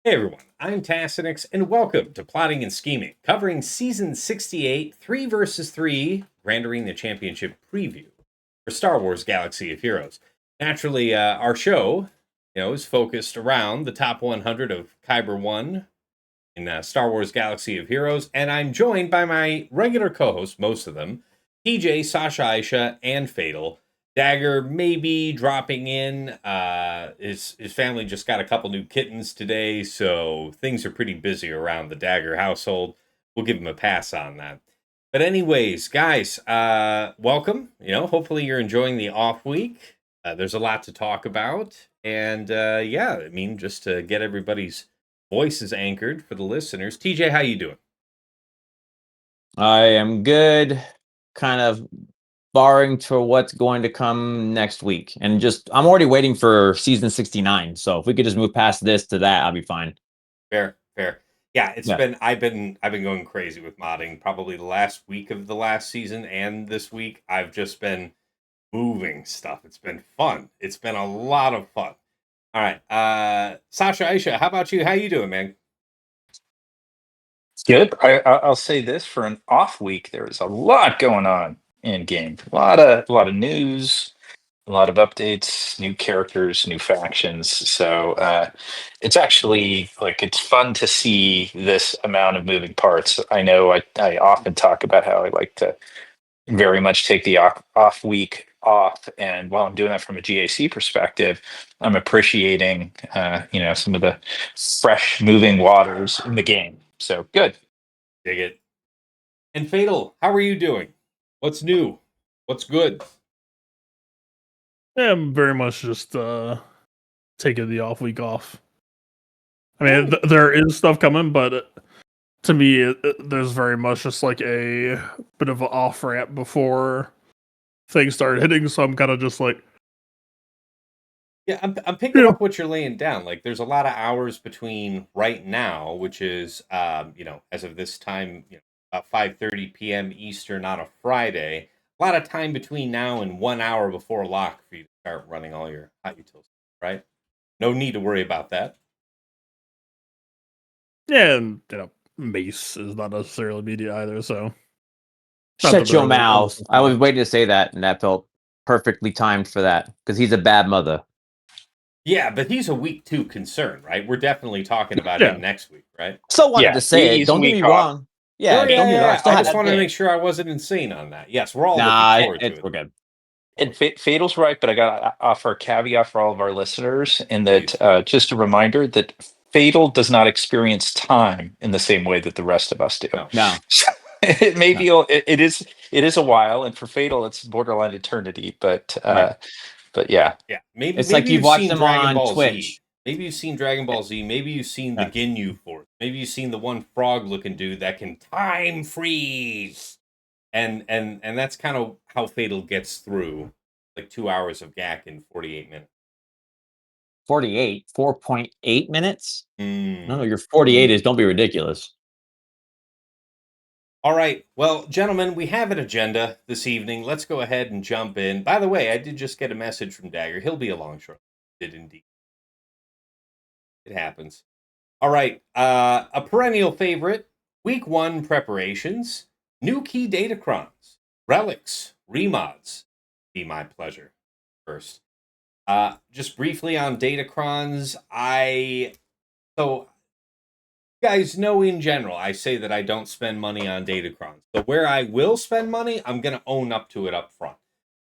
Hey everyone, I'm Tassinix, and welcome to Plotting and Scheming, covering Season 68, 3 versus 3, rendering the championship preview for Star Wars Galaxy of Heroes. Naturally, our show, is focused around the top 100 of Kyber 1 in Star Wars Galaxy of Heroes, and I'm joined by my regular co-hosts, most of them, TJ, Sasha, Aisha, and Fatal. Dagger maybe dropping in. His family just got a couple new kittens today, so things are pretty busy around the Dagger household. We'll give him a pass on that. But anyways, guys, welcome. Hopefully you're enjoying the off week. There's a lot to talk about, and just to get everybody's voices anchored for the listeners. TJ, how you doing? I am good, kind of barring to what's going to come next week. And I'm already waiting for season 69. So if we could just move past this to that, I'll be fine. Fair. Yeah, I've been going crazy with modding probably the last week of the last season and this week. I've just been moving stuff. It's been fun. It's been a lot of fun. All right. Sasha, Aisha, how about you? How you doing, man? Good. I'll say this: for an off week, there is a lot going on in game. A lot of news, a lot of updates, new characters, new factions. So it's actually it's fun to see this amount of moving parts. I know I often talk about how I like to very much take the off week off, and while I'm doing that from a GAC perspective, I'm appreciating some of the fresh moving waters in the game. So good. Dig it. And Fatal, how are you doing? What's new? What's good? Yeah, I'm very much just taking the off week off. I mean, there is stuff coming, but to me, there's very much just like a bit of an off ramp before things start hitting. So I'm kind of just like, yeah, I'm picking up what you're laying down. Like, there's a lot of hours between right now, which is as of this time, about 5:30 p.m. Eastern on a Friday. A lot of time between now and 1 hour before lock for you to start running all your hot utils, right? No need to worry about that. yeah, and Mace is not necessarily media either. So Shut your mouth. I was waiting to say that, and that felt perfectly timed for that because he's a bad mother. Yeah, but he's a week 2 concern, right? We're definitely talking about him next week, right? Still wanted to say it. Don't get me wrong. Yeah, don't get me wrong. I just wanted to make sure I wasn't insane on that. Yes, we're all looking forward to it. We're good. And Fatal's right, but I got to offer a caveat for all of our listeners in that just a reminder that Fatal does not experience time in the same way that the rest of us do. No. It may be it is a while, and for Fatal it's borderline eternity, but yeah. Maybe it's like you've watched them Dragon on Ball Twitch. Z. Maybe you've seen Dragon Ball Z. Maybe you've seen the Ginyu Force. Maybe you've seen the one frog-looking dude that can time freeze. And that's kind of how Fatal gets through like 2 hours of GAC in 48 minutes. 4.8 minutes? No, your 48 is, don't be ridiculous. All right. Well, gentlemen, we have an agenda this evening. Let's go ahead and jump in. By the way, I did just get a message from Dagger. He'll be along shortly. Did indeed. It happens. All right. A perennial favorite, week 1 preparations, new key Datacrons, relics, remods. Be my pleasure. First. Just briefly on Datacrons, you guys know in general, I say that I don't spend money on Datacrons. But where I will spend money, I'm going to own up to it up front.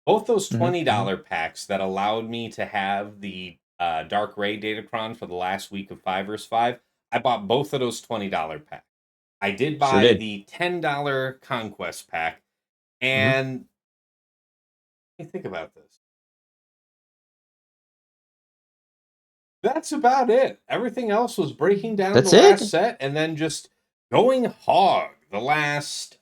Both those $20 packs that allowed me to have the Dark Ray Datacron for the last week of 5 vs 5, I bought both of those $20 packs. I did buy the $10 Conquest pack. And let me think about this. That's about it. Everything else was breaking down last set and then just going hog the last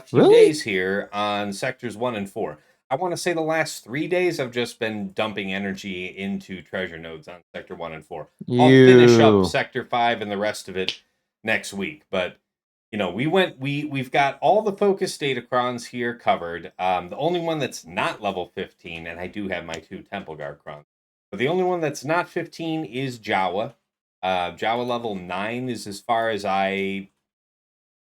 few days here on sectors 1 and 4. I want to say the last 3 days I've just been dumping energy into treasure nodes on sector 1 and 4. I'll finish up sector 5 and the rest of it next week. But we've got all the focus Datacrons here covered. The only one that's not level 15, and I do have my 2 Temple Guard crons. But the only one that's not 15 is Jawa. Jawa level 9 is as far as I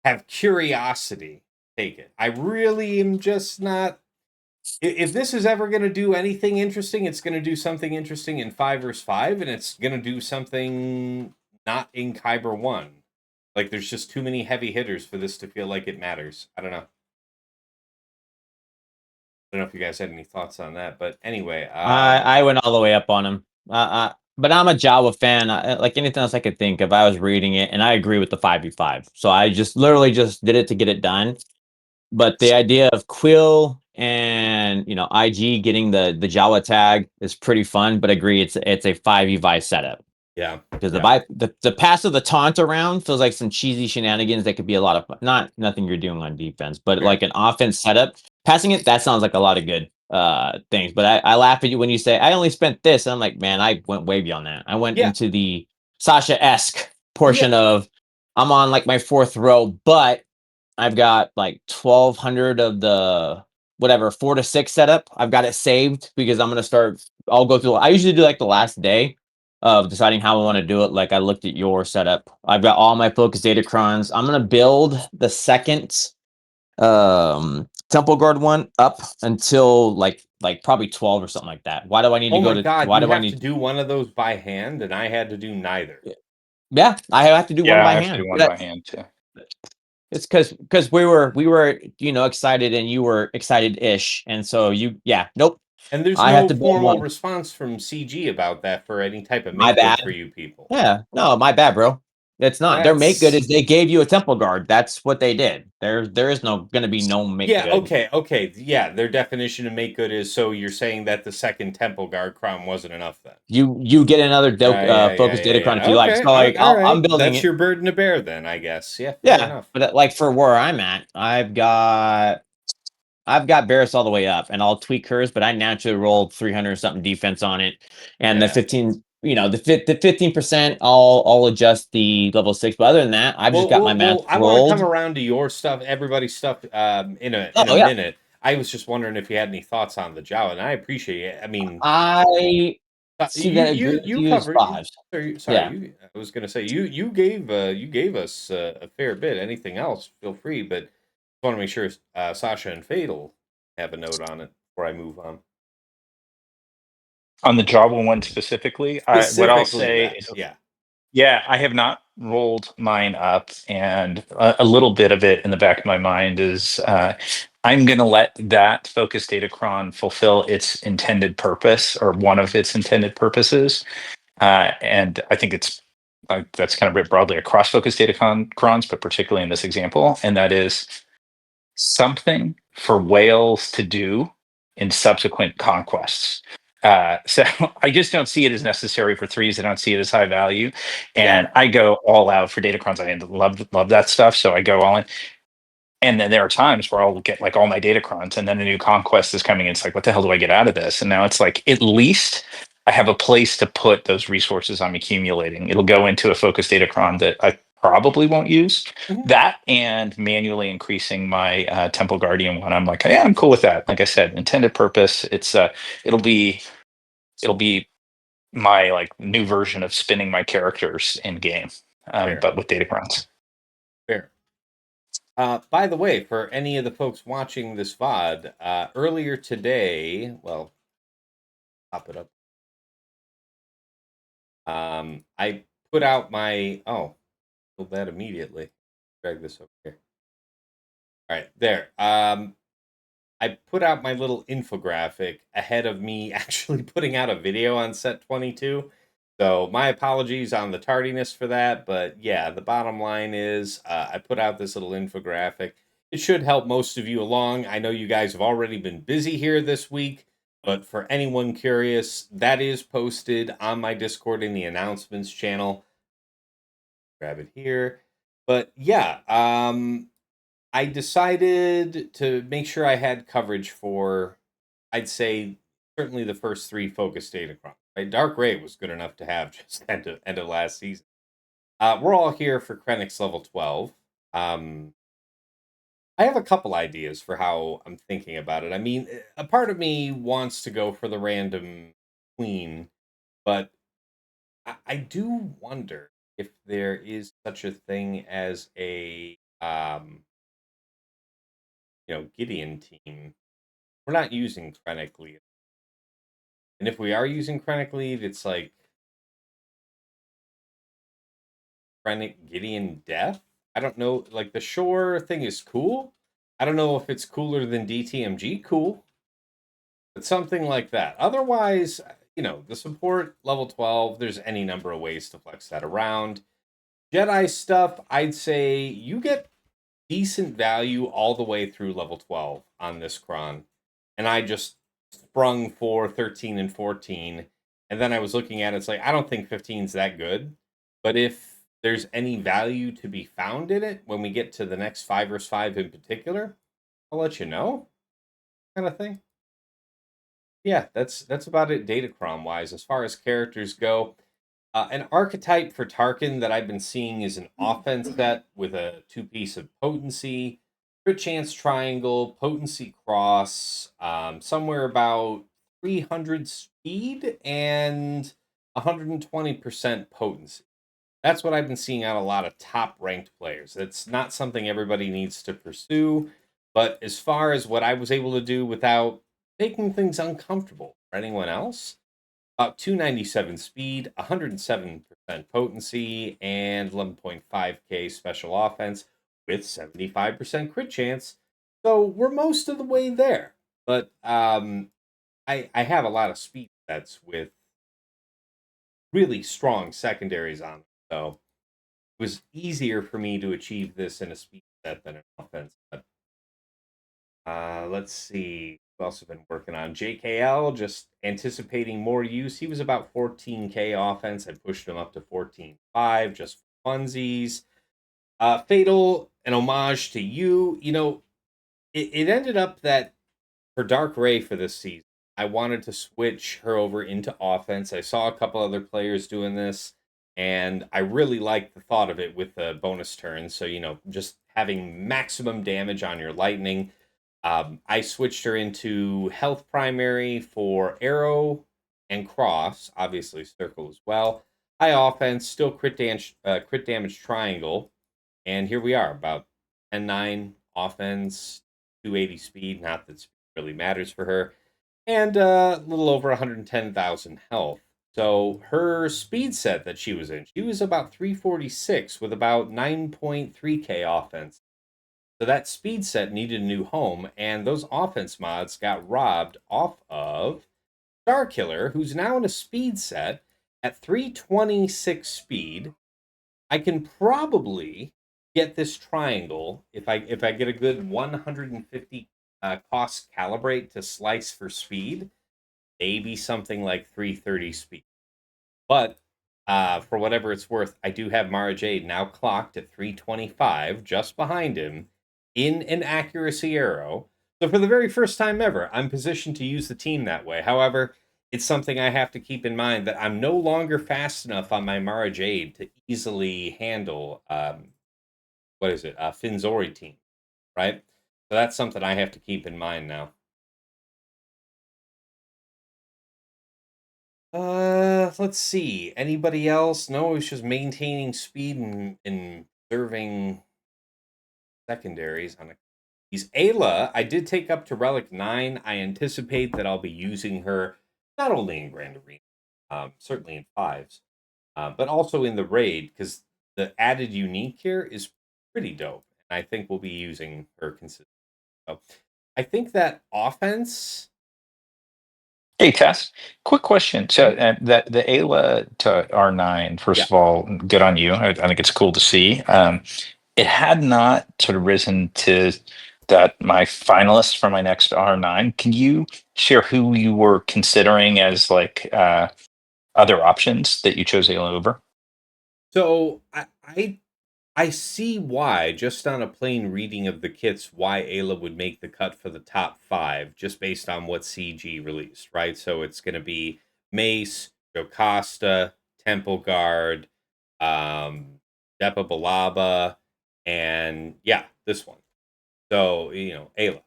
have curiosity to take it. I really am just not. If this is ever going to do anything interesting, it's going to do something interesting in 5 vs 5, and it's going to do something not in Kyber 1. Like, there's just too many heavy hitters for this to feel like it matters. I don't know. I don't know if you guys had any thoughts on that, but anyway. I went all the way up on him. But I'm a Jawa fan. Like anything else I could think of, I was reading it, and I agree with the 5v5. So I just literally just did it to get it done. But the idea of Quill and IG getting the Jawa tag is pretty fun. But agree, it's a 5v5 setup. Yeah. Because the pass of the taunt around feels like some cheesy shenanigans that could be a lot of fun. Nothing you're doing on defense, but like an offense setup. Passing it, that sounds like a lot of good things. But I laugh at you when you say I only spent this, and I'm like, man, I went way beyond that. I went into the Sasha-esque portion of I'm on like my 4th row, but I've got like 1,200 of the whatever 4 to 6 setup. I've got it saved because I'm gonna start. I'll go through. I usually do like the last day of deciding how I want to do it. Like I looked at your setup. I've got all my focus Datacrons. I'm gonna build the second Temple Guard one up until like probably 12 or something like that. Why do I need to Oh go my to? god, Why you do I have to need? do one of those by hand, and I had to do neither. Yeah, I have to do one Yeah, I by have to hand. do one by hand too. It's because we were excited and you were excited-ish, and so nope. And there's I have no to build formal one. response from CG about that for any type of My make good bad. for you people. Yeah, no, my bad, bro. It's not. Their make good That's is they gave you a temple guard. That's what they did. There is going to be no make yeah, good. okay. Yeah, their definition of make good is so you're saying that the second Temple Guard crown wasn't enough then. You get another focus Datacron if you like. Okay, So like all I'm right. building That's it. your burden to bear then, I guess. Yeah, fair Yeah, enough. but like for where I'm at, I've got Barris all the way up, and I'll tweak hers, but I naturally rolled 300 something defense on it, and the Yeah. 15, the 15%, I'll adjust the level 6. But other than that, I've just got my math I want to come rolled. around to your stuff, everybody's stuff, in a Oh yeah, minute. I was just wondering if you had any thoughts on the Jawa, and I appreciate it. I mean, I see that agree with you you as covered. 5s. Sorry, Yeah. I was gonna say you gave us a fair bit. Anything else, feel free. But I want to make sure Sasha and Fatal have a note on it before I move on. On the Java one specifically, what I'll Specifically say that, is, yeah, yeah, I have not rolled mine up, and a little bit of it in the back of my mind is I'm going to let that focus Datacron fulfill its intended purpose or one of its intended purposes, and I think it's that's kind of writ broadly across focus Datacrons, but particularly in this example, and that is something for whales to do in subsequent conquests. So I just don't see it as necessary for 3s. I don't see it as high value, and I go all out for Datacrons. I love that stuff, so I go all in. And then there are times where I'll get like all my Datacrons, and then a new conquest is coming. And it's like, what the hell do I get out of this? And now it's like, at least I have a place to put those resources I'm accumulating. It'll go into a focused Datacron that I probably won't use. Mhm. That and manually increasing my Temple Guardian one. I'm like, yeah, I'm cool with that. Like I said, intended purpose. It's it'll be my like new version of spinning my characters in game, Fair, but with Datacrons. fair. By the way, for any of the folks watching this VOD, earlier today, well, pop it up. I put out my build that immediately. Drag this over here. All right, there. I put out my little infographic ahead of me actually putting out a video on set 22. So my apologies on the tardiness for that, but yeah, the bottom line is I put out this little infographic. It should help most of you along. I know you guys have already been busy here this week, but for anyone curious, that is posted on my Discord in the announcements channel. Grab it here. But yeah, I decided to make sure I had coverage for, I'd say, certainly the first 3 focus Datacrons. Right? Dark Ray was good enough to have just end of last season. We're all here for Krennic's level 12. I have a couple ideas for how I'm thinking about it. I mean, a part of me wants to go for the random queen, but I do wonder if there is such a thing as a Gideon team. We're not using Krennic lead. And if we are using Krennic lead, it's like Krennic Gideon Death. I don't know. Like the Shore thing is cool. I don't know if it's cooler than DTMG. Cool. But something like that. Otherwise, the support level 12, there's any number of ways to flex that around. Jedi stuff, I'd say you get decent value all the way through level 12 on this cron. And I just sprung for 13 and 14. And then I was looking at it, it's like, I don't think 15 is that good. But if there's any value to be found in it when we get to the next 5 vs 5 in particular, I'll let you know. Kind of thing. Yeah, that's about it Datacron wise. As far as characters go, an archetype for Tarkin that I've been seeing is an offense set with a 2-piece of potency, crit chance triangle, potency cross, somewhere about 300 speed and 120% potency. That's what I've been seeing out a lot of top ranked players. That's not something everybody needs to pursue, but as far as what I was able to do without making things uncomfortable for anyone else, about 297 speed, 107% potency, and 11.5k special offense with 75% crit chance. So we're most of the way there. But I have a lot of speed sets with really strong secondaries on them. So it was easier for me to achieve this in a speed set than an offense. But let's see. Who else have been working on? JKL, just anticipating more use. He was about 14k offense. I pushed him up to 14.5 just for funsies. Fatal, an homage to you. It ended up that for Dark Ray for this season, I wanted to switch her over into offense. I saw a couple other players doing this, and I really liked the thought of it with the bonus turn. So, just having maximum damage on your lightning. I switched her into health primary for arrow and cross, obviously circle as well. High offense, still crit damage triangle. And here we are, about 10-9 offense, 280 speed. Not that speed really matters for her. And a little over 110,000 health. So her speed set that she was in, she was about 346 with about 9.3k offense. So that speed set needed a new home, and those offense mods got robbed off of Starkiller, who's now in a speed set at 326 speed. I can probably get this triangle if I get a good 150 cost calibrate to slice for speed, maybe something like 330 speed. But for whatever it's worth, I do have Mara Jade now clocked at 325, just behind him, in an accuracy arrow. So for the very first time ever, I'm positioned to use the team that way. However, it's something I have to keep in mind that I'm no longer fast enough on my Mara Jade to easily handle Finzori team, right? So that's something I have to keep in mind now. Let's see. Anybody else? No, it's just maintaining speed and serving secondaries on a. He's Ayla. I did take up to Relic 9. I anticipate that I'll be using her not only in Grand Arena, certainly in fives, but also in the raid because the added unique here is pretty dope. And I think we'll be using her consistently. So I think that offense. Hey, Tess, quick question. So that the Ayla to R9, first Yeah. of all, good on you. I think it's cool to see. It had not sort of risen to that my finalist for my next R9. Can you share who you were considering as like other options that you chose Ayla over? So I see why, just on a plain reading of the kits, why Ayla would make the cut for the top 5, just based on what CG released, right? So it's going to be Mace, Jocasta, Temple Guard, Depa Balaba, and yeah, this one. So, Ayla.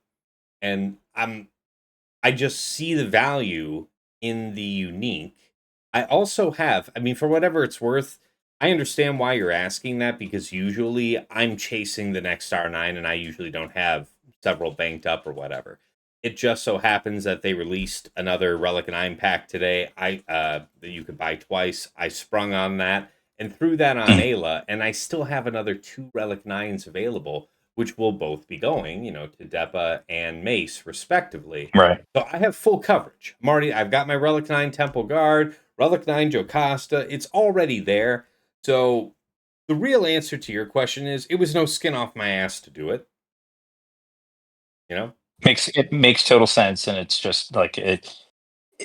And I just see the value in the unique. I also have, I mean, for whatever it's worth, I understand why you're asking that because usually I'm chasing the next R9 and I usually don't have several banked up or whatever. It just so happens that they released another Relic 9 pack today. That you could buy twice. I sprung on that and threw that on Ayla, and I still have another 2 Relic 9s available, which will both be going, to Depa and Mace respectively. Right. So I have full coverage. I've got my Relic 9 Temple Guard, Relic 9 Jocasta. It's already there. So the real answer to your question is it was no skin off my ass to do it. Makes total sense, and it's just like it.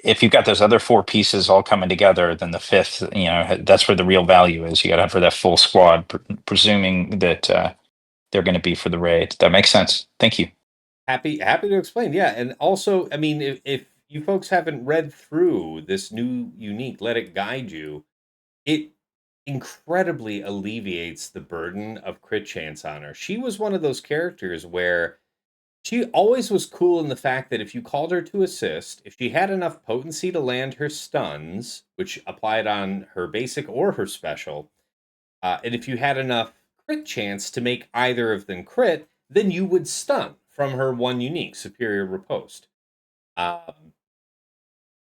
If you've got those other 4 pieces all coming together, then the fifth, that's where the real value is. You got to have for that full squad, presuming that they're going to be for the raid. That makes sense. Thank you. Happy to explain. Yeah, and also, I mean, if you folks haven't read through this new unique, let it guide you. It incredibly alleviates the burden of crit chance on her. She was one of those characters where she always was cool in the fact that if you called her to assist, if she had enough potency to land her stuns, which applied on her basic or her special, and if you had enough crit chance to make either of them crit, then you would stun from her one unique superior riposte. Um,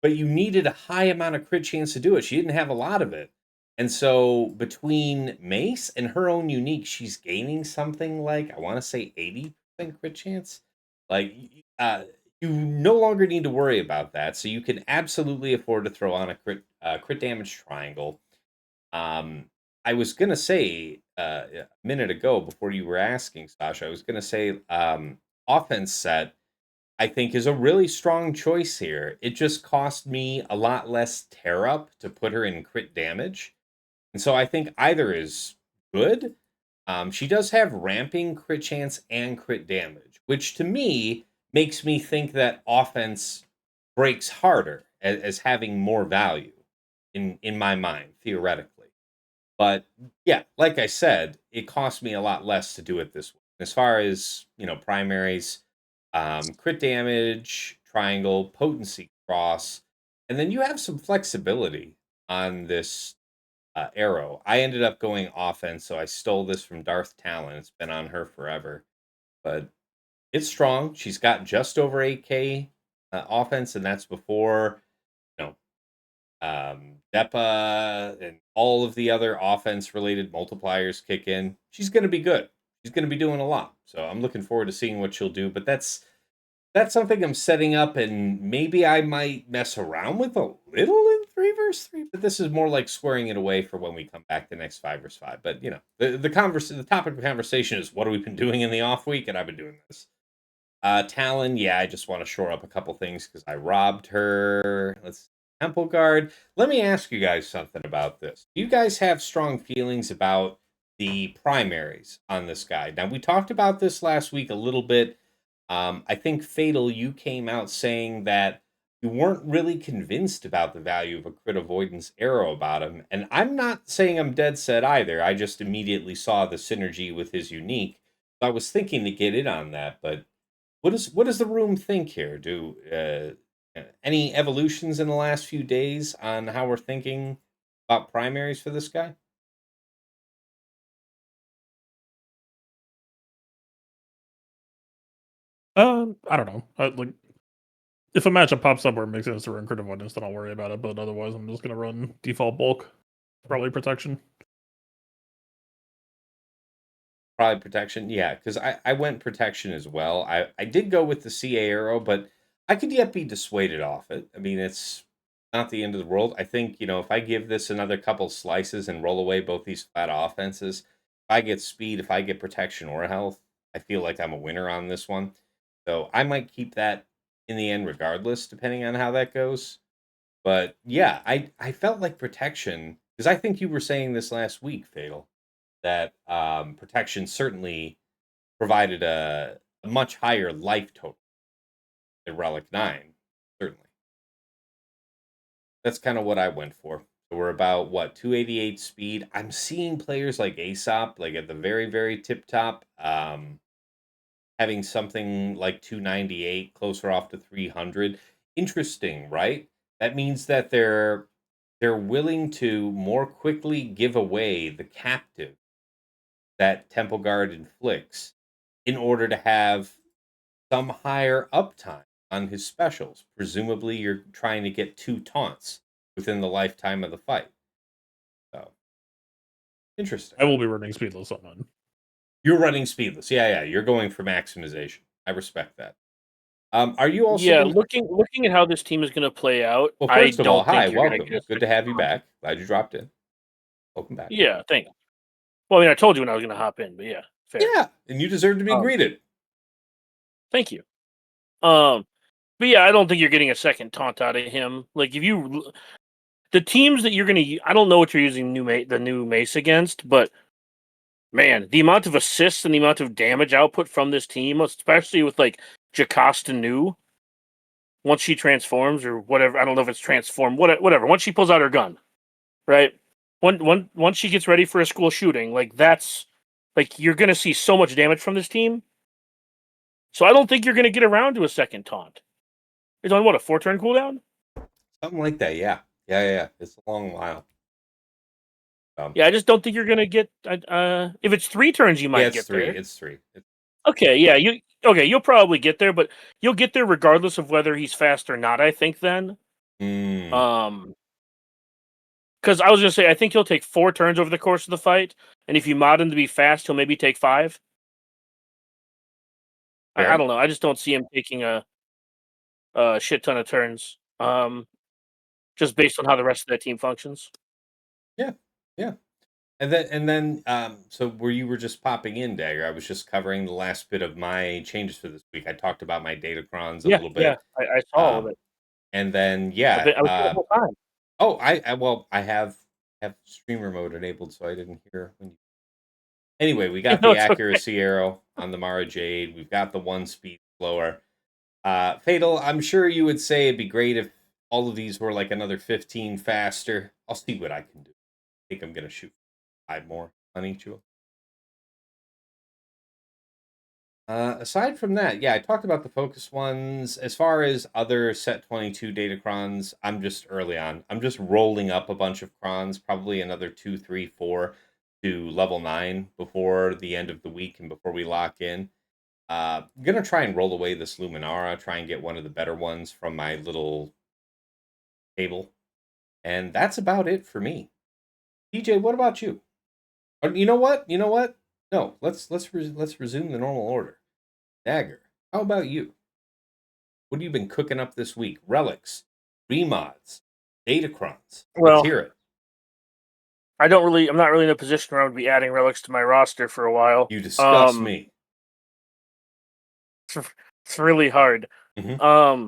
but you needed a high amount of crit chance to do it. She didn't have a lot of it. And so between Mace and her own unique, she's gaining something like, I want to say 80% crit chance. Like, you no longer need to worry about that. So you can absolutely afford to throw on a crit damage triangle. I was going to say a minute ago before you were asking, Sasha, I was going to say offense set I think is a really strong choice here. It just cost me a lot less tear up to put her in crit damage. And so I think either is good. She does have ramping crit chance and crit damage, which to me makes me think that offense breaks harder as having more value in my mind, theoretically. But yeah, like I said, it cost me a lot less to do it this way. As far as, primaries, crit damage, triangle, potency cross, and then you have some flexibility on this arrow. I ended up going offense, so I stole this from Darth Talon. It's been on her forever, but it's strong. She's got just over 8K offense, and that's before, you know, Depa and all of the other offense related multipliers kick in. She's going to be good. She's going to be doing a lot. So I'm looking forward to seeing what she'll do. But that's something I'm setting up, and maybe I might mess around with a little in 3 vs 3. But this is more like squaring it away for when we come back to next 5 vs 5. But the topic of conversation is what have we been doing in the off week, and I've been doing this. Talon, yeah, I just want to shore up a couple things because I robbed her. Let's Temple Guard. Let me ask you guys something about this. Do you guys have strong feelings about the primaries on this guy? Now, we talked about this last week a little bit. I think Fatal, you came out saying that you weren't really convinced about the value of a crit avoidance arrow about him. And I'm not saying I'm dead set either. I just immediately saw the synergy with his unique. So I was thinking to get in on that, but what does the room think here? Do any evolutions in the last few days on how we're thinking about primaries for this guy? I don't know. Like, if a matchup pops up where it makes sense to run crit avoidance, then I'll worry about it. But otherwise, I'm just gonna run default bulk, probably protection. Probably protection, yeah, because I went protection as well. I did go with the CA arrow, but I could yet be dissuaded off it. I mean, it's not the end of the world. I think if I give this another couple slices and roll away both these flat offenses, if I get speed, if I get protection or health, I feel like I'm a winner on this one. So I might keep that in the end, regardless, depending on how that goes. But yeah, I felt like protection because I think you were saying this last week, Fatal, that protection certainly provided a much higher life total than Relic 9. Certainly. That's kind of what I went for. So we're about, what, 288 speed. I'm seeing players like Aesop, like at the very, very tip top, having something like 298, closer off to 300. Interesting, right? That means that they're they're willing to more quickly give away the captive that Temple Guard inflicts in order to have some higher uptime on his specials. Presumably, you're trying to get 2 taunts within the lifetime of the fight. So, interesting. I will be running speedless on mine. You're running speedless. Yeah. You're going for maximization. I respect that. Are you also? Yeah, gonna... looking at how this team is going to play out, Well, I first of all, don't think hi, you're going to welcome. get. Good to have you back. Glad you dropped in. Welcome back. Yeah, thank you. Well, I mean, I told you when I was going to hop in, but yeah, fair. Yeah, and you deserve to be greeted. Thank you. But yeah, I don't think you're getting a second taunt out of him. Like, if you, the teams that you're going to, I don't know what you're using the new Mace against, but man, the amount of assists and the amount of damage output from this team, especially with like Jocasta Nu, once she transforms or whatever, I don't know if it's transformed, whatever. Once she pulls out her gun, right? Once she gets ready for a school shooting, like that's like you're going to see so much damage from this team. So I don't think you're going to get around to a second taunt. It's on what, a 4-turn cooldown? Something like that, yeah. It's a long while. Yeah, I just don't think you're going to get. If it's 3 turns, you might get there. It's three. Okay, yeah, you'll probably get there, but you'll get there regardless of whether he's fast or not. I think then, because I was going to say I think he'll take 4 turns over the course of the fight, and if you mod him to be fast, he'll maybe take 5. I don't know. I just don't see him taking a shit ton of turns. Just based on how the rest of that team functions. Yeah. And then, so where you were just popping in, Dagger, I was just covering the last bit of my changes for this week. I talked about my Datacrons a little bit. Yeah, I saw all of it. And then, I was here the whole time. Oh, I have streamer mode enabled, so I didn't hear when you. Anyway, we got the accuracy arrow on the Mara Jade. We've got the 1 speed slower. Fatal, I'm sure you would say it'd be great if all of these were like another 15 faster. I'll see what I can do. I think I'm going to shoot 5 more on each of them. Aside from that, yeah, I talked about the focus ones. As far as other set 22 Datacrons, I'm just early on. I'm just rolling up a bunch of crons, probably another 2, 3, 4 to level 9 before the end of the week and before we lock in. I'm going to try and roll away this Luminara, try and get one of the better ones from my little table. And that's about it for me. DJ, what about you? You know what? No, let's resume the normal order. Dagger, how about you? What have you been cooking up this week? Relics, remods, Datacrons. Well, let's hear it. I'm not really in a position where I would be adding relics to my roster for a while. You disgust me. It's really hard. Mm-hmm.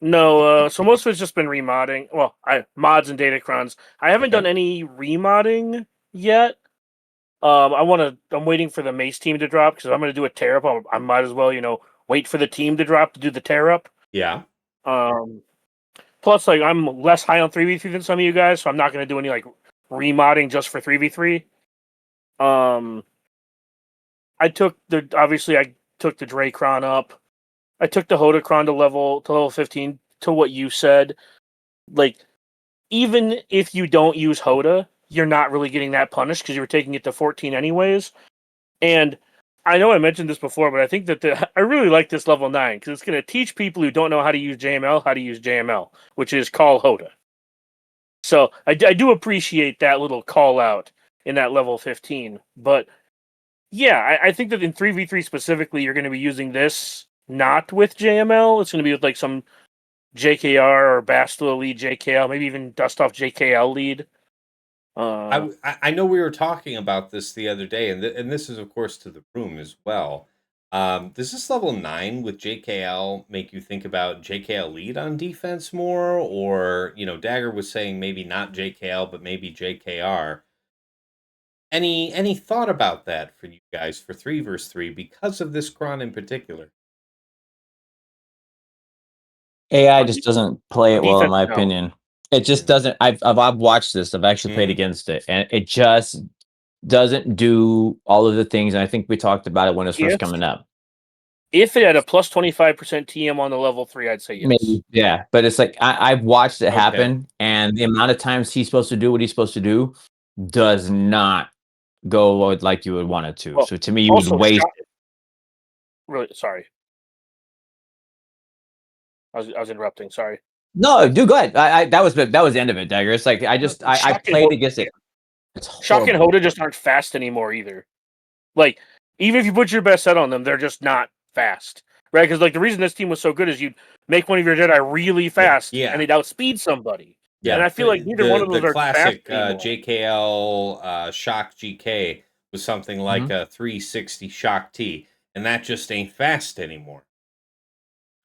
No, so most of it's just been remodding. Well, mods and Datacrons. I haven't done any remodding yet. I'm waiting for the Mace team to drop because I'm going to do a tear up. I might as well, wait for the team to drop to do the tear up. Yeah. Plus, like, I'm less high on 3v3 than some of you guys, so I'm not going to do any like remodding just for 3v3. I took the Dracron up. I took the Hodacron to level 15 to what you said. Like, even if you don't use Hoda, you're not really getting that punished because you were taking it to 14 anyways. And I know I mentioned this before, but I think that I really like this level 9 because it's going to teach people who don't know how to use JML, which is call Hoda. So I do appreciate that little call out in that level 15. But yeah, I think that in 3v3 specifically, you're going to be using this not with JML. It's going to be with like some JKR or Bastila lead JKL, maybe even dust off JKL lead. I know we were talking about this the other day, and this is, of course, to the room as well. Does this level 9 with JKL make you think about JKL lead on defense more? Or, Dagger was saying maybe not JKL, but maybe JKR. Any thought about that for you guys for 3 versus 3 because of this cron in particular? AI just doesn't play it well, in my no. opinion. It just doesn't. I've watched this. I've actually played against it, and it just doesn't do all of the things. And I think we talked about it when it was first coming up. If it had a plus 25% TM on the level 3, I'd say yes. Maybe, yeah. But it's like I've watched it Okay. happen, and the amount of times he's supposed to do what he's supposed to do does not go like you would want it to. Well, So to me, you would Also, waste. really sorry. I was interrupting. Sorry. No, do go ahead. That was the end of it, Dagger. It's like I Shock and played Hoda- against it. It's Shock and horrible. Hoda just aren't fast anymore either. Like, even if you put your best set on them, they're just not fast. Right? Because like the reason this team was so good is you'd make one of your Jedi really fast, Yeah. and they'd outspeed somebody. Yeah, And I feel like neither one of those the are classic fast anymore. JKL Shock GK was something like Mm-hmm. a 360 Shock T, and that just ain't fast anymore.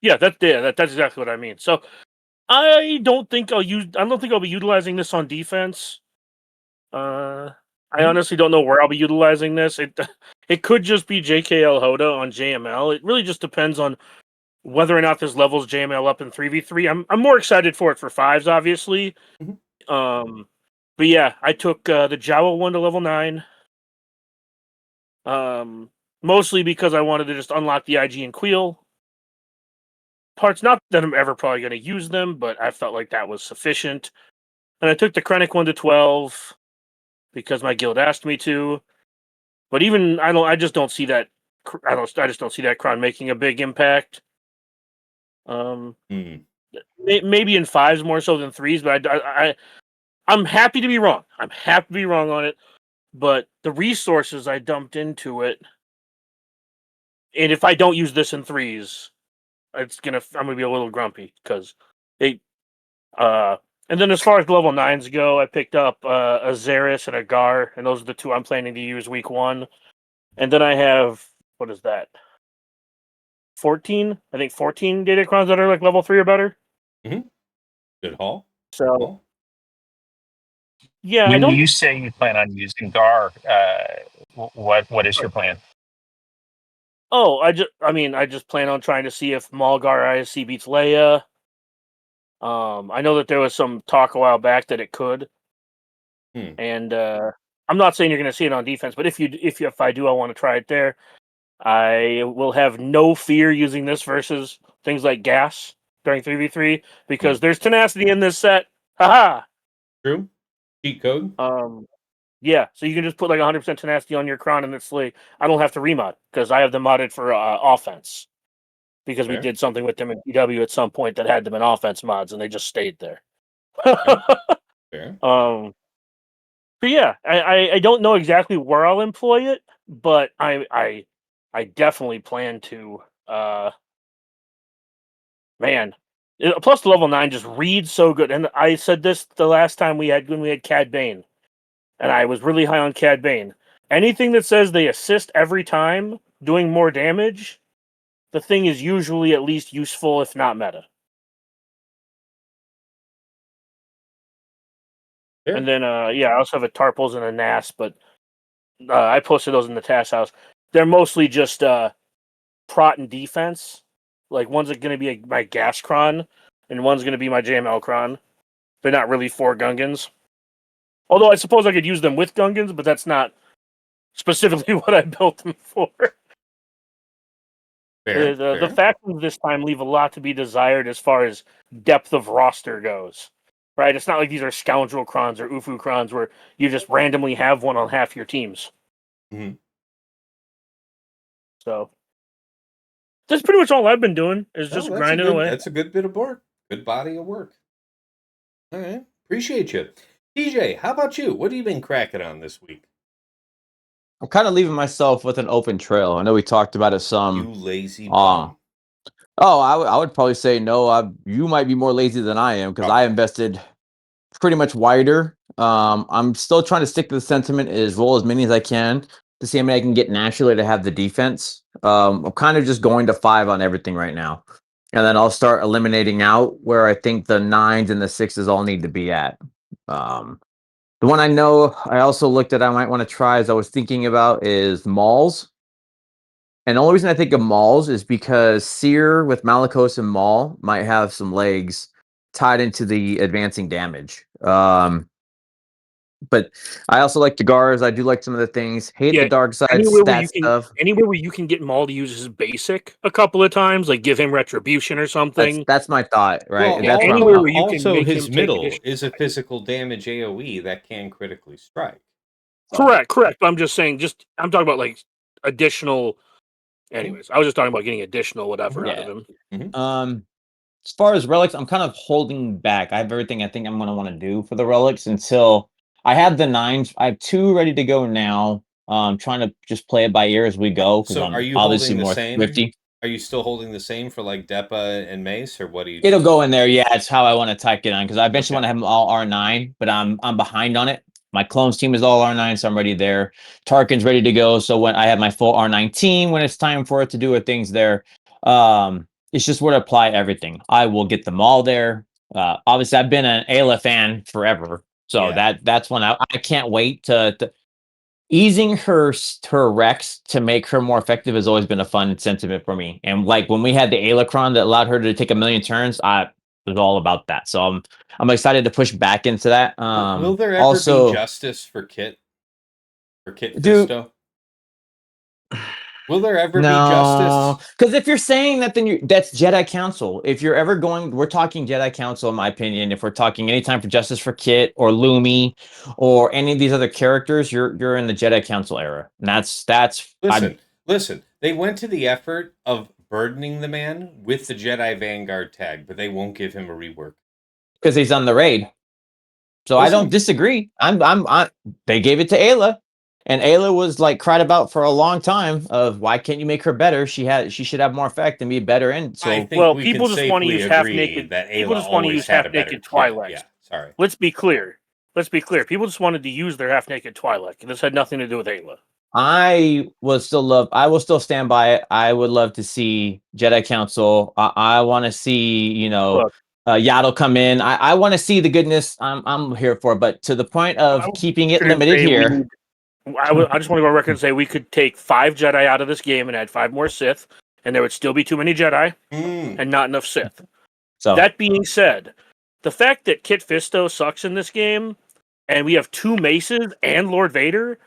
Yeah, that's exactly what I mean. So I don't think I'll be utilizing this on defense. I honestly don't know where I'll be utilizing this. It could just be JKL Hoda on JML. It really just depends on whether or not this levels JML up in 3v3. I'm more excited for it for 5s, obviously. But yeah, I took the Jawa one to level 9. Mostly because I wanted to just unlock the IG and Queel parts. Not that I'm ever probably going to use them, but I felt like that was sufficient. And I took the Krennic one to 12 because my guild asked me to. But even I just don't see that. I just don't see that Kron making a big impact. Maybe in 5s more so than 3s, but I'm happy to be wrong. I'm happy to be wrong on it. But the resources I dumped into it, and if I don't use this in 3s, I'm gonna be a little grumpy because it. And then as far as level 9s go, I picked up a Xeris and a Gar, and those are the 2 I'm planning to use week 1. And then I have, what is that? 14? I think 14 Datacrons that are like level 3 or better. Good haul. So, yeah, When I don't. you say you plan on using Gar, what is your plan? Oh, I just plan on trying to see if Malgar ISC beats Leia. I know that there was some talk a while back that it could, and I'm not saying you're going to see it on defense, but if I do, I want to try it there. I will have no fear using this versus things like gas during 3v3 because there's tenacity in this set. Haha. True. Cheat code. Yeah, so you can just put like 100% tenacity on your Kron and it's like I don't have to remod because I have them modded for offense because we did something with them in PW at some point that had them in offense mods and they just stayed there. Fair. But yeah, I don't know exactly where I'll employ it, but I definitely plan to. Man, plus the level 9 just reads so good, and I said this the last time when we had Cad Bane, and I was really high on Cad Bane. Anything that says they assist every time, doing more damage, the thing is usually at least useful, if not meta. Fair. And then, I also have a Tarpals and a Nas, but I posted those in the task house. They're mostly just prot and defense. Like, one's going to be my Gas Cron, and one's going to be my JML Cron. They're not really for Gungans. Although I suppose I could use them with Gungans, but that's not specifically what I built them for. The factions this time leave a lot to be desired as far as depth of roster goes. Right? It's not like these are scoundrel crons or ufu crons where you just randomly have one on half your teams. So that's pretty much all I've been doing is just grinding away. That's a good bit of work. Good body of work. All right. Appreciate you. DJ, how about you? What have you been cracking on this week? I'm kind of leaving myself with an open trail. I know we talked about it some. You lazy bum. I would probably say no. You might be more lazy than I am because I invested pretty much wider. I'm still trying to stick to the sentiment is roll as many as I can to see how many I can get naturally to have the defense. I'm kind of just going to 5 on everything right now. And then I'll start eliminating out where I think the 9s and the 6s all need to be at. The one I know I also looked at I might want to try as I was thinking about is Mauls. And the only reason I think of Mauls is because Seer with Malicos and Maul might have some legs tied into the advancing damage. But I also like the Gars. I do like some of the things. Hate the dark side stat stuff. Anywhere where you can get Maul to use his basic a couple of times, like give him retribution or something. That's my thought, right? Well, That's what I'm anywhere where you can also make his him take middle additional is a physical damage AoE that can critically strike. So, correct. But I'm just saying, I'm talking about like additional. Anyways, I was just talking about getting additional whatever out of him. Mhm. As far as relics, I'm kind of holding back. I have everything I think I'm gonna want to do for the relics until I have the 9s. I have 2 ready to go now. Trying to just play it by ear as we go because So are I'm you obviously holding the more same? thrifty. Are you still holding the same for like Depa and Mace, or what do you? It'll go in there. Yeah, it's how I want to type it on because I eventually Okay. want to have them all R9, but I'm behind on it. My clones team is all R9, so I'm ready there. Tarkin's ready to go. So when I have my full R9 team, when it's time for it to do its things there, it's just where to apply everything. I will get them all there. Obviously, I've been an Ayla fan forever, so Yeah. that's when I can't wait to easing her Rex to make her more effective has always been a fun sentiment for me. And like when we had the Alacron that allowed her to take 1,000,000 turns, I was all about that. So I'm excited to push back into that. Will there ever be Also, justice for Kit dude, Fisto? Will there ever be no, justice? because if you're saying that, then that's Jedi Council. If you're ever going, we're talking Jedi Council, in my opinion. If we're talking anytime for justice for Kit or Lumi or any of these other characters, you're in the Jedi Council era, and that's Listen. They went to the effort of burdening the man with the Jedi Vanguard tag, but they won't give him a rework. because he's on the raid. So I don't Listen. disagree. They gave it to Ayla, and Ayla was like cried about for a long time of why can't you make her better? She should have more effect and be better. And I so think Well, we can people just want to safely use half agree naked. that People Ayla just want to always use had half a better naked kit. Twi'leks. Yeah, sorry. Let's be clear. People just wanted to use their half naked Twi'lek. This had nothing to do with Ayla. I will still stand by it. I would love to see Jedi Council. I want to see, Look, Yaddle come in. I want to see the goodness. I'm here for, but to the point of keeping it couldn't limited say we here. need- I just want to go on record and say we could take 5 Jedi out of this game and add 5 more Sith, and there would still be too many Jedi and not enough Sith. So That being said, the fact that Kit Fisto sucks in this game, and we have 2 Maces and Lord Vader,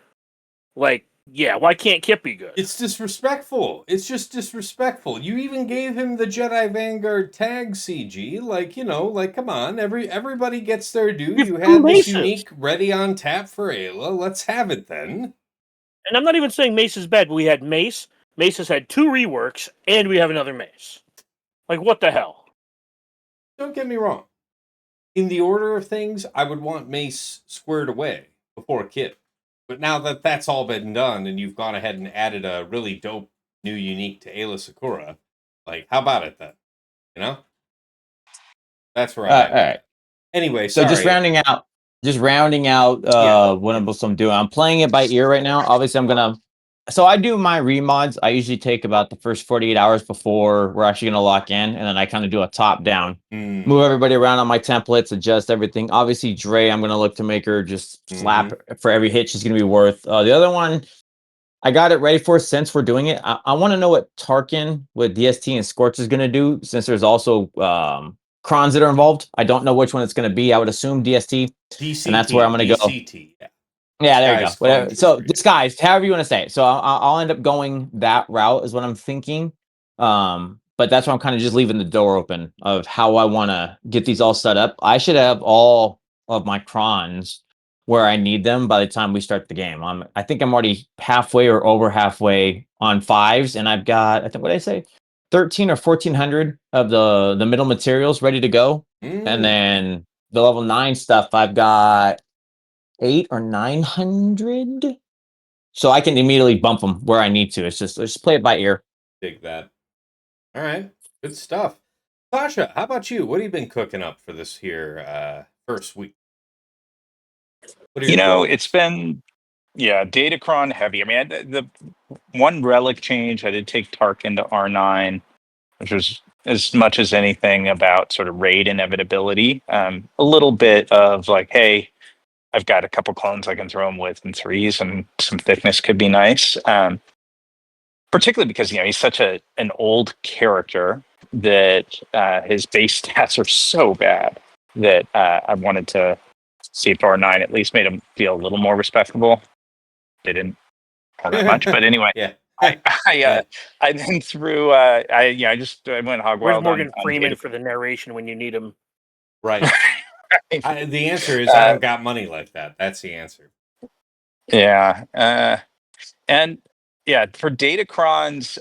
like, yeah, why can't Kit be good? It's disrespectful. It's just disrespectful. You even gave him the Jedi Vanguard tag, CG. Like, come on. Everybody gets their due. We have You 2 had this Maces. unique ready on tap for Ayla. Let's have it then. And I'm not even saying Mace is bad, but we had Mace. Mace has had 2 reworks, and we have another Mace. Like, what the hell? Don't get me wrong. In the order of things, I would want Mace squared away before Kit. But now that that's all been done and you've gone ahead and added a really dope new unique to Ayla Sakura, like, how about it then? You know? That's where I'm at. all right. Anyway, So sorry. just rounding out what I'm doing. I'm playing it by ear right now. Obviously, so I do my remods. I usually take about the first 48 hours before we're actually gonna lock in, and then I kind of do a top down, move everybody around on my templates, adjust everything. Obviously, Dre, I'm gonna look to make her just slap for every hit she's gonna be worth. The other one, I got it ready for since we're doing it. I want to know what Tarkin with DST and Scorch is gonna do, since there's also crons that are involved. I don't know which one it's going to be. I would assume DST, DCT, and that's where I'm going to go. DCT. Yeah, there you go. Disguised Whatever. clone So trooper, yeah. disguised, however you want to say it. So I'll end up going that route is what I'm thinking. But that's why I'm kind of just leaving the door open of how I want to get these all set up. I should have all of my crons where I need them by the time we start the game. I think I'm already halfway or over halfway on 5s, and I've got, I think, what did I say, 13 or 1400 of the middle materials ready to go. And then the level 9 stuff, I've got 8 or 900. So I can immediately bump them where I need to. It's just play it by ear. Dig that. All right. Good stuff. Sasha, how about you? What have you been cooking up for this here first week? It's been Datacron heavy. I mean, the one relic change, I did take Tarkin to R9, which was as much as anything about sort of raid inevitability. A little bit of like, hey, I've got a couple clones I can throw him with in 3s, and some thickness could be nice. Particularly because he's such an old character that his base stats are so bad that I wanted to CFR9 at least made them feel a little more respectable. They didn't all that much, but anyway, Yeah. I then threw I went hog Where's wild Morgan on Freeman data. for the narration when you need him? Right. The answer is I don't got money like that. That's the answer. Yeah. And yeah, for Datacrons,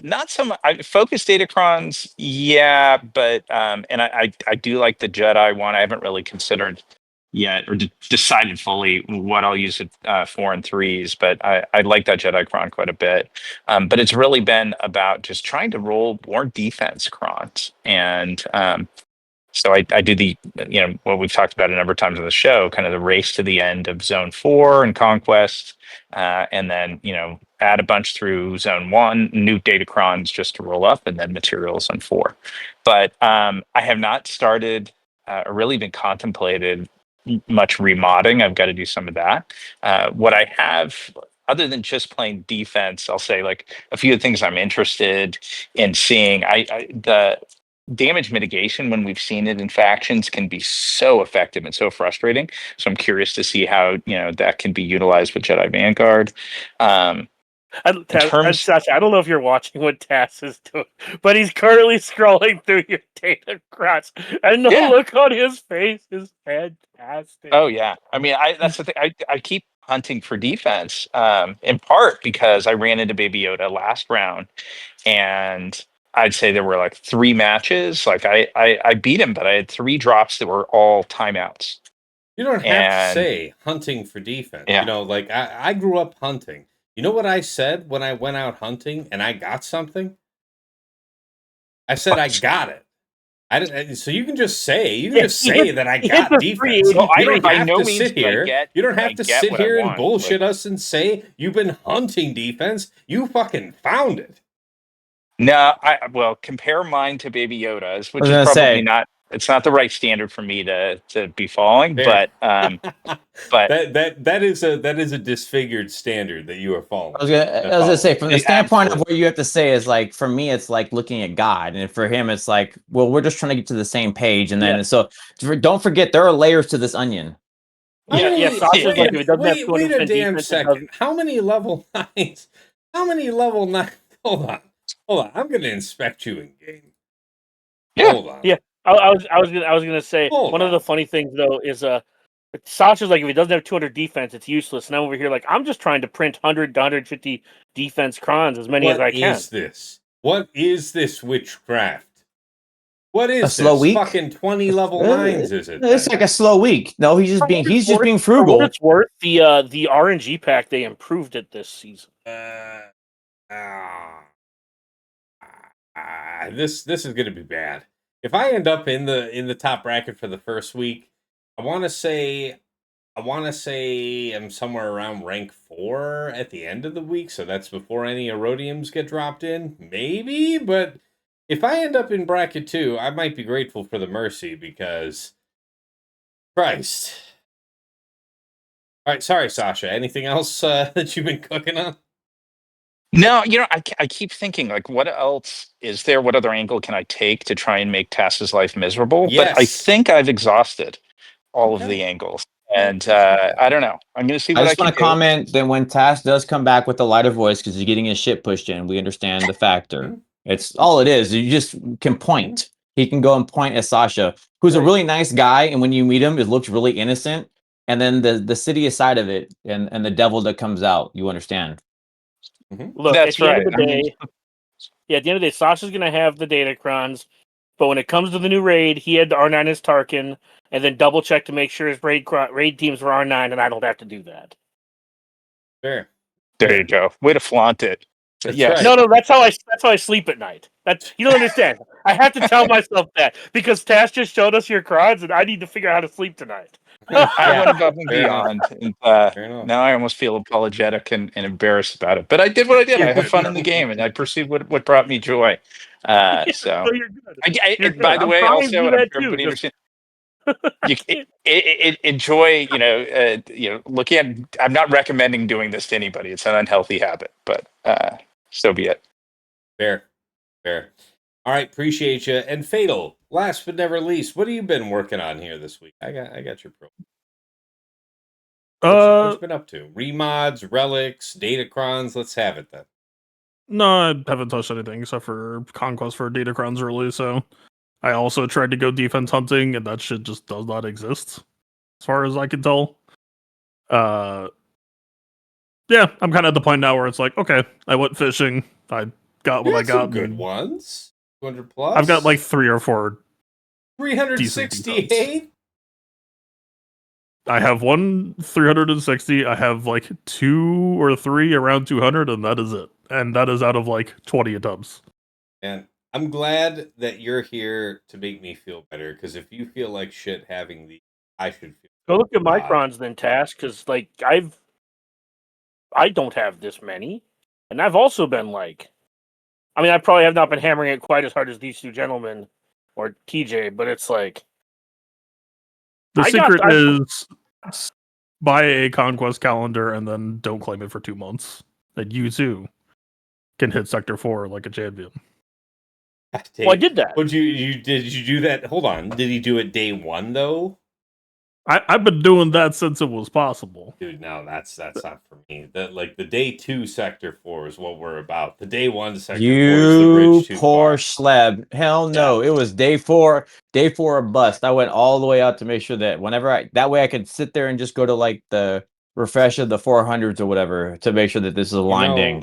not so much. Focus Datacrons, yeah, but and I do like the Jedi one. I haven't really considered yet or decided fully what I'll use it 4 and 3s, but I like that Jedi Cron quite a bit. But it's really been about just trying to roll more defense crons, and so I do the, what we've talked about a number of times on the show, kind of the race to the end of Zone 4 and Conquest, and then add a bunch through Zone 1, new Datacrons just to roll up, and then materials on 4. But I have not started or really been contemplated much remodding. I've got to do some of that. What I have, other than just playing defense, I'll say like a few of the things I'm interested in seeing. The damage mitigation when we've seen it in factions can be so effective and so frustrating. So I'm curious to see how that can be utilized with Jedi Vanguard. Sasha, I don't know if you're watching what Tass is doing, but he's currently scrolling through your data cross, and the look on his face is fantastic. Oh yeah, I mean, that's the thing. I keep hunting for defense, in part because I ran into Baby Yoda last round, and I'd say there were like 3 matches. Like I beat him, but I had 3 drops that were all timeouts. You don't have to say hunting for defense. Yeah. Like I grew up hunting. You know what I said when I went out hunting and I got something? I said I got it. So you can just say that I got defense. You don't have to sit here. You don't have to sit here and bullshit us and say you've been hunting defense. You fucking found it. No, compare mine to Baby Yoda's, which is probably not. It's not the right standard for me to be following, Fair. but that is a disfigured standard that you are following. I was gonna say, from the standpoint of what you have to say is like, for me, it's like looking at God, and for him, it's like, well, we're just trying to get to the same page, and then so don't forget there are layers to this onion. Sasha's like, if it doesn't have wait a damn defense, second. How many level 9s? Hold on. I'm gonna inspect you in game. Yeah. Hold on. Yeah. I was gonna say one of the funny things though is Sasha's like, if he doesn't have 200 defense, it's useless. And I'm over here like, I'm just trying to print 100 to 150 defense crons, as many as I can. What is this witchcraft? What is a slow this? Week? Fucking 20 level 9s, is it? It's like a slow week. No, he's just being frugal. For what it's worth, the RNG pack, they improved it this season. This is gonna be bad. If I end up in the top bracket for the first week, I want to say I'm somewhere around rank 4 at the end of the week, so that's before any Erodiums get dropped in, maybe. But if I end up in bracket 2, I might be grateful for the mercy because Christ. All right, sorry, Sasha. Anything else that you've been cooking on? No, I keep thinking, like, what else is there? What other angle can I take to try and make Tass's life miserable? Yes. But I think I've exhausted all of the angles. And I don't know. I'm going to see what I just want to comment that when Tass does come back with a lighter voice because he's getting his shit pushed in, we understand the factor. It's all it is. You just can point. He can go and point at Sasha, who's a really nice guy. And when you meet him, it looks really innocent. And then the city side of it and the devil that comes out, you understand. Look, at the end of the day, Sasha's going to have the Datacrons. But when it comes to the new raid, he had the R9 as Tarkin, and then double check to make sure his raid teams were R9, and I don't have to do that. Fair. There you go. Way to flaunt it. Yes. No, that's how I sleep at night. You don't understand. I have to tell myself that because Tass just showed us your crowds, and I need to figure out how to sleep tonight. I went above and beyond. And, now I almost feel apologetic and embarrassed about it. But I did what I did. I had fun in the game, and I pursued what brought me joy. So you're good. By the way, also, and everybody understand. Enjoy, looking at. I'm not recommending doing this to anybody. It's an unhealthy habit, but so be it. Fair. All right, appreciate you. And Fatal, last but never least, what have you been working on here this week? I got your pro. What's been up to? Remods, relics, Datacrons. Let's have it then. No, I haven't touched anything except for Conquest for Datacrons early, so I also tried to go defense hunting, and that shit just does not exist, as far as I can tell. Yeah, I'm kind of at the point now where it's like, okay, I went fishing, I got what I got. Some good ones. 200 plus. I've got like 3 or 4. 368. I have one 360. I have like 2 or 3 around 200, and that is it. And that is out of like 20 attempts. And I'm glad that you're here to make me feel better, because if you feel like shit having the, I should feel. Go look at Microns then, Task, because like I don't have this many, and I've also been like, I mean, I probably have not been hammering it quite as hard as these two gentlemen or TJ, but it's like the secret is buy a Conquest calendar and then don't claim it for 2 months. And you too can hit Sector 4 like a champion. Well, I did that. Did you do that? Hold on. Did he do it day 1 though? I've been doing that since it was possible. Dude, no, that's not for me. The day 2 Sector 4 is what we're about. The day 1 Sector 4 is the bridge too poor far. schleb. Hell no. Yeah. It was day 4 or bust. I went all the way out to make sure that that way I could sit there and just go to like the refresh of the 400s or whatever to make sure that this is aligned in.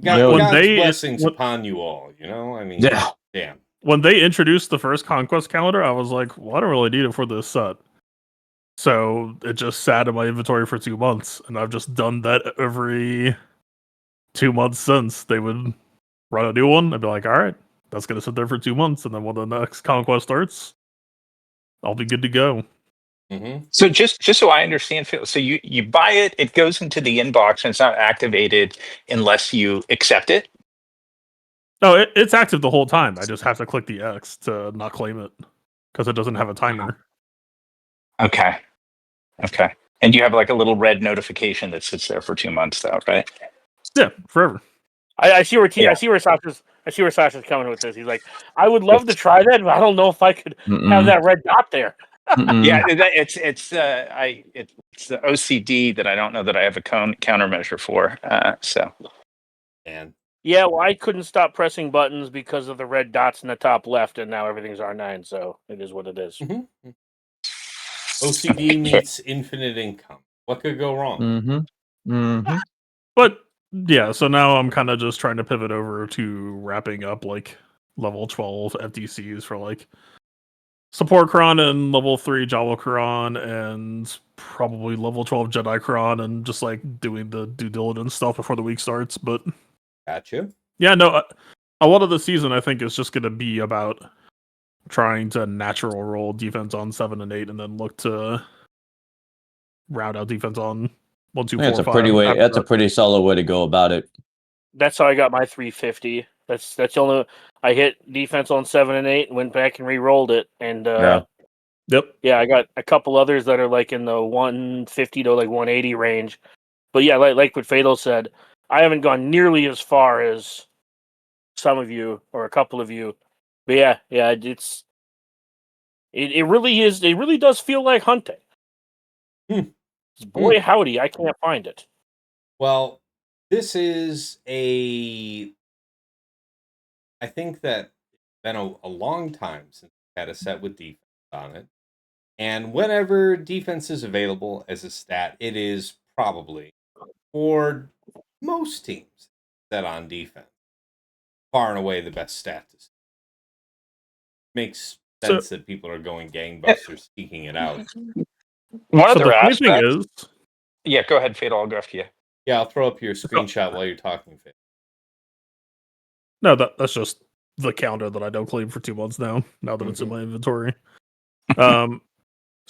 God's blessings upon you all, I mean, yeah. Damn. When they introduced the first Conquest calendar, I was like, well, I don't really need it for this set. So it just sat in my inventory for 2 months, and I've just done that every 2 months since. They would run a new one, I'd be like, all right, that's going to sit there for 2 months, and then when the next Conquest starts, I'll be good to go. Mm-hmm. So just so I understand, Phil, so you buy it, it goes into the inbox, and it's not activated unless you accept it? No, it's active the whole time. I just have to click the X to not claim it, because it doesn't have a timer. Okay. And you have like a little red notification that sits there for 2 months, though, right? Yeah, forever. I see where Sasha's coming with this. He's like, I would love to try that, but I don't know if I could have that red dot there. Yeah, it's the OCD that I don't know that I have a countermeasure for. So. And yeah, well, I couldn't stop pressing buttons because of the red dots in the top left, and now everything's R9, so it is what it is. Mm-hmm. OCD meets infinite income. What could go wrong? But yeah, so now I'm kind of just trying to pivot over to wrapping up like level 12 FDCs for like Support Cron and level 3 Jawa Cron and probably level 12 Jedi Cron, and just like doing the due diligence stuff before the week starts. But gotcha. Yeah, no, a lot of the season I think is just going to be about trying to natural roll defense on 7 and 8, and then look to round out defense on 1, 2, 4, 5. That's a pretty solid way to go about it. That's how I got my 350. That's the only. I hit defense on 7 and 8, and went back and re-rolled it. And yeah, I got a couple others that are like in the 150 to like 180 range. But yeah, like what Fatal said, I haven't gone nearly as far as some of you or a couple of you. But yeah, it really is. It really does feel like hunting. Boy, howdy, I can't find it. Well, this is I think that it's been a long time since we had a set with defense on it. And whenever defense is available as a stat, it is probably, for most teams, set on defense. Far and away the best stat to see. Makes sense that people are going gangbusters seeking it out. One other the aspect thing is, yeah, go ahead, Fatal. I'll go after you. Yeah, I'll throw up your screenshot while you're talking, Fatal. No, that's just the counter that I don't claim for 2 months now that it's in my inventory. So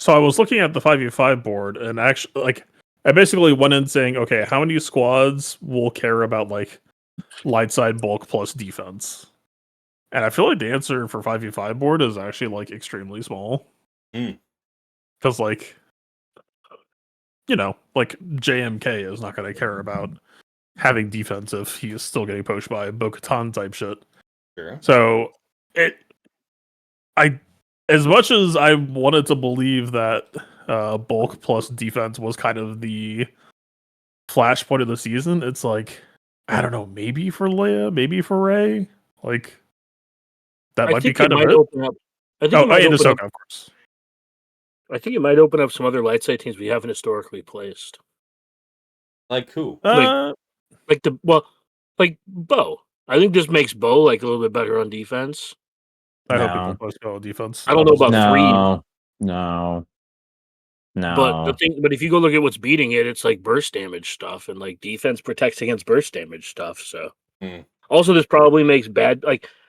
I was looking at the 5v5 board, and actually, like, I basically went in saying, okay, how many squads will care about like light side bulk plus defense? And I feel like the answer for 5v5 board is actually like extremely small. Because like, like JMK is not going to care about having defense if he is still getting poached by Bo-Katan type shit. Sure. So as much as I wanted to believe that bulk plus defense was kind of the flashpoint of the season, it's like, I don't know, maybe for Leia, maybe for Rey, like that might be kind of it. Open up. I think it might and open up. Ahsoka, of course. I think it might open up some other light side teams we haven't historically placed. Like who? Like Bo. I think this makes Bo like a little bit better on defense. I hope No. people post go defense. I don't know about No. But if you go look at what's beating it, it's like burst damage stuff, and like defense protects against burst damage stuff. So also this probably makes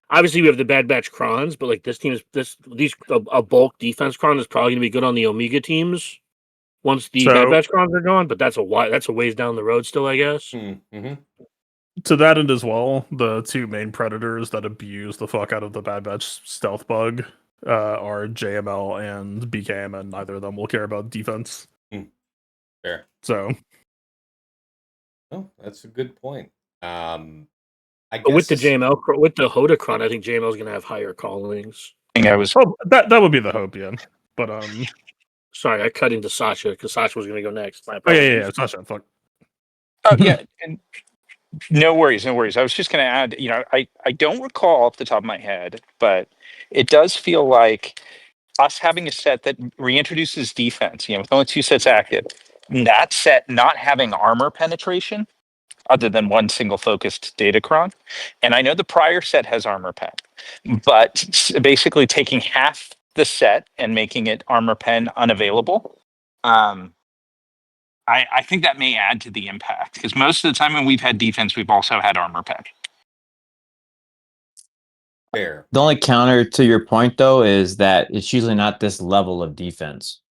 obviously we have the Bad Batch Crons, but like a bulk defense Cron is probably gonna be good on the Omega teams once the Bad Batch Crons are gone, but that's a ways down the road still, I guess. Mm-hmm. To that end as well, the two main predators that abuse the fuck out of the Bad Batch stealth bug are JML and BKM, and neither of them will care about defense. Fair. So, that's a good point. I But guess with the JML, with the Hodacron, I think JML is going to have higher callings. that would be the hope, yeah. But sorry, I cut into Sasha because Sasha was going to go next. Yeah, Sasha, fuck. Oh yeah, and no worries. I was just going to add, I don't recall off the top of my head, but it does feel like us having a set that reintroduces defense, with only 2 sets active, that set not having armor penetration other than one single focused Datacron. And I know the prior set has armor pen, but basically taking half the set and making it armor pen unavailable. I think that may add to the impact because most of the time when we've had defense, we've also had armor pen. Fair. The only counter to your point, though, is that it's usually not this level of defense.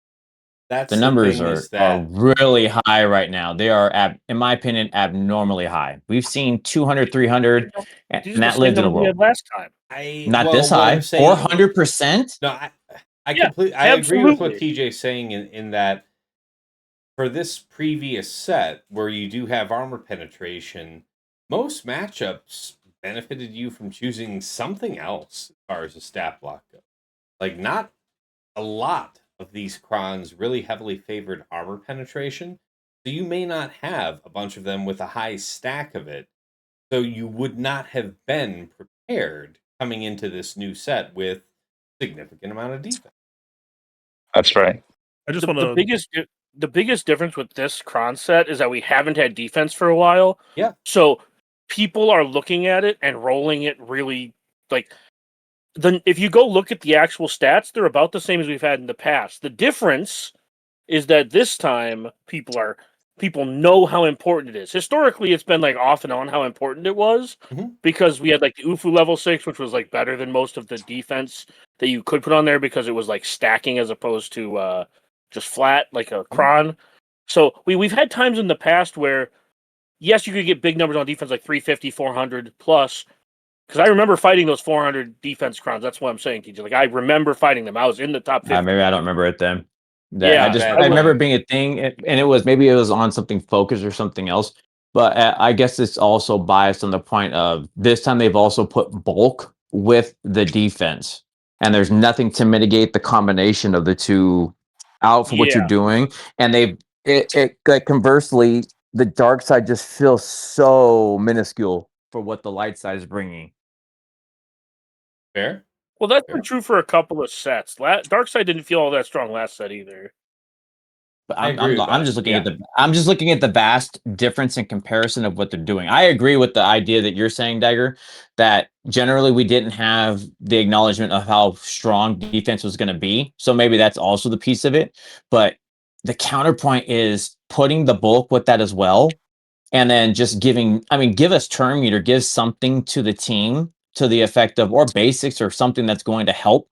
That's the numbers are really high right now. They are, in my opinion, abnormally high. We've seen 200, 300, and that lived in a world. Last time. Not this high. 400%? No, I completely agree with what TJ's saying in that for this previous set where you do have armor penetration, most matchups benefited you from choosing something else as far as a stat block goes. Like, not a lot of these crons really heavily favored armor penetration, so you may not have a bunch of them with a high stack of it, so you would not have been prepared coming into this new set with significant amount of defense. That's right. I just want to... The biggest difference with this cron set is that we haven't had defense for a while. Yeah. So people are looking at it and rolling it really if you go look at the actual stats, they're about the same as we've had in the past. The difference is that this time people know how important it is. Historically, it's been off and on how important it was because we had the UFU level 6, which was better than most of the defense that you could put on there because it was stacking as opposed to just flat like a cron. So we've had times in the past where yes, you could get big numbers on defense 350, 400 plus. Because I remember fighting those 400 defense crons. That's what I'm saying, TJ. I remember fighting them. I was in the top 50. Maybe I don't remember it then. I remember being a thing, and it was on something focused or something else. But I guess it's also biased on the point of this time they've also put bulk with the defense, and there's nothing to mitigate the combination of the two out for what you're doing. And conversely, the dark side just feels so minuscule for what the light side is bringing. Fair. Well, that's been true for a couple of sets. Dark side didn't feel all that strong last set either. But I'm just looking at the vast difference in comparison of what they're doing. I agree with the idea that you're saying, Dagger, that generally we didn't have the acknowledgement of how strong defense was going to be. So maybe that's also the piece of it. But the counterpoint is putting the bulk with that as well. And then just give us turn meter, give something to the team to the effect of, or basics or something that's going to help.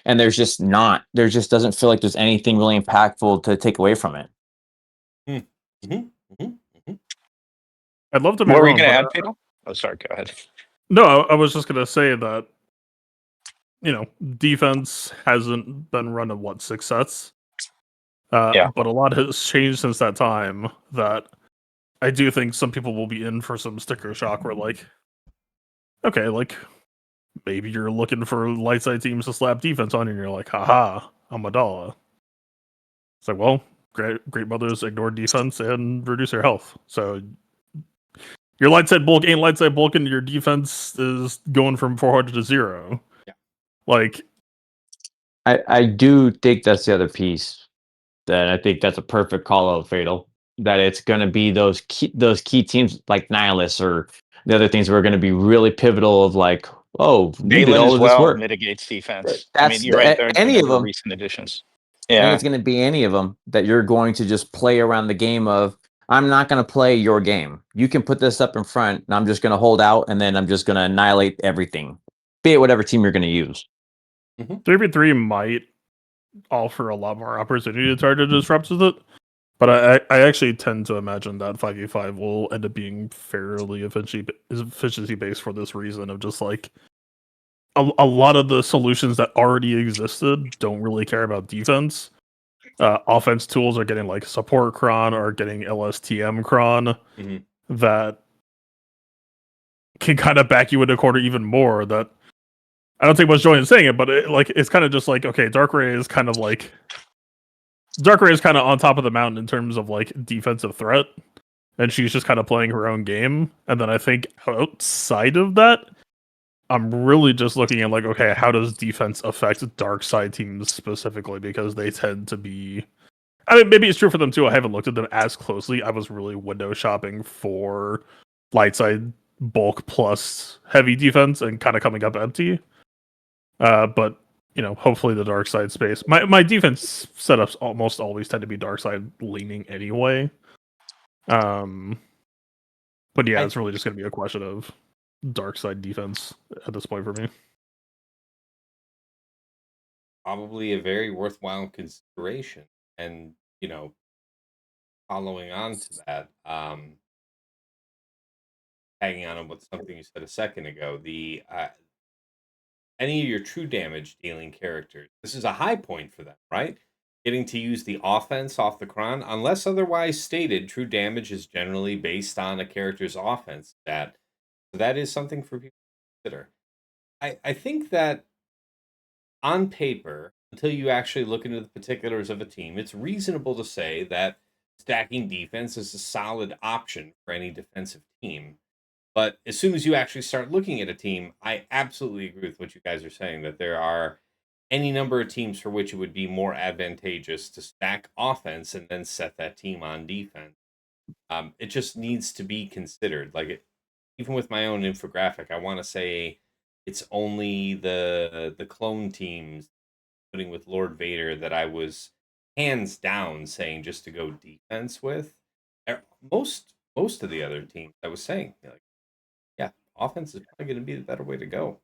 And there just doesn't feel like there's anything really impactful to take away from it. I'd love to be wrong. What were you going to add, Fatal? Oh, sorry, go ahead. No, I was just going to say that, defense hasn't been run in 6 sets? But a lot has changed since that time that I do think some people will be in for some sticker shock where okay, maybe you're looking for light side teams to slap defense on you and you're like, haha, Amidala. It's like, well, great mothers ignore defense and reduce their health. So your light side bulk ain't light side bulk, and your defense is going from 400 to 0. Yeah. Like, I do think that's the other piece. That I think that's a perfect call out, Fatal. That it's going to be those key teams like Nihilus or the other things who are going to be really pivotal. Of like, oh, you did Balin all as of this well work. mitigates defense. I That's mean, you're right. There are a any of number of them. recent additions. I think Yeah. it's going to be any of them that you're going to just play around the game of. I'm not going to play your game. You can put this up in front, and I'm just going to hold out, and then I'm just going to annihilate everything, be it whatever team you're going to use. 3v3 might offer a lot more opportunity to try to disrupt with it. But I actually tend to imagine that 5v5 will end up being fairly efficiency based for this reason of just like a lot of the solutions that already existed don't really care about defense. Offense tools are getting like support cron or getting LSTM cron that can kind of back you into corner even more. That I don't think much joy in saying it, but it's kind of just like, okay, Darkrai is kind of on top of the mountain in terms of like defensive threat, and she's just kind of playing her own game. And then I think outside of that, I'm really just looking at like, okay, how does defense affect dark side teams specifically? Because they tend to be, I mean, maybe it's true for them too. I haven't looked at them as closely. I was really window shopping for light side bulk plus heavy defense and kind of coming up empty. But hopefully the dark side space. My defense setups almost always tend to be dark side leaning anyway. But yeah, it's really just going to be a question of dark side defense at this point for me. Probably a very worthwhile consideration. And, following on to that, tagging on with something you said a second ago, the any of your true damage dealing characters, this is a high point for them, right? Getting to use the offense off the cron, unless otherwise stated, true damage is generally based on a character's offense stat. So that is something for people to consider. I think that on paper, until you actually look into the particulars of a team, it's reasonable to say that stacking defense is a solid option for any defensive team. But as soon as you actually start looking at a team, I absolutely agree with what you guys are saying, that there are any number of teams for which it would be more advantageous to stack offense and then set that team on defense. It just needs to be considered. Like, even with my own infographic, I want to say it's only the clone teams, putting with Lord Vader, that I was hands down saying just to go defense with. Most of the other teams, I was saying, like, yeah, offense is probably going to be the better way to go.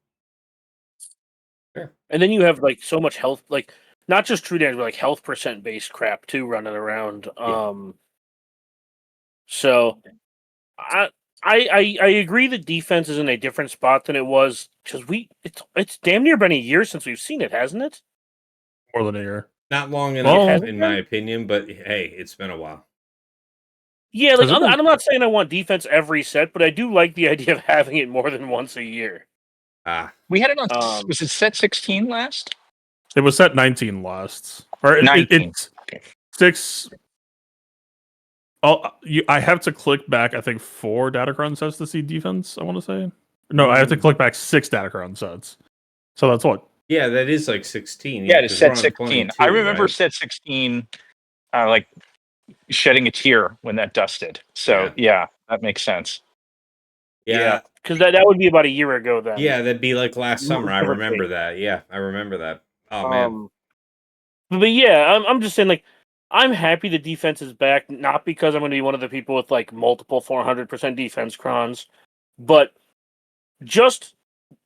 Sure. And then you have like so much health, like not just true damage, but like health percent based crap too running around. Yeah. So I agree that defense is in a different spot than it was, because it's damn near been a year since we've seen it, hasn't it? More than a year. Not long enough, Well, in my opinion, but hey, it's been a while. Yeah, like I'm not saying I want defense every set, but I do like the idea of having it more than once a year. We had it on. Was it set 16 last? It was set 19 last. Or 19. It's 6. I have to click back, I think, 4 Datacron sets to see defense, I want to say. No, I have to click back 6 Datacron sets. So that's what? Yeah, that is like 16. Yeah, it is 'cause set we're on 16. 22, I remember right? set 16, like shedding a tear when that dusted. So yeah, that makes sense. Yeah. Because that would be about a year ago then. Yeah, that'd be like last summer. I remember that. Yeah, I remember that. Oh, man. But yeah, I'm just saying, like, I'm happy the defense is back, not because I'm going to be one of the people with like multiple 400% defense crons, but just,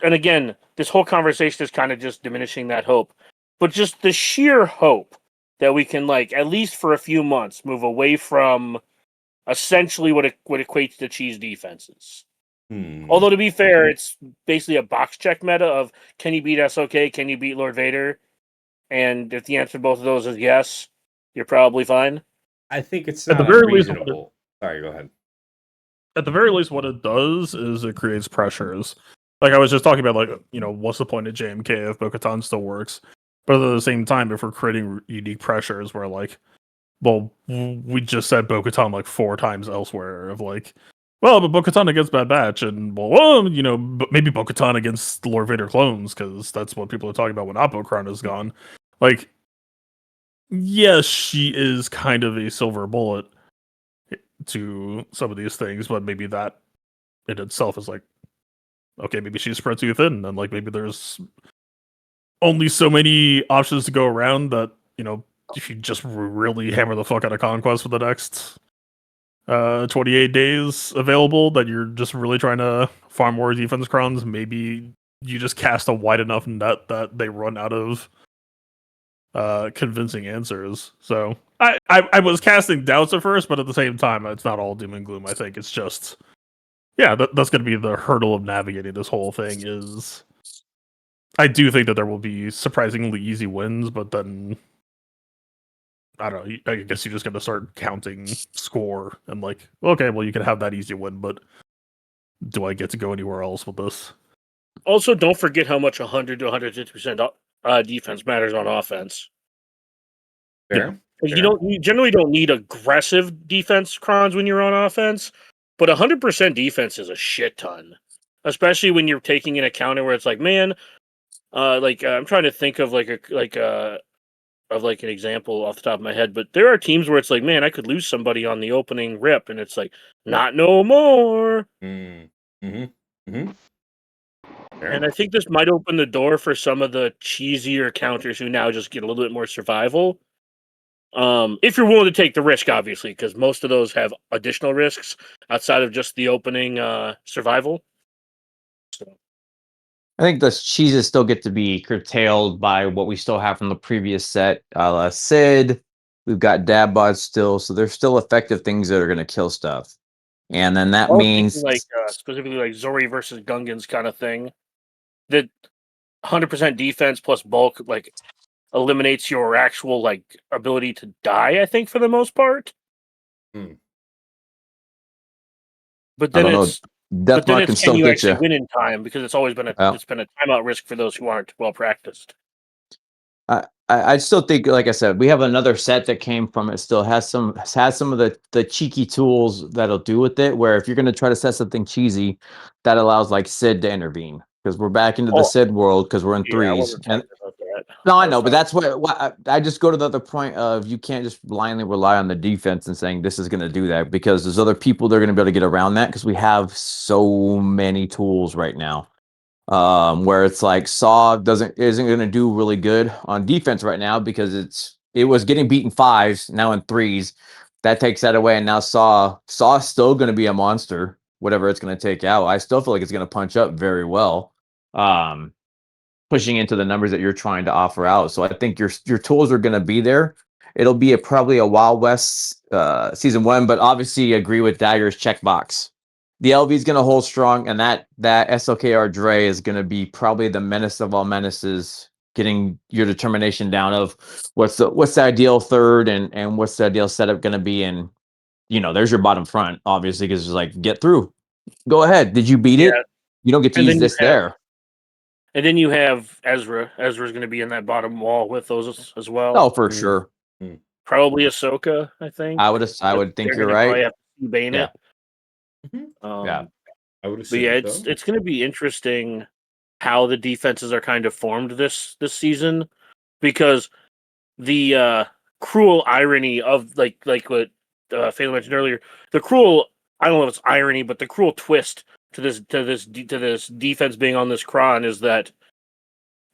and again, this whole conversation is kind of just diminishing that hope, but just the sheer hope that we can, like, at least for a few months, move away from essentially what equates to cheese defenses. Although, to be fair, it's basically a box check meta of, can you beat SOK? Can you beat Lord Vader? And if the answer to both of those is yes, you're probably fine. I think it's at not the very unreasonable. Sorry, go ahead. At the very least, what it does is it creates pressures. Like I was just talking about, like, what's the point of JMK if Bo-Katan still works? But at the same time, if we're creating unique pressures where, like, well, we just said Bo-Katan like 4 times elsewhere of like, well, but Bo-Katan against Bad Batch, and maybe Bo-Katan against the Lord Vader clones, because that's what people are talking about when Apocron is gone. Like, yes, she is kind of a silver bullet to some of these things, but maybe that in itself is like, okay, maybe she's spread too thin, and like maybe there's only so many options to go around that, if you just really hammer the fuck out of Conquest for the next 28 days available, that you're just really trying to farm more defense crowns, maybe you just cast a wide enough net that they run out of convincing answers. So I was casting doubts at first, but at the same time, it's not all doom and gloom. I think it's just, yeah, that's going to be the hurdle of navigating this whole thing. Is I do think that there will be surprisingly easy wins, but then I don't know. I guess you just got to start counting score and like, okay, well, you can have that easy win, but do I get to go anywhere else with this? Also, don't forget how much 100 to 150% defense matters on offense. Fair. You generally don't need aggressive defense crons when you're on offense, but 100% defense is a shit ton, especially when you're taking in account where it's like, man, I'm trying to think of an example off the top of my head, but there are teams where it's like, man, I could lose somebody on the opening rip, and it's like, not no more. Mm-hmm. Mm-hmm. And I think this might open the door for some of the cheesier counters who now just get a little bit more survival. If you're willing to take the risk, obviously, because most of those have additional risks outside of just the opening survival. So. I think the cheeses still get to be curtailed by what we still have from the previous set. Sid, we've got dab bods still, so there's still effective things that are going to kill stuff. And then that means specifically like Zori versus Gungans kind of thing. That 100% defense plus bulk like eliminates your actual like ability to die, I think, for the most part. But then it's can you get actually you. win in time, because it's always been it's been a timeout risk for those who aren't well practiced. I still think, like I said, we have another set that came from it. Still has some of the cheeky tools that'll do with it. Where if you're going to try to set something cheesy, that allows like Sid to intervene, because we're back into the Sid world because we're in threes. I wasn't talking about that. No, I know, but that's what I just go to the other point of, you can't just blindly rely on the defense and saying this is going to do that, because there's other people that are going to be able to get around that, because we have so many tools right now. Where it's like Saw isn't going to do really good on defense right now, because it was getting beaten 5s, now in 3s. That takes that away, and now Saw's still going to be a monster, whatever it's going to take out. I still feel like it's going to punch up very well, pushing into the numbers that you're trying to offer out. So I think your tools are going to be there. It'll be probably a Wild West season 1, but obviously agree with Dagger's checkbox. The LV is going to hold strong, and that SLKR Dre is going to be probably the menace of all menaces, getting your determination down of what's the ideal third and what's the ideal setup going to be. And there's your bottom front, obviously, because it's like, get through, go ahead. Did you beat it? You don't get to use this there. And then you have Ezra. Ezra's going to be in that bottom wall with those as well. Oh, for sure. Probably Ahsoka, I think. I would think you're right. Probably have to bane it. I would assume. But yeah, it's going to be interesting how the defenses are kind of formed this season, because the cruel irony of like what Phelan mentioned earlier, the cruel, I don't know if it's irony, but the cruel twist to this defense being on this cron is that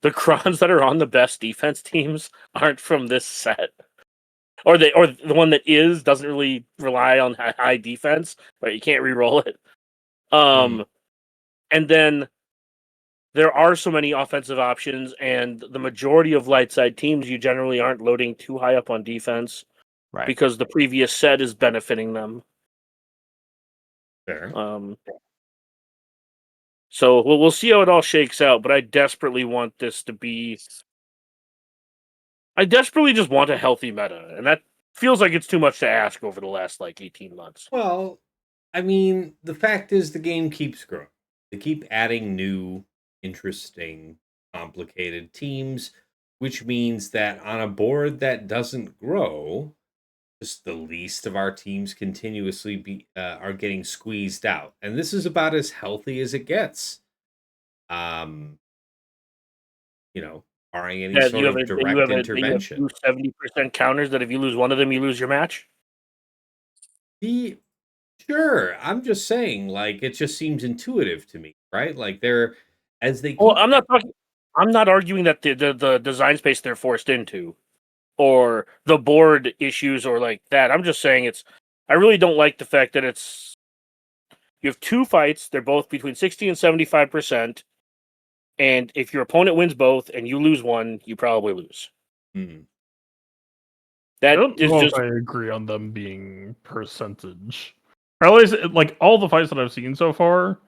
the crons that are on the best defense teams aren't from this set. Or the one that doesn't really rely on high defense, but you can't re-roll it. And then there are so many offensive options, and the majority of light side teams, you generally aren't loading too high up on defense, right? Because the previous set is benefiting them. Fair. So we'll see how it all shakes out, but I desperately want this to be. I desperately just want a healthy meta, and that feels like it's too much to ask over the last 18 months. Well, I mean, the fact is the game keeps growing. They keep adding new, interesting, complicated teams, which means that on a board that doesn't grow, just the least of our teams continuously are getting squeezed out, and this is about as healthy as it gets. Um, barring any That you sort have of you direct have you have intervention. 70% counters that if you lose one of them, you lose your match. Sure, I'm just saying, like, it just seems intuitive to me, right? Like they're as they Well, keep. I'm not arguing that the design space they're forced into, or the board issues, or like that. I'm just saying I really don't like the fact that you have two fights. They're both between 60 and 75%, and if your opponent wins both and you lose one, you probably lose. Hmm. I That don't is know just if I agree on them being percentage. Or at least, like, all the fights that I've seen so far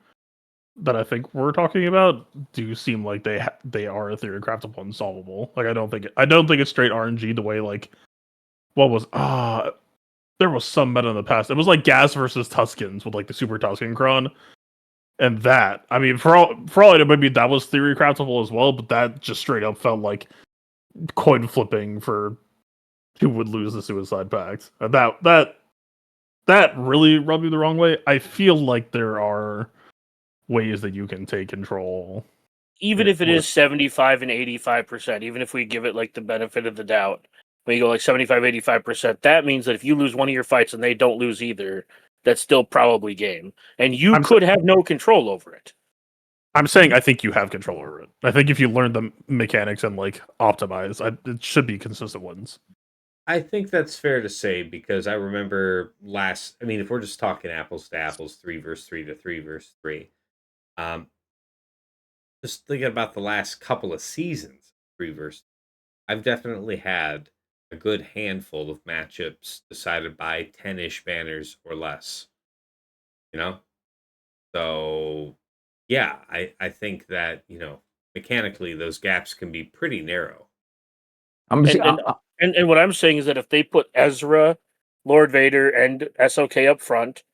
that I think we're talking about do seem like they are theory craftable and solvable. Like, I don't think it's straight RNG the way, like, what was there was some meta in the past. It was like Gas versus Tuskens with like the Super Tusken Kron. And that, I mean, for all I know, maybe that was theory craftable as well, but that just straight up felt like coin flipping for who would lose the Suicide Pact. That really rubbed me the wrong way. I feel like there are ways that you can take control. even if it is 75 and 85%, even if we give it like the benefit of the doubt, when you go like 75, 85%, that means that if you lose one of your fights and they don't lose either, that's still probably game. And you could have no control over it. I'm saying I think you have control over it. I think if you learn the mechanics and like optimize, it should be consistent wins. I think that's fair to say because I remember if we're just talking apples to apples, 3 versus 3 to 3 versus 3, just thinking about the last couple of seasons, 3 versus, I've definitely had a good handful of matchups decided by 10-ish banners or less. So yeah, I think that mechanically those gaps can be pretty narrow. And what I'm saying is that if they put Ezra, Lord Vader, and SOK up front,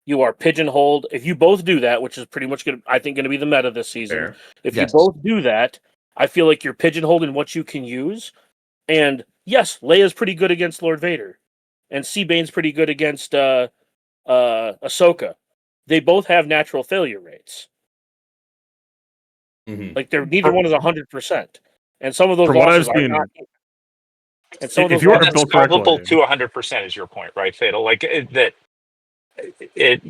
you are pigeonholed. If you both do that, which is pretty much going to be the meta this season. Fair. If you both do that, I feel like you're pigeonholed in what you can use. And yes, Leia's pretty good against Lord Vader, and Seabane's pretty good against Ahsoka. They both have natural failure rates. Mm-hmm. Like neither one is 100%, and some of those From what losses I've are seen, not. And some of those if you are losses That's built correctly, solvable to 100% is your point, right, Fatal? Like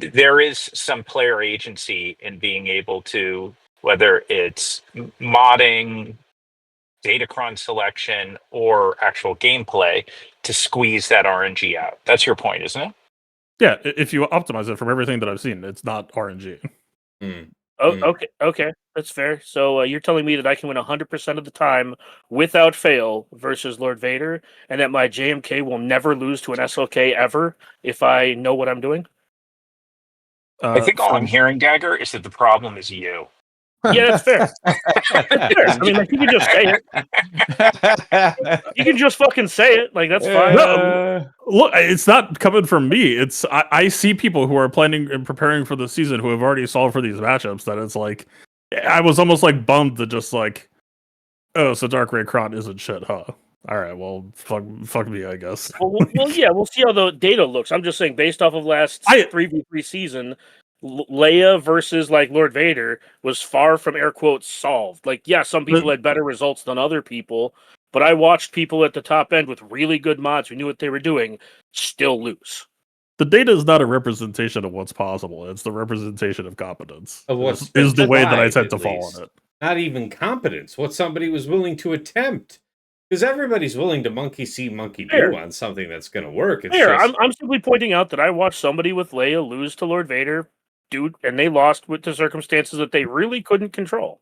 there is some player agency in being able to, whether it's modding, Datacron selection, or actual gameplay, to squeeze that RNG out. That's your point, isn't it? yeah, if you optimize it from everything that I've seen, it's not RNG. Okay, that's fair. So you're telling me that I can win 100% of the time without fail versus Lord Vader, and that my JMK will never lose to an SLK ever if I know what I'm doing? I think all I'm hearing, Dagger, is that the problem is you. Yeah, that's fair. That's fair. I mean, like, you can just say it. You can just fucking say it. Like, that's fine. No, look, it's not coming from me. It's I see people who are planning and preparing for the season who have already solved for these matchups. That it's like, I was almost like bummed that just like, oh, so Dark Ray Kron isn't shit, huh? All right, well, fuck me, I guess. Well, yeah, we'll see how the data looks. I'm just saying, based off of last 3v3 season, Leia versus like Lord Vader was far from air quotes solved. Like, yeah, some people had better results than other people, but I watched people at the top end with really good mods who knew what they were doing still lose. The data is not a representation of what's possible. It's the representation of competence. Of what's is the way that I tried, tend to at fall least. on it. Not even competence. What somebody was willing to attempt. Because everybody's willing to monkey see, monkey do on something that's going to work. It's just... I'm simply pointing out that I watched somebody with Leia lose to Lord Vader, dude, and they lost to circumstances that they really couldn't control.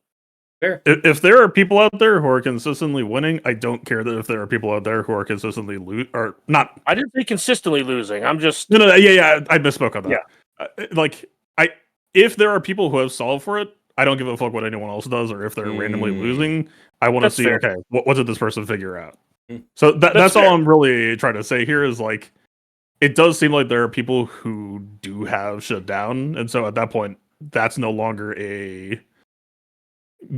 Fair. If there are people out there who are consistently winning, I don't care that if there are people out there who are consistently or not. I didn't say consistently losing. I'm just no. Yeah. I misspoke on that. Yeah. If there are people who have solved for it, I don't give a fuck what anyone else does, or if they're randomly losing. I want to see, fair. okay, what did this person figure out? So that's all I'm really trying to say here is like, it does seem like there are people who do have shut down, and so at that point, that's no longer a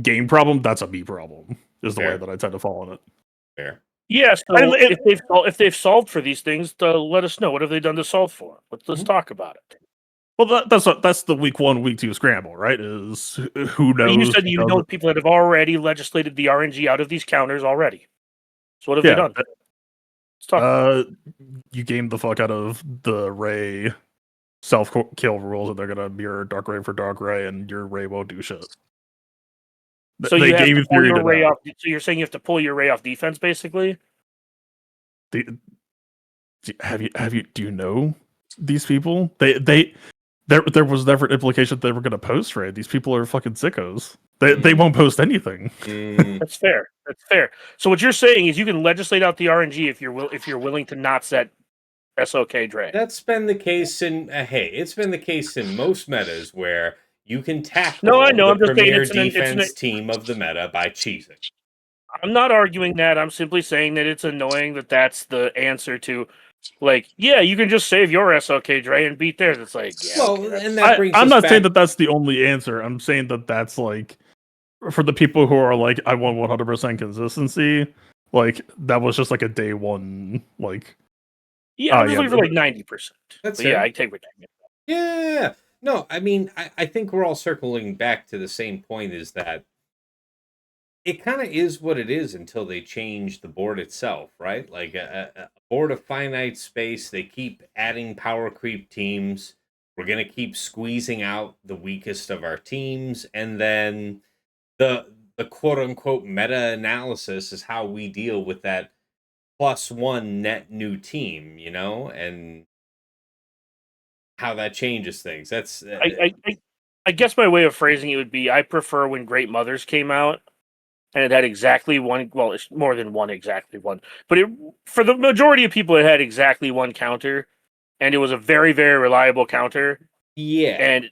game problem. That's a me problem. Is the way that I tend to fall on it. Fair. Yeah, so And it- if they've solved for these things, let us know. What have they done to solve for? Let's talk about it. Well, that's the week 1, week 2 scramble, right? Is who But knows? you said you know people that have already legislated the RNG out of these counters already. So what have they done? Let's talk. You game the fuck out of the Ray self kill rules, and they're gonna mirror Dark Ray for Dark Ray, and your Ray won't do shit. So They you have game to pull theory your to Ray that. off. So you're saying you have to pull your Ray off defense, basically? Do you know these people? There was never an implication they were gonna post Ray. These people are fucking sickos. They won't post anything. That's fair. That's fair. So what you're saying is you can legislate out the RNG if you're willing to not set SOK Dre. That's been the case in it's been the case in most metas where you can tackle No, I know. the I'm just saying premier it's defense team of the meta by cheesing. I'm not arguing that. I'm simply saying that it's annoying that that's the answer to, like, yeah, you can just save your SOK Dre and beat theirs. It's like, yeah, Well, okay, and that brings I'm us not back. saying that that's the only answer. I'm saying that that's like for the people who are like, I want 100% consistency. Like that was just like a day one. Like, yeah, I'm just looking for like 90%. That's yeah, fair. I take what you mean. Yeah. No, I mean, I think we're all circling back to the same point is that it kind of is what it is until they change the board itself, right? Like a board of finite space, they keep adding power creep teams. We're going to keep squeezing out the weakest of our teams. And then the quote unquote meta analysis is how we deal with that +1 net new team, and how that changes things. That's I guess my way of phrasing it would be I prefer when Great Mothers came out and it had exactly one. Well, it's more than one exactly one, but for the majority of people, it had exactly one counter, and it was a very very reliable counter. yeah. And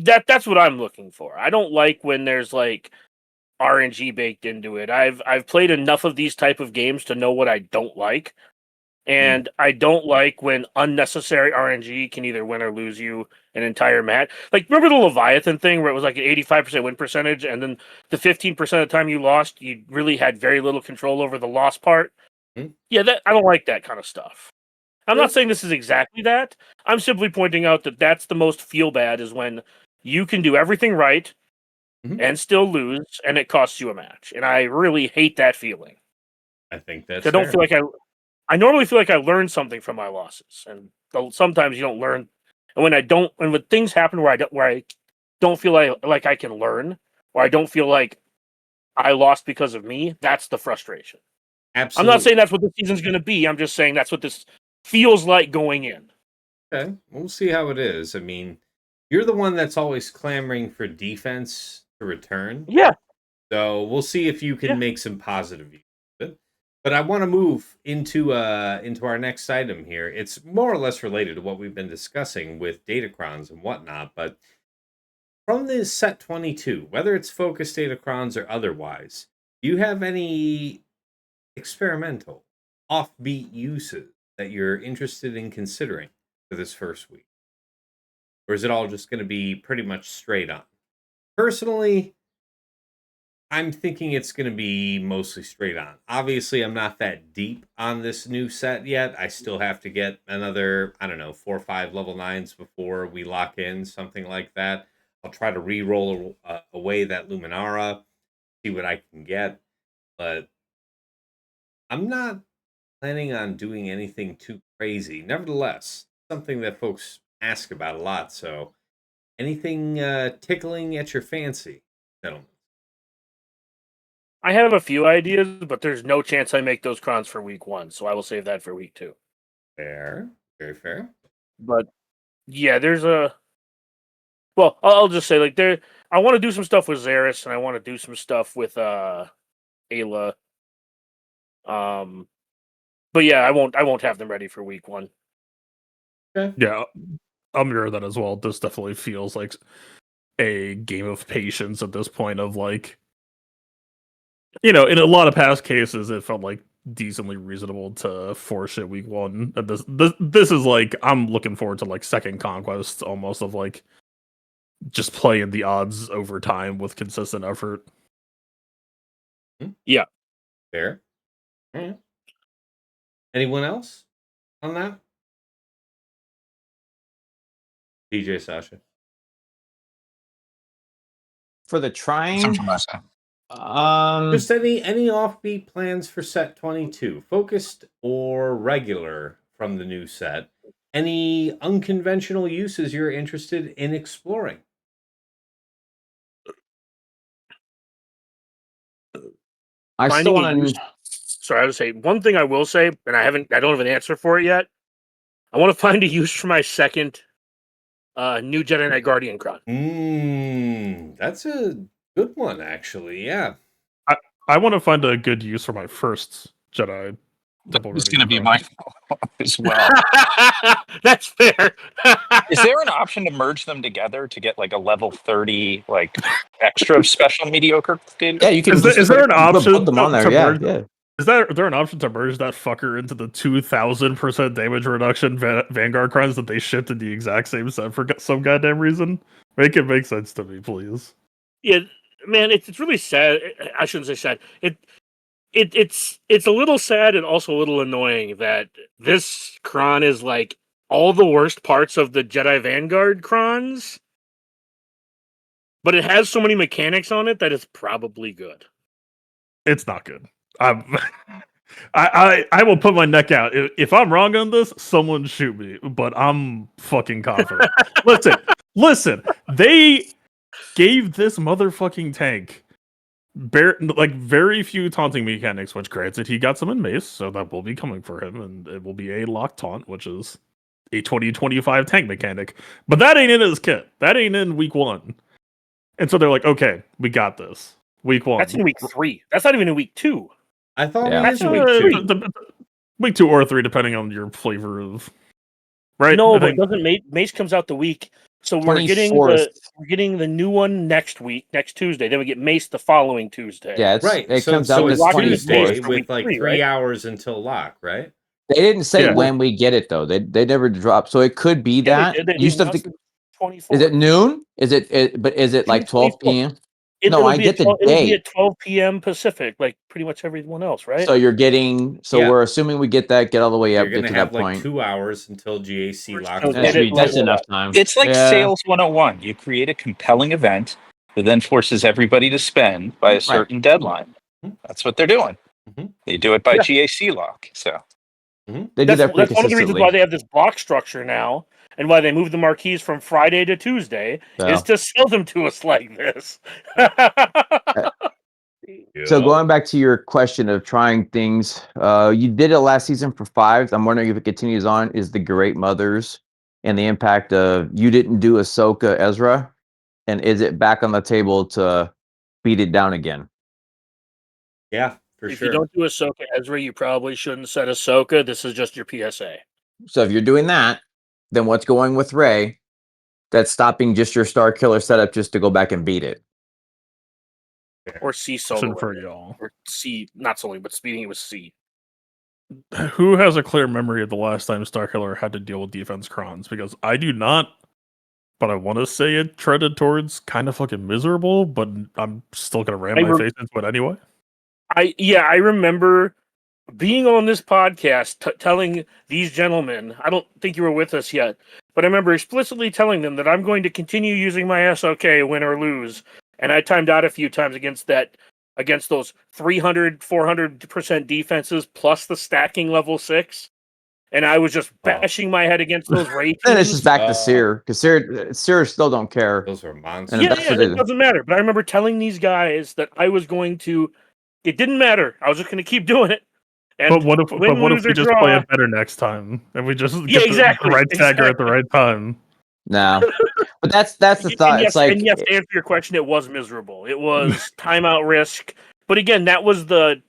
that's what I'm looking for. I don't like when there's like RNG baked into it. I've played enough of these type of games to know what I don't like. And I don't like when unnecessary RNG can either win or lose you an entire match. Like, remember the Leviathan thing where it was like an 85% win percentage, and then the 15% of the time you lost, you really had very little control over the loss part? Yeah, I don't like that kind of stuff. I'm not saying this is exactly that. I'm simply pointing out that that's the most feel bad is when you can do everything right and still lose, and it costs you a match. And I really hate that feeling. I think that's I don't fair. feel like I normally feel like I learned something from my losses, and sometimes you don't learn. And when things happen where I don't feel like I can learn, or I don't feel like I lost because of me, that's the frustration. Absolutely. I'm not saying that's what this season's going to be. I'm just saying that's what this feels like going in. Okay, we'll see how it is. I mean, you're the one that's always clamoring for defense to return. Yeah. So we'll see if you can make some positive use of it. But I want to move into our next item here. It's more or less related to what we've been discussing with Datacrons and whatnot. But from this set 22, whether it's focused Datacrons or otherwise, do you have any experimental, offbeat uses that you're interested in considering for this first week? Or is it all just going to be pretty much straight on? Personally, I'm thinking it's going to be mostly straight on. Obviously, I'm not that deep on this new set yet. I still have to get another, 4 or 5 level 9s before we lock in, something like that. I'll try to re-roll away that Luminara, see what I can get. But I'm not planning on doing anything too crazy. Nevertheless, something that folks ask about a lot. So anything tickling at your fancy, gentlemen? I have a few ideas, but there's no chance I make those crons for week 1, so I will save that for week 2. Fair. Very fair. But yeah, there's a. Well, I'll just say like I want to do some stuff with Xeris, and I want to do some stuff with Ayla. But yeah, I won't have them ready for week 1. Okay. Yeah, I'll mirror that as well. This definitely feels like a game of patience at this point. Of like, in a lot of past cases, it felt like decently reasonable to force it week 1. And this is like I'm looking forward to like second conquest almost of like just playing the odds over time with consistent effort. Yeah. Fair. right. Anyone else on that? DJ Sasha. For the trying, Something from us. Just any offbeat plans for set 22, focused or regular from the new set? Any unconventional uses you're interested in exploring? I still Finding a want use- to. Sorry, I would say one thing I will say, and I don't have an answer for it yet. I want to find a use for my second new Jedi Knight Guardian Cron. That's a good one, actually. Yeah. I want to find a good use for my first Jedi. It's going to be my fault as well. That's fair. Is there an option to merge them together to get like a level 30 like extra special mediocre data? Yeah, you can. Is there an option put them on there? to Yeah, merge? yeah. Is there an option to merge that fucker into the 2,000% damage reduction Vanguard crons that they shipped in the exact same set for some goddamn reason? Make it make sense to me, please. Yeah, man, it's really sad. I shouldn't say sad. It's a little sad and also a little annoying that this Cron is like all the worst parts of the Jedi Vanguard Crons, but it has so many mechanics on it that it's probably good. It's not good. I will put my neck out. If I'm wrong on this, someone shoot me. But I'm fucking confident. Listen. They gave this motherfucking tank very few taunting mechanics, which granted he got some in Mace, so that will be coming for him, and it will be a lock taunt, which is a 20-25 tank mechanic. But that ain't in his kit. That ain't in week 1. And so they're like, okay, we got this. Week 1. That's in week 3. That's not even in week 2. I thought Yeah. it That's was in week week 2. Week 2 or 3, depending on your flavor of. Right? No, I but think- doesn't Mace comes out the week. So we're getting 24th. the new one next week, next Tuesday. Then we get Mace the following Tuesday. Yeah, Right. It so comes so out it's the Locking is Mace 24th Tuesday. for with week like 3, 3 right? hours until lock, right? They didn't say Yeah. when we get it though. They never dropped. So it could be Yeah, that. they did. They You still have announced to. the 24th. Is it noon? Is it? But is it like June 12 24th. p.m.? No, It'll I be get the It'll be day. at 12 p.m. Pacific, like pretty much everyone else, right? So you're getting. So Yeah. we're assuming we get all the way You're up, going get to to have that like point. 2 hours until GAC We're locks. still the get it lock. That's leveled enough up. time. It's like Yeah. Sales 101. You create a compelling event that then forces everybody to spend by a certain deadline. Mhm. That's what they're doing. Mhm. They do it by Yeah. GAC lock. So They do that pretty That's one of the reasons consistently. why they have this block structure now, and why they moved the marquees from Friday to Tuesday So. is to sell them to us like this. So going back to your question of trying things, you did it last season for 5. I'm wondering if it continues on. Is the Great Mothers and the impact of you didn't do Ahsoka Ezra, and is it back on the table to beat it down again? Yeah, for If sure. you don't do Ahsoka Ezra, you probably shouldn't set Ahsoka. This is just your PSA. So if you're doing that, then what's going with Rey? That's stopping just your Star Killer setup just to go back and beat it. Or C solo. Question for y'all. Or C, not solo, but speeding it with C. Who has a clear memory of the last time Starkiller had to deal with defense crons? Because I do not, but I want to say it treaded towards kind of fucking miserable, but I'm still going to ram my face into it anyway. I remember being on this podcast telling these gentlemen, I don't think you were with us yet, but I remember explicitly telling them that I'm going to continue using my SOK win or lose. And I timed out a few times against those 300, 400% defenses plus the stacking level 6. And I was just bashing my head against those Ray Then it's teams. just back to Seer, because Seer still don't care. Those are monsters. And Yeah, that's what it doesn't matter. But I remember telling these guys that I was going to. It didn't matter. I was just going to keep doing it. And But what if we just play it better next time and we just get exactly, the right tagger at the right time? No, but that's the thought. And yes, It's like, and yes, to answer your question, it was miserable. It was timeout risk. But again, that was the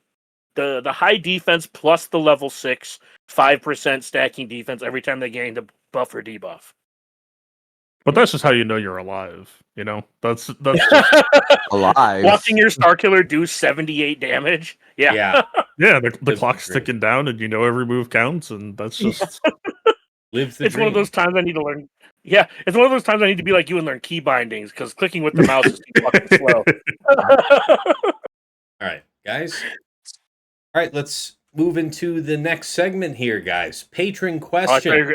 high defense plus the level 6, 5% stacking defense every time they gained a buff or debuff. But that's just how you know you're alive. You know, that's just, alive. Watching your Star Killer do 78 damage. Yeah. Yeah. the clock's ticking down, and you know every move counts, and that's just Live the It's dream. one of those times I need to learn. Yeah, it's one of those times I need to be like you and learn key bindings because clicking with the mouse is too fucking slow. All right, guys. All right, let's move into the next segment here, guys. Patron Oh, questions.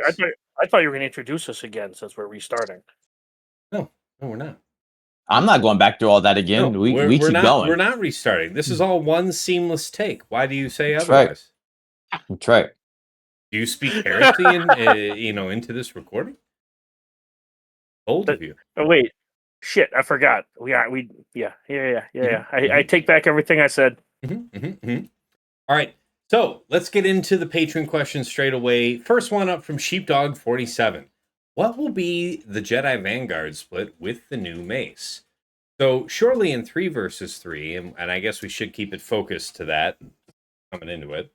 I thought you were going to introduce us again since we're restarting. No, we're not. I'm not going back through all that again. No, we we're keep not. going. We're not restarting. This is all one seamless take. Why do you say That's right. otherwise? That's right. Do you speak heresy into this recording? Bold of you. Oh wait, shit! I forgot. Yeah. I take back everything I said. All right. So let's get into the patron questions straight away. First one up from Sheepdog47. What will be the Jedi Vanguard split with the new mace? So surely in 3 versus 3, and I guess we should keep it focused to that coming into it.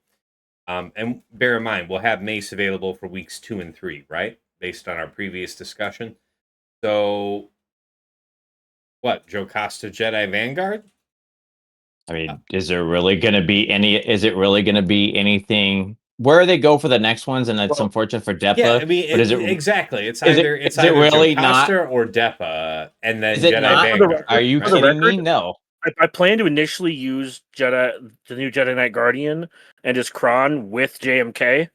And bear in mind, we'll have mace available for weeks 2 and 3, right? Based on our previous discussion. So, what? Jocasta Jedi Vanguard? I mean, is there really going to be any? Is it really going to be anything? Where they go for the next ones, and it's unfortunate for Depa. Yeah, I mean, but is it exactly? It's is either it, it's is it either really Jocasta or Depa, and then Is it Jedi not? Vanguard. Are you right? kidding me? No. I plan to initially use the new Jedi Knight Guardian and just Kron with JMK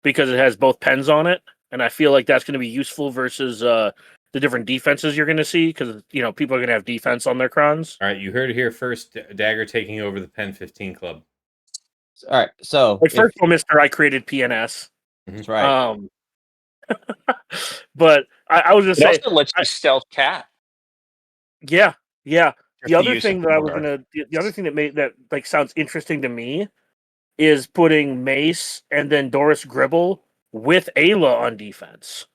because it has both pens on it, and I feel like that's going to be useful versus the different defenses you're going to see because people are going to have defense on their Krons. All right, you heard it here first. Dagger taking over the Pen 15 Club. All right, so Like first of all, Mister, I created PNS. That's right. But I was going to It say, also lets you stealth cat. yeah. The other use thing of that I was Guard. gonna, the other thing that made that like sounds interesting to me, is putting Mace and then Doris Gribble with Ayla on defense.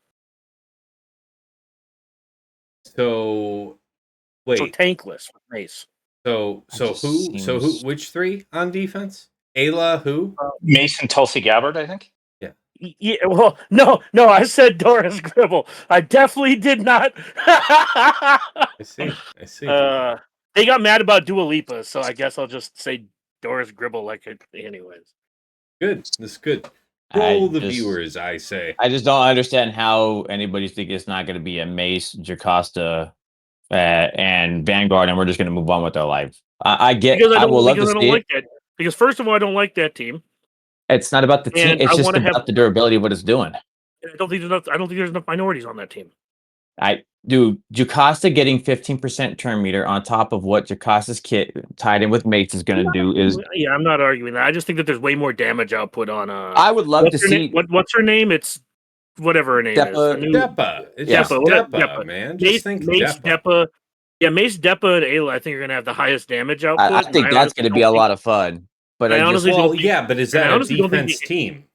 So, wait. So tankless with Mace. So who? Which 3 on defense? Ayla, who? Mace and Tulsi Gabbard, I think. Yeah, well, no, I said Doris Gribble. I definitely did not. I see. They got mad about Dua Lipa, so I guess I'll just say Doris Gribble like it anyways. Good. This is good. Roll the viewers, I say. I just don't understand how anybody think it's not going to be a Mace, Jocasta, and Vanguard, and we're just going to move on with our life. I get. I will love to see like that. Because first of all, I don't like that team. It's not about the team. And It's just about the durability of what it's doing. I don't think there's enough minorities on that team. Jocasta getting 15% turn meter on top of what Jocasta's kit tied in with Mace is going to do is. Yeah, I'm not arguing that. I just think that there's way more damage output on. I would love to see. What's her name? It's whatever her name is. Depa. It's just Depa, man. Just think Mace, Depa. Yeah, Mace, Depa, and Ayla, I think are going to have the highest damage output. I think that's going to be a lot of fun. But I honestly don't think, but is that a defense team?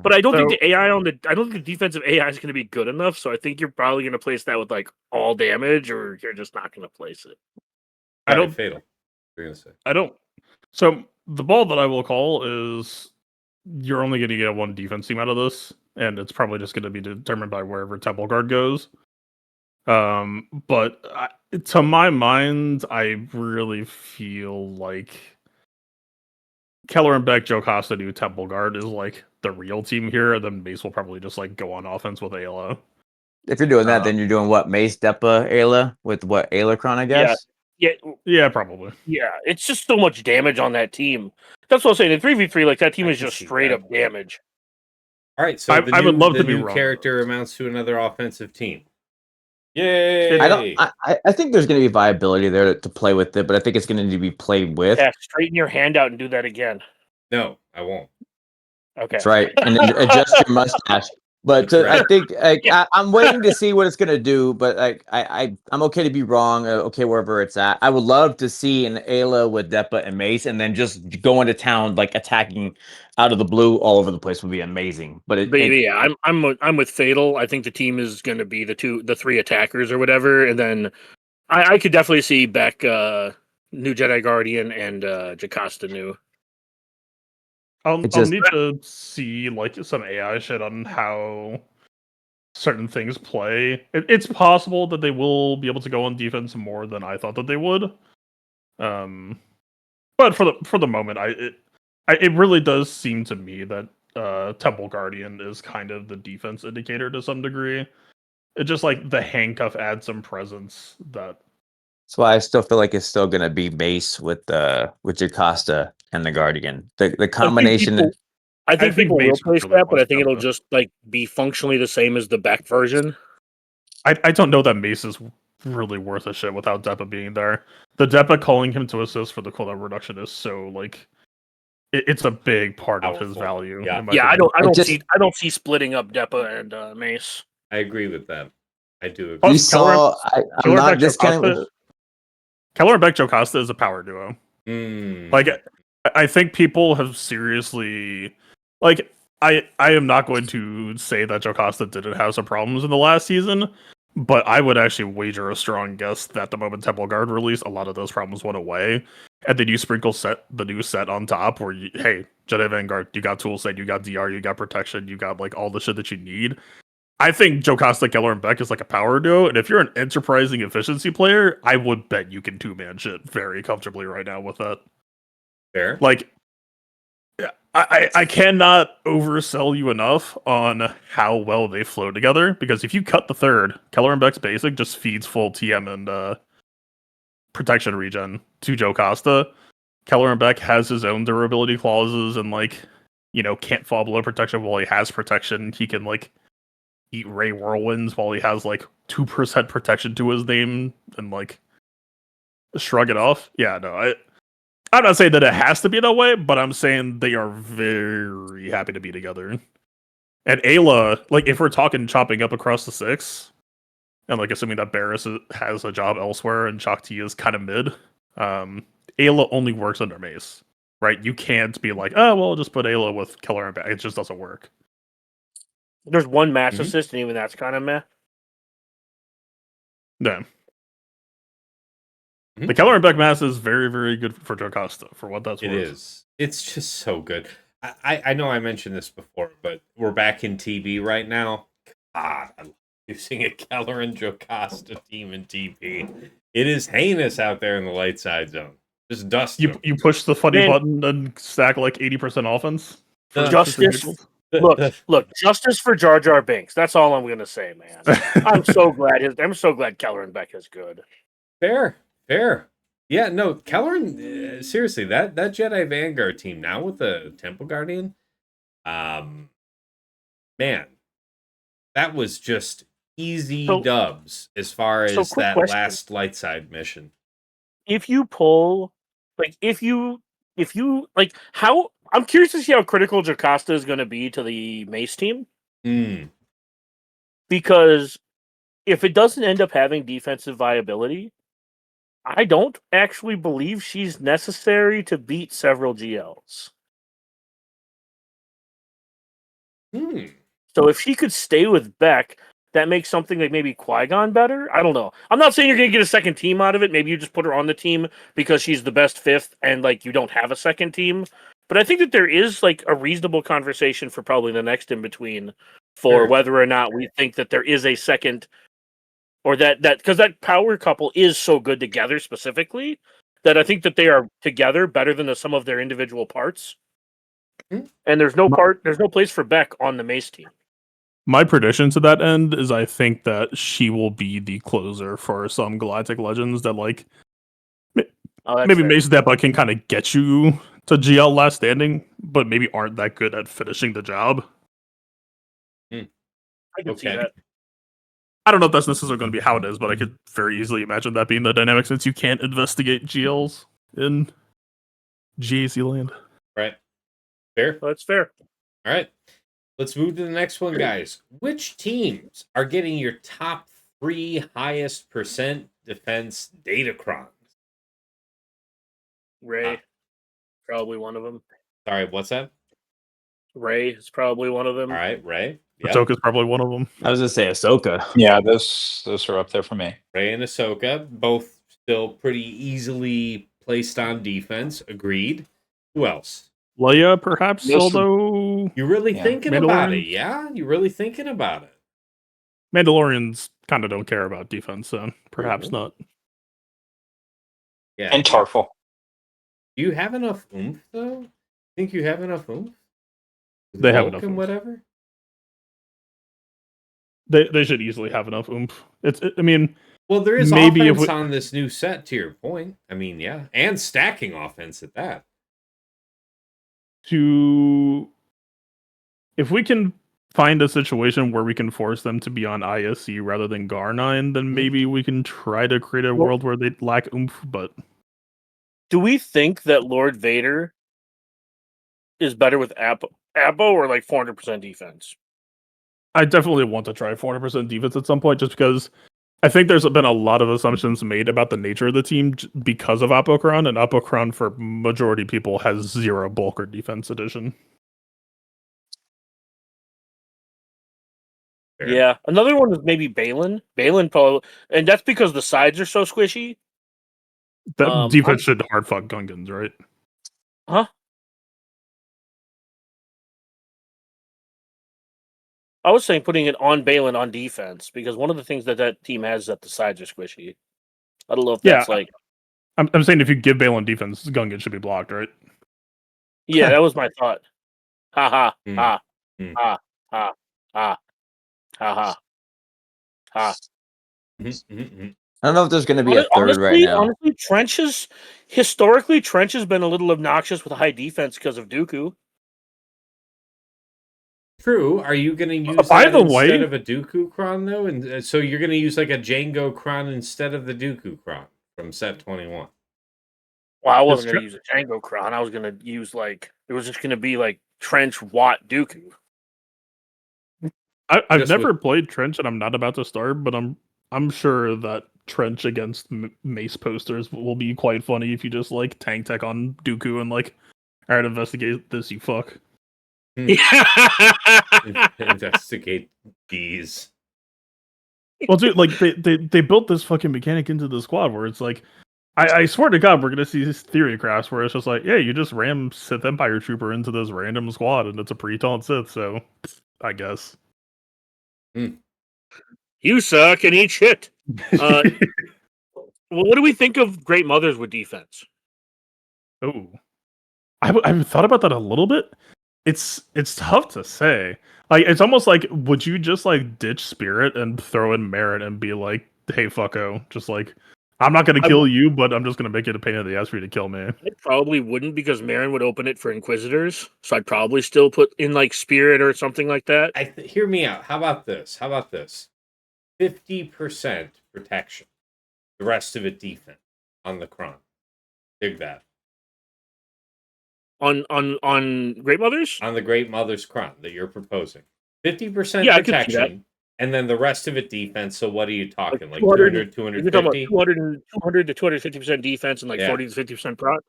But I don't think the AI I don't think the defensive AI is going to be good enough. So I think you're probably going to place that with like all damage, or you're just not going to place it. I don't. Fatal. You're going to say. I don't. So the ball that I will call is you're only going to get one defense team out of this, and it's probably just going to be determined by wherever Temple Guard goes. But to my mind, I really feel like Keller and Beck, Jocasta, new Temple Guard is like the real team here, and then Mace will probably just like go on offense with Ayla. If you're doing that, then you're doing what? Mace, Depa, Ayla with what? Ayla Kron, I guess? Yeah, probably. Yeah, it's just so much damage on that team. That's what I'm saying. In 3v3, like that team is just straight up damage. All right, so I would love to be new wrong. Character amounts to another offensive team. Yay! I think there's going to be viability there to play with it, but I think it's going to need to be played with. Yeah, straighten your hand out and do that again. No, I won't. Okay, that's right, and then adjust your mustache. But I think I'm waiting to see what it's going to do. But I'm okay to be wrong. Okay, wherever it's at, I would love to see an Ayla with Depa and Mace, and then just go into town like attacking out of the blue all over the place would be amazing. But yeah, I'm with Fatal. I think the team is going to be the 3 attackers or whatever, and then I could definitely see Beck, new Jedi Guardian, and Jocasta new. I'll need to see like some AI shit on how certain things play. It's possible that they will be able to go on defense more than I thought that they would. But for the moment, it really does seem to me that Temple Guardian is kind of the defense indicator to some degree. It just like the handcuff adds some presence that. That's why I still feel like it's still gonna be Mace with Jocasta. and the Guardian. The I think combination. people will Mace place really that, but I wants think it'll Depa. just like be functionally the same as the Beck version. I don't know that Mace is really worth a shit without Depa being there. The Depa calling him to assist for the cooldown reduction is so like it's a big part of his Powerful. value. Yeah. In my Yeah, opinion. I don't see splitting up Depa and Mace. I agree with that. I do agree. Plus, You saw. I'm Keller not Beck discounting. Keller and Beck Jocasta is a power duo. Mm. Like, I think people have seriously, like, I am not going to say that Jocasta didn't have some problems in the last season, but I would actually wager a strong guess that the moment Temple Guard released, a lot of those problems went away, and then you sprinkle the new set on top, where hey, Jedi Vanguard, you got tool set, you got DR, you got protection, you got like all the shit that you need. I think Jocasta, Keller, and Beck is like a power duo, and if you're an enterprising efficiency player, I would bet you can two-man shit very comfortably right now with that. Fair. Like, I cannot oversell you enough on how well they flow together, because if you cut the third, Keller and Beck's basic just feeds full TM and protection regen to Jocasta. Keller and Beck has his own durability clauses and like, can't fall below protection while he has protection. He can like eat Ray Whirlwinds while he has like 2% protection to his name and like shrug it off. Yeah, no, I'm not saying that it has to be that way, but I'm saying they are very happy to be together. And Ayla, like, if we're talking chopping up across the 6, and like assuming that Barris has a job elsewhere and Shakti is kind of mid, Ayla only works under Mace, right? You can't be like, oh, well, just put Ayla with Keller and Beck. It just doesn't work. There's one match Mhm. assist, and even that's kind of meh. Yeah. Mhm. The Keller and Beck mass is very, very good for Jocasta, for what that's It worth. is. It's just so good. I know I mentioned this before, but we're back in TB right now. God, I love using a Keller and Jocasta team in TB. It is heinous out there in the light side zone. Just dust You them. you push the funny Man. button and stack like 80% offense. For Justice. Look, justice for Jar Jar Binks. That's all I'm gonna say, man. I'm so glad Keller and Beck is good. Fair. Yeah, no, Keller and seriously, that Jedi Vanguard team now with the Temple Guardian, man, that was just easy So- dubs as far so as quick that question. last light side mission. If you pull, like, if you like, how I'm curious to see how critical Jocasta is going to be to the Mace team, because if it doesn't end up having defensive viability, I don't actually believe she's necessary to beat several GLs. So if she could stay with Beck, that makes something like maybe Qui-Gon better. I don't know. I'm not saying you're going to get a second team out of it. Maybe you just put her on the team because she's the best fifth and like you don't have a second team. But I think that there is like a reasonable conversation for probably the next in between for Sure. whether or not we think that there is a second, or that because that power couple is so good together specifically that I think that they are together better than the sum of their individual parts. Mhm. And there's no place for Beck on the Mace team. My prediction to that end is I think that she will be the closer for some Galactic Legends that like maybe Mace Depa can kind of get you to GL last standing, but maybe aren't that good at finishing the job. I can see that. I don't know if that's necessarily going to be how it is, but I could very easily imagine that being the dynamic since you can't investigate GLs in GAC land. Right. Fair. That's fair. All right. Let's move to the next one, guys. Which teams are getting your top 3 highest percent defense Datacrons? Ray, probably one of them. Sorry, what's that? Ray is probably one of them. All right, Ray. Yeah. Ahsoka's probably one of them. I was gonna say Ahsoka. Yeah, those are up there for me. Ray and Ahsoka, both still pretty easily placed on defense. Agreed. Who else? Leia, perhaps, Yes. although You really Yeah. thinking about it, Mandalorian? yeah? You really thinking about it? Mandalorians kind of don't care about defense, so perhaps Mhm. not. Yeah. And Tarful. Do you have enough oomph, though? Think you have enough oomph? They have Bulk enough and oomph. whatever? They should easily have enough oomph. I mean, Well, there is maybe if offense we- on this new set, to your point. I mean, yeah. And stacking offense at that. if we can find a situation where we can force them to be on ISC rather than Gar9, then maybe we can try to create a world where they lack oomph. But do we think that Lord Vader is better with Abo or like 400% defense? I definitely want to try 400% defense at some point, just because I think there's been a lot of assumptions made about the nature of the team because of Apocron, and Apocron for majority people has 0 bulk or defense addition. Fair. Yeah, another one is maybe Balin. Balin probably, and that's because the sides are so squishy. That defense should hard fuck Gungans, right? Huh? I was saying putting it on Balin on defense because one of the things that team has is that the sides are squishy. I don't know if that's like. I'm saying if you give Balin defense, Gungan should be blocked, right? Yeah, that was my thought. Ha ha ha Mm. ha ha ha ha ha ha. I don't know if there's going to be a third right now. Honestly, historically, Trench has been a little obnoxious with high defense because of Dooku. True. Are you going to use By that the instead way- of a Dooku Kron, though? And so you're going to use like a Django Kron instead of the Dooku Kron from set 21? Well, I wasn't going to use a Django Kron. I was going to use it was just going to be like Trench Watt Dooku. I've never played Trench, and I'm not about to start, but I'm sure that Trench against Mace posters will be quite funny if you just like tank tech on Dooku and like, all right, investigate this, you fuck. Investigate these. Well, dude, like they built this fucking mechanic into the squad where it's like, I swear to God, we're gonna see this theory crafts where it's just like, yeah, you just ram Sith Empire trooper into this random squad, and it's a pre-taunt Sith, so I guess. You suck and eat shit. Well, what do we think of Great Mothers with defense? Oh, I've thought about that a little bit. It's tough to say. Like, it's almost like, would you just like ditch Spirit and throw in Merit and be like, hey, fucko, just like, I'm not gonna kill you, but I'm just gonna make it a pain in the ass for you to kill me. I probably wouldn't because Marin would open it for Inquisitors, so I'd probably still put in like Spirit or something like that. Hear me out. How about this? 50% protection. The rest of it defense on the Kron. Dig that. On Great Mothers? On the Great Mother's Kron that you're proposing. 50% protection, and then the rest of it defense. So what are you talking? Like 200, 250? You're talking about 200 to 250% defense and like 40 to 50% proc?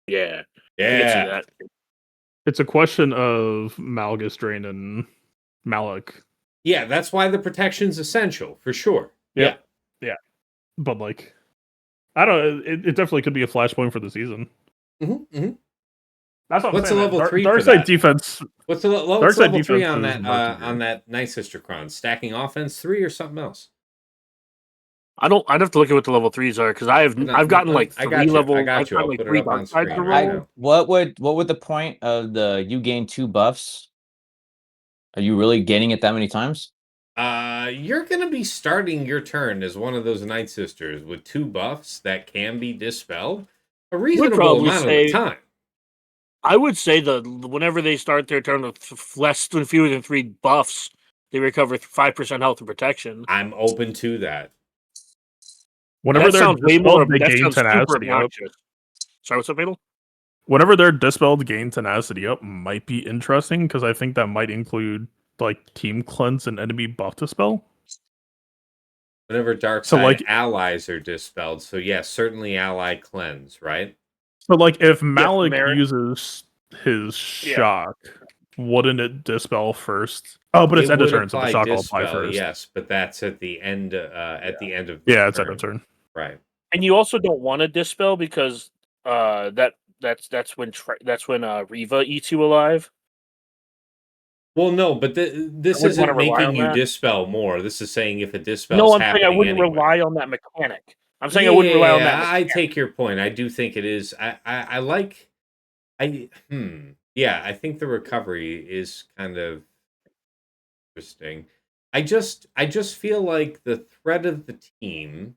Yeah. I can see that. It's a question of Malgus Drain and Malak. Yeah, that's why the protection's essential, for sure. Yeah. But like, I don't know, it definitely could be a flashpoint for the season. That's what What's I'm the saying. level 3 Dark for side that? What's the level 3 on that Night Sister Kron? Stacking offense 3 or something else? I'd have to look at what the level 3s are because I've gotten like 3 level. I got you. I'll put it up on screen right now. What would the point of you gain 2 buffs? Are you really gaining it that many times? You're gonna be starting your turn as one of those Night Sisters with 2 buffs that can be dispelled a reasonable amount of the time. I would say that whenever they start their turn with fewer than 3 buffs, they recover 5% health and protection. I'm open to that. Whenever that sounds way more. That sounds super obnoxious. Sorry, what's up, Fatal? Whenever they're dispelled, gain tenacity up might be interesting because I think that might include like team cleanse and enemy buff dispel. Whenever dark side allies are dispelled, so yes, certainly ally cleanse, right? So like if Malik uses his shock, wouldn't it dispel first? Oh, but it's end of turn, so the shock will apply first. Yes, but that's at the end. The end of it's end of turn, right? And you also don't want to dispel because that's when Reva eats you alive. Well, no, but this isn't making you dispel more. This is saying if a dispel. No, I'm saying I wouldn't rely on that mechanic. I'm saying I wouldn't rely on that. I take your point. I do think it is. I like. Yeah, I think the recovery is kind of interesting. I just feel like the threat of the team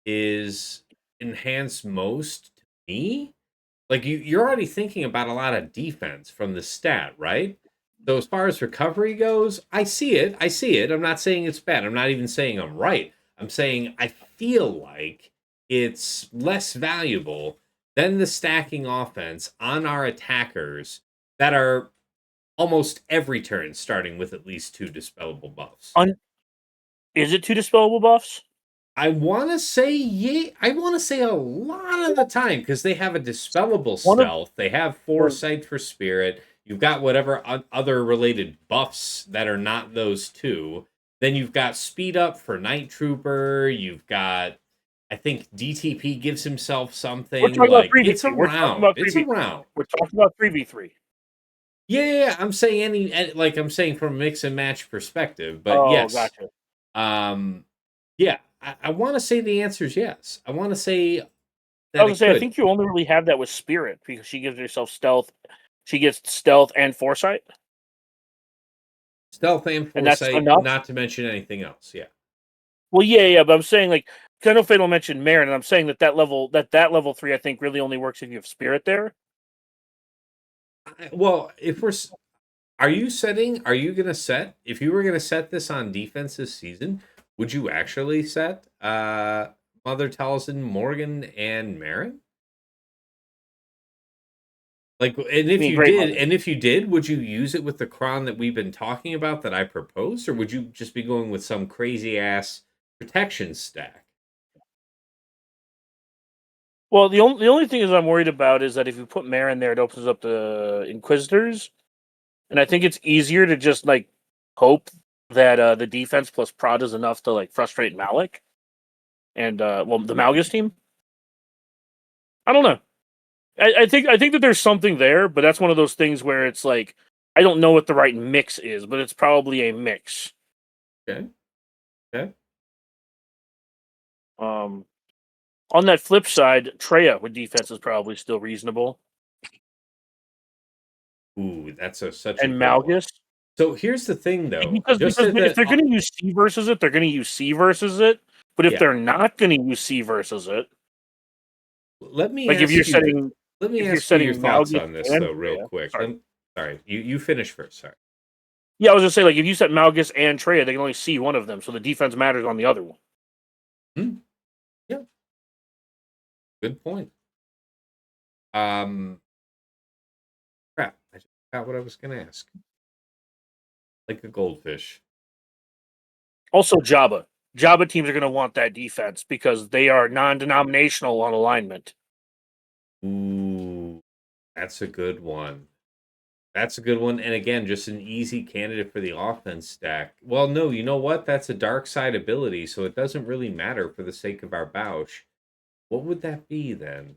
is enhanced most to me. Like you're already thinking about a lot of defense from the stat, right? So as far as recovery goes, I see it. I see it. I'm not saying it's bad. I'm not even saying I'm right. I'm saying I feel like it's less valuable than the stacking offense on our attackers that are almost every turn starting with at least 2 dispellable buffs. Is it 2 dispellable buffs? I want to say yeah. I want to say a lot of the time because they have a dispellable stealth. They have foresight for spirit. You've got whatever other related buffs that are not those 2. Then you've got speed up for Night Trooper. You've got, I think DTP gives himself something. We're talking about Like 3v3. it's around. It's around. We're talking about 3v3. Yeah. I'm saying like I'm saying from a mix and match perspective. But Oh, yes. gotcha. Yeah. I want to say the answer is yes. I want to say I that was gonna it say, I could. think you only really have that with Spirit because she gives herself stealth. She gets stealth and foresight. Stealth and And that's foresight, enough? not to mention anything else. Yeah. Well, yeah, but I'm saying like, 'cause I know Fatal mentioned Marin, and I'm saying that level 3 I think really only works if you have Spirit there. Well, if we're, are you gonna set? If you were gonna set this on defense this season, would you actually set Mother Taliesin, Morgan, and Marin? Like, and if you Great did, Mother. would you use it with the Kron that we've been talking about that I proposed, or would you just be going with some crazy ass protection stack? Well, the only thing is I'm worried about is that if you put Marin there, it opens up the Inquisitors, and I think it's easier to just like hope that the defense plus prod is enough to like frustrate Malik and the Malgus team. I don't know. I think that there's something there, but that's one of those things where it's like I don't know what the right mix is, but it's probably a mix. Okay. Okay. On that flip side, Treya with defense is probably still reasonable. Ooh, that's such a And good one. Malgus. So here's the thing, though. Because if they're going to use C versus it, they're going to use C versus it. But if they're not going to use C versus it, let me like ask if you're you your setting thoughts Malgus on this and though, real Treya, quick. sorry. Sorry, you finish first. Sorry. Yeah, I was gonna say like if you set Malgus and Treya, they can only see one of them, so the defense matters on the other one. Yeah. Good point. Crap. I just forgot what I was going to ask. Like a goldfish. Also, Jabba. Jabba teams are going to want that defense because they are non-denominational on alignment. Ooh, that's a good one. That's a good one. And again, just an easy candidate for the offense stack. Well, no, you know what? That's a dark side ability, so it doesn't really matter for the sake of our Bausch. What would that be then?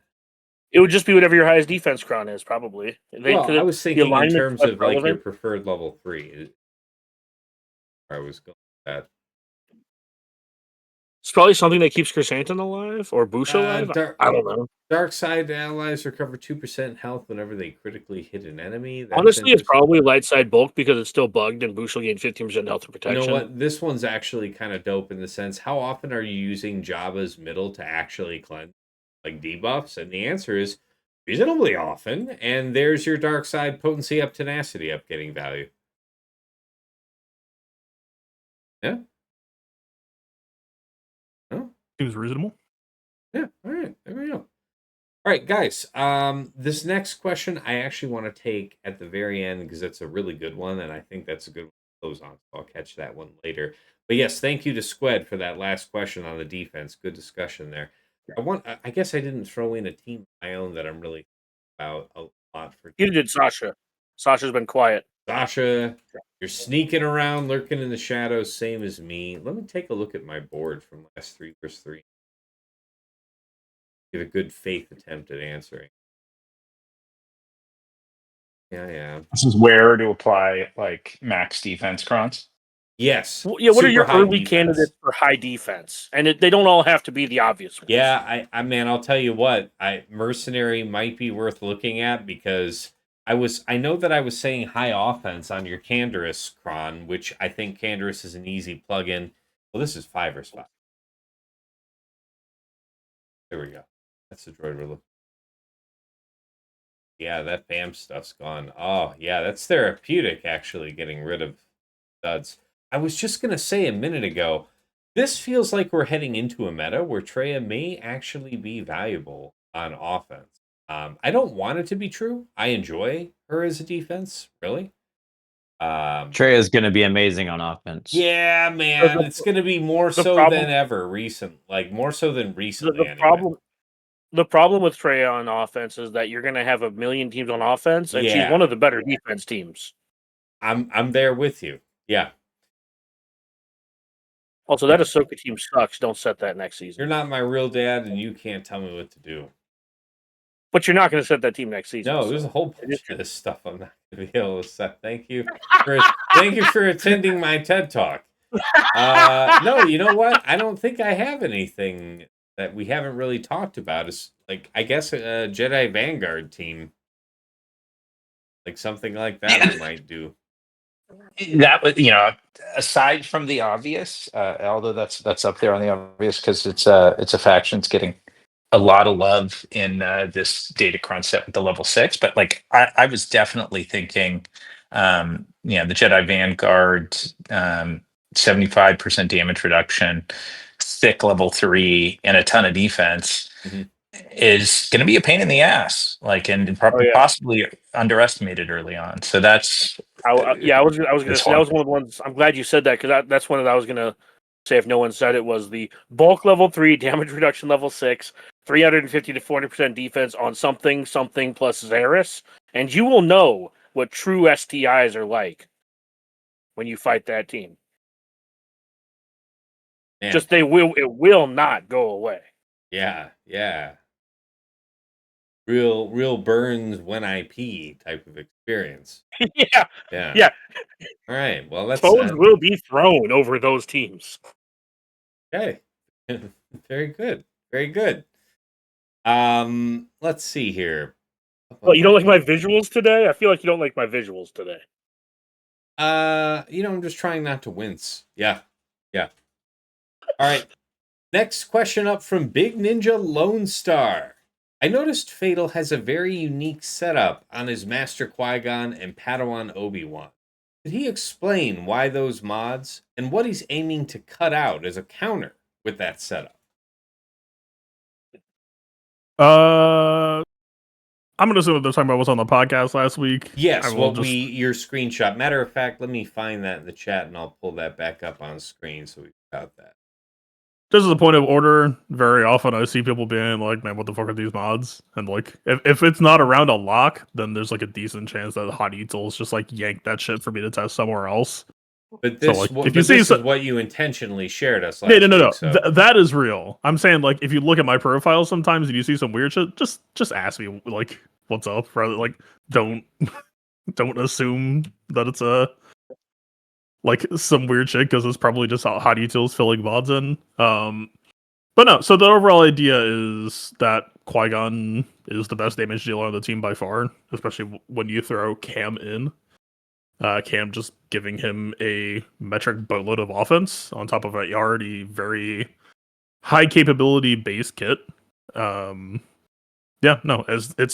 It would just be whatever your highest defense crown is, probably. I was The thinking in alignment's terms less of like your relevant. preferred level 3. I was going with that. It's probably something that keeps Chrysanthemum alive or Bush alive. I don't know. Dark side allies recover 2% health whenever they critically hit an enemy. That's Honestly, it's interesting. probably light side bulk because it's still bugged and Bush will gain 15% health and protection. You know what? This one's actually kind of dope in the sense, how often are you using Jabba's middle to actually cleanse like debuffs? And the answer is reasonably often. And there's your dark side potency up, tenacity up, getting value. Yeah. Oh. Seems reasonable. Yeah. All right. There we go. All right, guys. This next question I actually want to take at the very end because it's a really good one, and I think that's a good one to close on. So I'll catch that one later. But yes, thank you to Squed for that last question on the defense. Good discussion there. I guess I didn't throw in a team of my own that I'm really about a lot for. You did Sasha. Sasha's been quiet. Sasha, you're sneaking around, lurking in the shadows, same as me. Let me take a look at my board from last 3 vs 3. Give a good faith attempt at answering. Yeah. This is where to apply like max defense crons. Yes. Yeah, what are your early defense. candidates for high defense? And they don't all have to be the obvious ones. Yeah, I mean, I'll tell you what, Mercenary might be worth looking at because I know that I was saying high offense on your Canderous cron, which I think Canderous is an easy plug-in. Well, this is 5 vs 5. There we go. That's the droid we're looking. Yeah, that BAM stuff's gone. Oh, yeah, that's therapeutic, actually, getting rid of duds. I was just going to say a minute ago, this feels like we're heading into a meta where Treya may actually be valuable on offense. I don't want it to be true. I enjoy her as a defense, really. Trey is going to be amazing on offense. Yeah, man, it's going to be more the so problem- than ever recent, like more so than recently. The anyway. problem with Trey on offense is that you're going to have a million teams on offense, and she's Yeah. one of the better defense teams. I'm there with you. Yeah. Also, that Ahsoka team sucks. Don't set that next season. You're not my real dad, and you can't tell me what to do. But you're not going to set that team next season. No, so there's a whole it bunch is of this stuff I'm not going to be able to set. Thank you for attending my TED Talk. No, you know what? I don't think I have anything that we haven't really talked about. Is like, I guess a Jedi Vanguard team, like something like that, I might do. That was, aside from the obvious, although that's up there on the obvious because it's a faction that's getting a lot of love in this Datacron set with the level 6. But like I was definitely thinking, the Jedi Vanguard, 75% damage reduction, thick level 3, and a ton of defense. Mhm. Is going to be a pain in the ass, like, and possibly underestimated early on. So that's I was going to say that was one of the ones. I'm glad you said that because that's one that I was going to say if no one said it was the bulk level 3, damage reduction level 6, 350 to 400% defense on something plus Xeris, and you will know what true STIs are like when you fight that team. Man. Just it will not go away. Yeah. Real burns when I pee type of experience. Yeah. All right. Well, that's Phones will be thrown over those teams. okay. Very good. Very good. Let's see here. Well, you don't like my visuals today? I feel like you don't like my visuals today. I'm just trying not to wince. Yeah. All right. Next question up from Big Ninja Lone Star. I noticed Fatal has a very unique setup on his Master Qui-Gon and Padawan Obi-Wan. Did he explain why those mods and what he's aiming to cut out as a counter with that setup? I'm gonna assume that they're talking about what's on the podcast last week. Yes, your screenshot. Matter of fact, let me find that in the chat and I'll pull that back up on screen so we've got that. Just as a point of order, very often I see people being like, man, what the fuck are these mods? And like, if it's not around a lock, then there's like a decent chance that Hot Eatles just like yank that shit for me to test somewhere else. But this, so, like, this is what you intentionally shared us last week. No. So. That is real. I'm saying, like, if you look at my profile sometimes and you see some weird shit, just ask me, like, what's up? Rather, like, don't assume that it's like some weird shit because it's probably just Hot Utils filling mods in. But no. So the overall idea is that Qui-Gon is the best damage dealer on the team by far, especially when you throw Cam in. Cam just giving him a metric boatload of offense on top of a already very high capability base kit. It's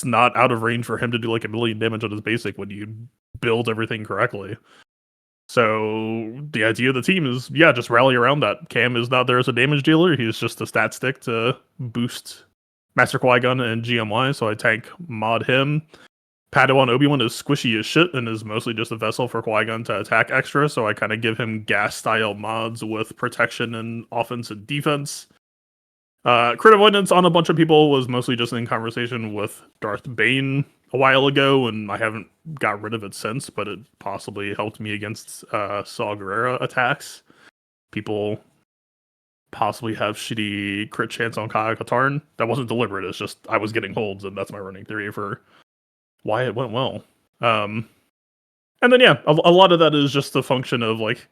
not out of range for him to do like 1 million damage on his basic when you build everything correctly. So the idea of the team is, just rally around that. Cam is not there as a damage dealer. He's just a stat stick to boost Master Qui-Gon and GMY, so I tank mod him. Padawan Obi-Wan is squishy as shit and is mostly just a vessel for Qui-Gon to attack extra, so I kind of give him gas-style mods with protection and offense and defense. Crit avoidance on a bunch of people was mostly just in conversation with Darth Bane a while ago, and I haven't got rid of it since, but it possibly helped me against Saw Gerrera attacks. People possibly have shitty crit chance on Kaya Katarn. That wasn't deliberate, it's just I was getting holds, and that's my running theory for why it went well. And then a lot of that is just a function of like,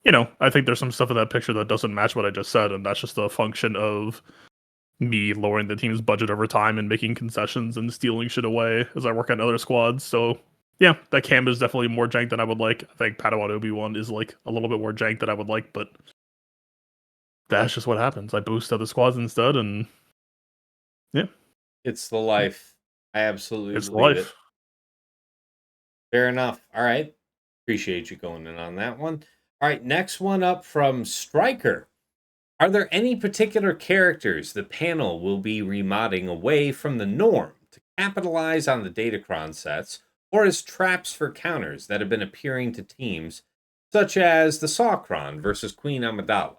I think there's some stuff in that picture that doesn't match what I just said, and that's just a function of me lowering the team's budget over time and making concessions and stealing shit away as I work on other squads. So that Cam is definitely more jank than I would like. I think Padawan Obi-Wan is like a little bit more jank than I would like, but that's just what happens. I boost other squads instead, and it's the life. I absolutely It's believe it. life. Fair enough. All right. Appreciate you going in on that one. All right, next one up from Striker. Are there any particular characters the panel will be remodding away from the norm to capitalize on the Datacron sets, or as traps for counters that have been appearing to teams, such as the Sawcron versus Queen Amidala?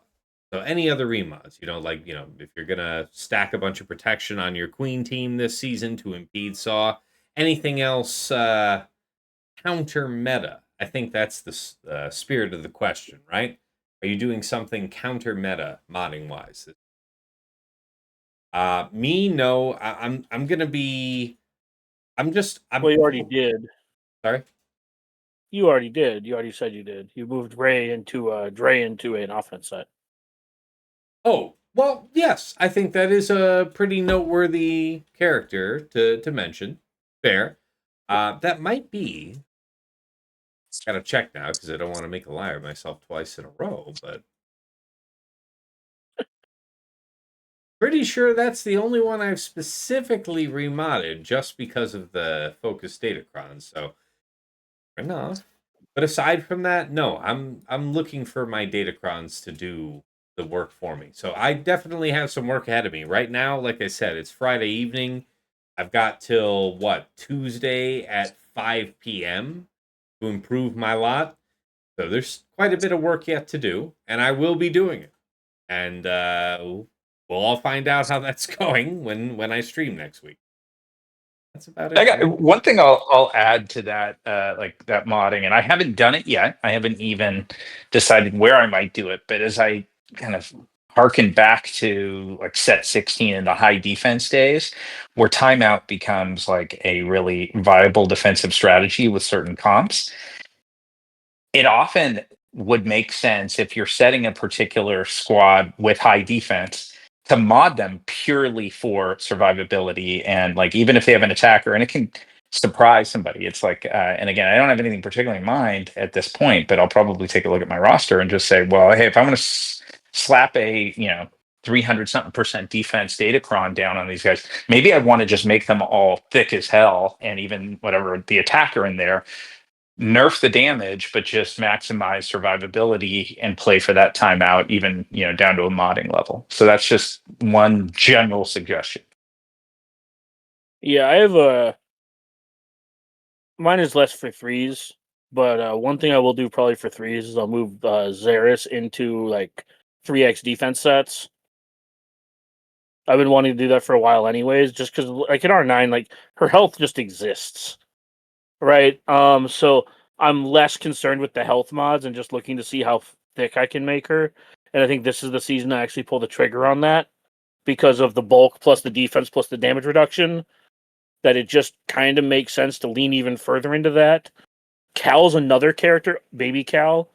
So any other remods, if you're gonna stack a bunch of protection on your Queen team this season to impede Saw, anything else counter meta? I think that's the spirit of the question, right? Are you doing something counter meta modding wise? Me, no. I'm gonna be. I'm Well, you already did. sorry. You already did. You already said you did. You moved Dre into an offense set. Oh well, yes. I think that is a pretty noteworthy character to mention. Fair. That might be. Gotta check now because I don't want to make a liar of myself twice in a row, but pretty sure that's the only one I've specifically remodded just because of the focus Datacron. So enough. But aside from that, no, I'm looking for my Datacrons to do the work for me. So I definitely have some work ahead of me. Right now, like I said, it's Friday evening. I've got till Tuesday at 5 p.m. to improve my lot. So there's quite a bit of work yet to do, and I will be doing it. And we'll all find out how that's going when I stream next week. That's about I it. got one thing I'll add to that, like that modding, and I haven't done it yet. I haven't even decided where I might do it. But as I kind of harken back to like set 16 in the high defense days, where timeout becomes like a really viable defensive strategy with certain comps, it often would make sense if you're setting a particular squad with high defense to mod them purely for survivability, and like even if they have an attacker and it can surprise somebody, it's like and again, I don't have anything particularly in mind at this point, but I'll probably take a look at my roster and just say, well, hey, if I'm going to slap a 300 something percent defense Datacron down on these guys, maybe I want to just make them all thick as hell, and even whatever the attacker in there, nerf the damage, but just maximize survivability and play for that timeout, even down to a modding level. So that's just one general suggestion. Yeah, I have mine is less for threes, but one thing I will do probably for threes is I'll move Zaris into like 3x defense sets. I've been wanting to do that for a while, anyways, just because like in R9, like her health just exists, right? So I'm less concerned with the health mods and just looking to see how thick I can make her. And I think this is the season to actually pull the trigger on that because of the bulk plus the defense plus the damage reduction. That it just kind of makes sense to lean even further into that. Cal's another character, baby Cal.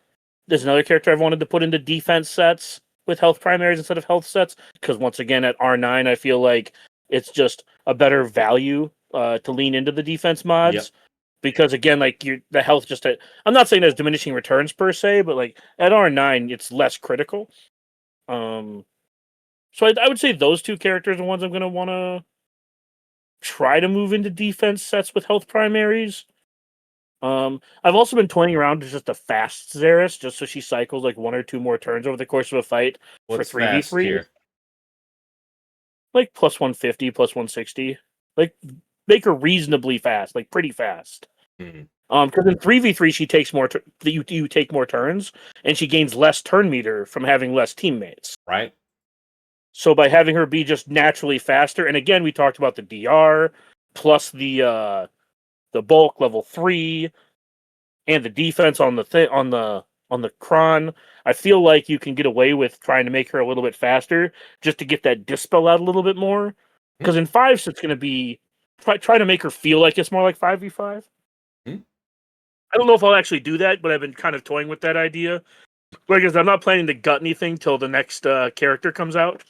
There's another character I've wanted to put into defense sets with health primaries instead of health sets because once again at R9 I feel like it's just a better value to lean into the defense mods. Yep. Because again, like the health just I'm not saying there's diminishing returns per se, but like at R9 it's less critical. So I would say those two characters are ones I'm gonna want to try to move into defense sets with health primaries. I've also been toying around with just a fast Xeris, just so she cycles like one or two more turns over the course of a fight for What's 3v3. fast here? Like plus 150, plus 160. Like make her reasonably fast, like pretty fast. Because in 3v3 she takes more you take more turns, and she gains less turn meter from having less teammates. Right. So by having her be just naturally faster, and again we talked about the DR plus the bulk level 3 and the defense on the cron, I feel like you can get away with trying to make her a little bit faster just to get that dispel out a little bit more. Because in 5s it's going to be try to make her feel like it's more like 5v5. I don't know if I'll actually do that, but I've been kind of toying with that idea. Because I'm not planning to gut anything till the next character comes out.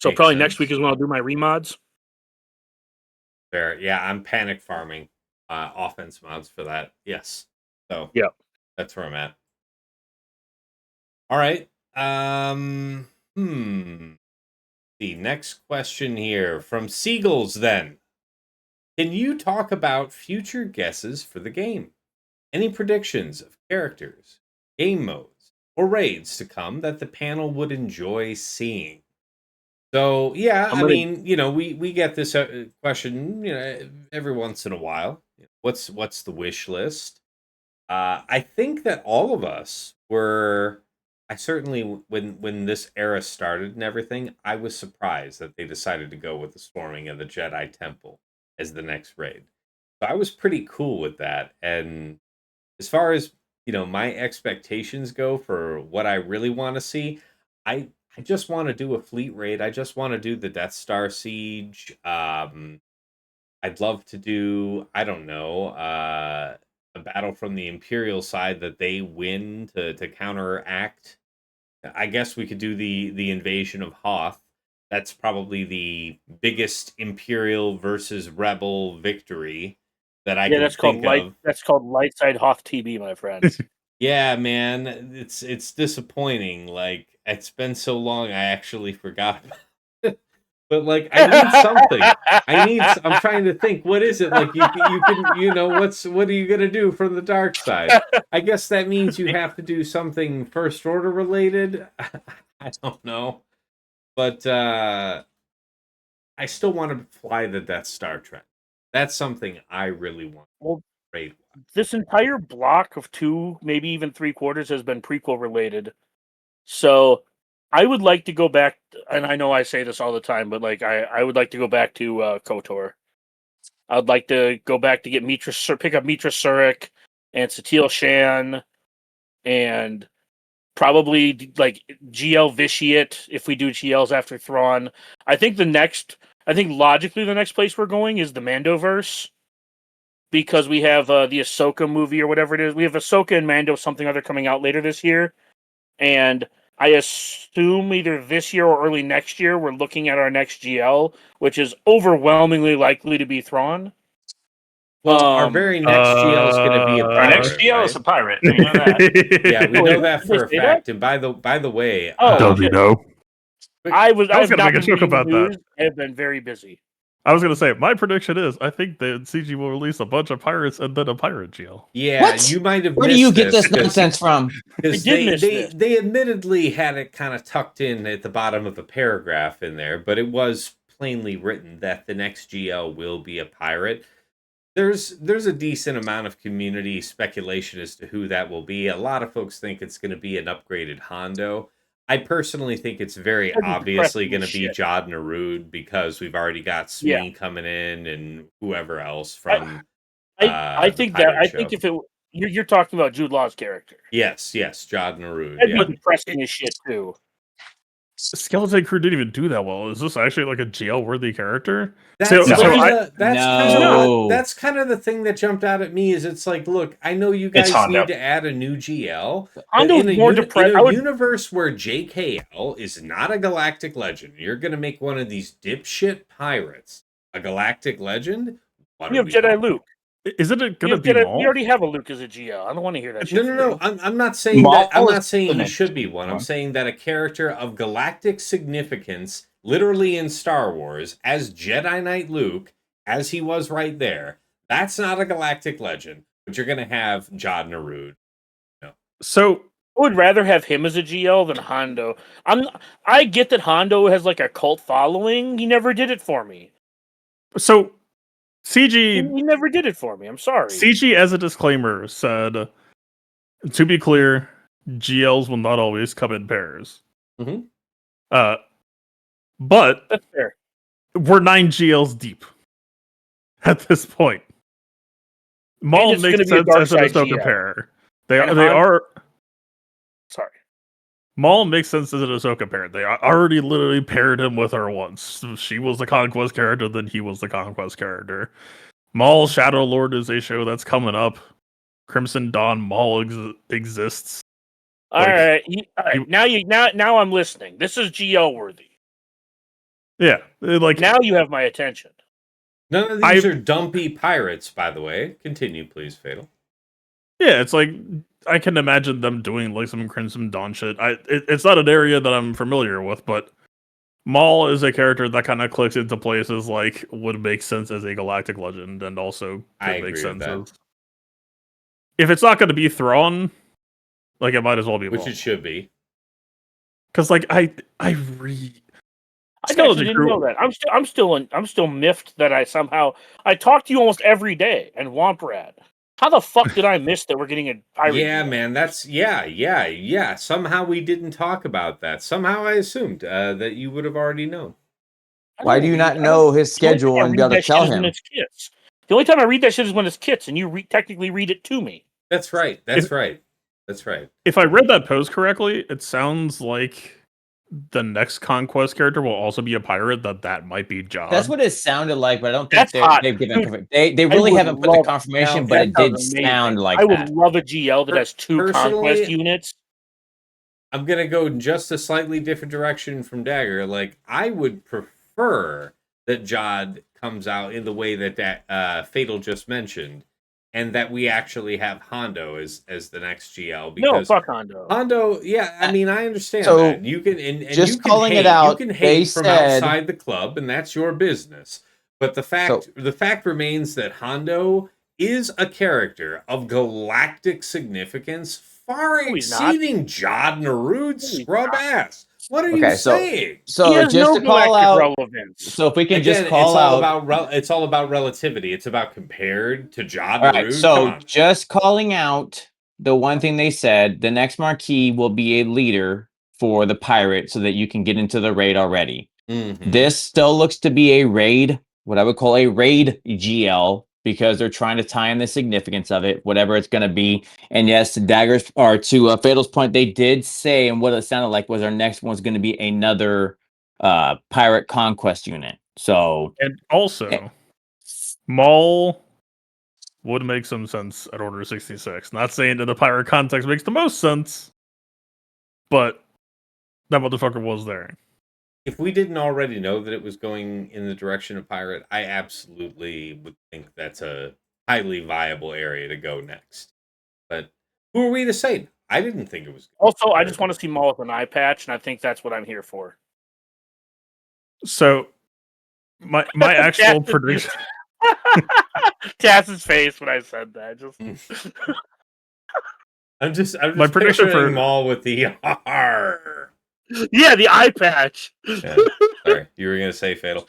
So Makes probably sense. next week is when I'll do my remods. Fair. Yeah, I'm panic farming offense mods for that. Yes. So yeah, that's where I'm at. All right. The next question here from Seagulls then. Can you talk about future guesses for the game? Any predictions of characters, game modes, or raids to come that the panel would enjoy seeing? So yeah, I'm I gonna- mean, we get this question, every once in a while. What's the wish list? I think that all of us were. I certainly, when this era started and everything, I was surprised that they decided to go with the storming of the Jedi Temple as the next raid. So I was pretty cool with that. And as far as my expectations go for what I really want to see, I just want to do a fleet raid. I just want to do the Death Star siege. I'd love to do, I don't know, a battle from the Imperial side that they win to counteract. I guess we could do the invasion of Hoth. That's probably the biggest Imperial versus Rebel victory that I can that's called think of. That's called light side Hoth TB, my friend. Yeah, man, it's disappointing. Like it's been so long, I actually forgot about it. But like, I need something. I'm trying to think. What is it? Like you can, what are you gonna do from the dark side? I guess that means you have to do something First Order related. I don't know, but I still want to fly the Death Star trend. That's something I really want. Well, Raid. this entire block of 2, maybe even 3/4 has been prequel related. So I would like to go back, and I know I say this all the time, but like I would like to go back to KOTOR. I'd like to go back to get pick up Mitra Surik and Satil Shan, and probably like GL Vitiate if we do GLs after Thrawn. I think logically the next place we're going is the Mandoverse, because we have the Ahsoka movie or whatever it is. We have Ahsoka and Mando something other coming out later this year, and I assume either this year or early next year we're looking at our next GL, which is overwhelmingly likely to be Thrawn. Well, our very next GL is going to be a Our pirate. next GL is a right? pirate. We know that. Yeah, we know that Did for they a say fact. And by the way, Does he know? I was gonna not make a been joke reading the about that. news. I have been very busy. I was gonna say my prediction is I think that CG will release a bunch of pirates and then a pirate GL. yeah, What? you might have Where do missed you get this 'cause- nonsense from? Because I did miss this. they admittedly had it kind of tucked in at the bottom of a paragraph in there, but it was plainly written that the next GL will be a pirate. There's a decent amount of community speculation as to who that will be. A lot of folks think it's going to be an upgraded Hondo. I personally think it's very That'd be obviously depressing going as to be shit. Jod Narud because we've already got Smee coming in and whoever else from I the think pirate I show. think if it you're talking about Jude Law's character. Yes, Jod Narud. That'd Yeah. be depressing as shit too. Skeleton Crew didn't even do that well. Is this actually like a GL worthy character? That's So that's kind of the thing that jumped out at me is it's like, look, I know you guys Hondo. need to add a new GL, but Hondo's in a, more in depressed. a universe where JKL is not a galactic legend, you're going to make one of these dipshit pirates a galactic legend. We have Jedi Luke. Isn't it gonna be We Maul? already have a Luke as a GL. I don't want to hear that shit. No. I'm not saying Maul that. I'm is not saying he the should be one. I'm saying that a character of galactic significance, literally in Star Wars, as Jedi Knight Luke, as he was right there, that's not a galactic legend. But you're gonna have Jod Narud. So I would rather have him as a GL than Hondo. I get that Hondo has like a cult following. He never did it for me. CG He never did it for me. I'm sorry. CG as a disclaimer said, to be clear, GLs will not always come in pairs. Mhm. But That's fair. we're 9 GLs deep at this point. Maul it's makes gonna be a sense dark as an side Ahsoka GL. pair. They And are. Sorry. Maul makes sense as an Ahsoka pair. They already literally paired him with her once. She was the Conquest character, then he was the Conquest character. Maul Shadow Lord is a show that's coming up. Crimson Dawn Maul exists. All right. Now I'm listening. This is GL worthy. Yeah, like Now you have my attention. None of these are dumpy pirates, by the way. Continue, please, Fatal. Yeah, it's like I can imagine them doing like some Crimson Dawn shit. It's not an area that I'm familiar with, but Maul is a character that kind of clicks into places like would make sense as a galactic legend, and also I could make agree with sense that. as if it's not going to be Thrawn, like it might as well be Which Maul. it should be. Because like I actually didn't know that. I'm still miffed that I talk to you almost every day and Womp Rat. How the fuck did I miss that we're getting a pirate? Yeah, GL? man, that's yeah. Somehow we didn't talk about that. Somehow I assumed that you would have already known. Why do you not know his schedule and be able to tell him? It's kits. The only time I read that shit is when it's kits, and you technically read it to me. That's right. That's right. If I read that post correctly, it sounds like the next Conquest character will also be a pirate. That might be Jod. That's what it sounded like, but I don't That's think hot. they've given. Dude, They really would haven't put the love- confirmation, Now, but That it did sounds amazing. sound like I would that. love a GL that has 2 Personally- Conquest units. I'm gonna go in just a slightly different direction from Dagger. Like I would prefer that Jod comes out in the way that Fatal just mentioned, and that we actually have Hondo as the next GL. No, Because fuck Hondo. Hondo, yeah, I mean, I understand So, that. You can and just you can calling it hate, out, you can they hate from said- outside the club, and that's your business. But the fact remains that Hondo is a character of galactic significance, far No, he's not. exceeding Jod Narude's he's scrub not. ass. What are Okay, you so- saying? He So has just no to call galactic out. relevance. So if we can Again, just call out. it's all about relativity. It's about compared to Jod All Narude. right, Come so on. just calling out the one thing they said, the next marquee will be a leader for the pirate so that you can get into the raid already. Mhm. This still looks to be a raid, what I would call a raid GL, because they're trying to tie in the significance of it, whatever it's going to be. And yes, to Fatal's point, they did say, and what it sounded like was our next one's going to be another pirate conquest unit. So, And also, Maul would make some sense at Order 66. Not saying that the pirate context makes the most sense, but that motherfucker was there. If we didn't already know that it was going in the direction of pirate, I absolutely would think that's a highly viable area to go next. But who are we to say? I didn't think it was. Also, I just want to see Maul with an eye patch, and I think that's what I'm here for. So, my actual prediction. Tass's face when I said that. I'm just My prediction picturing for- Maul with the R. Yeah, the eye patch. Yeah. Sorry, you were gonna say Fatal.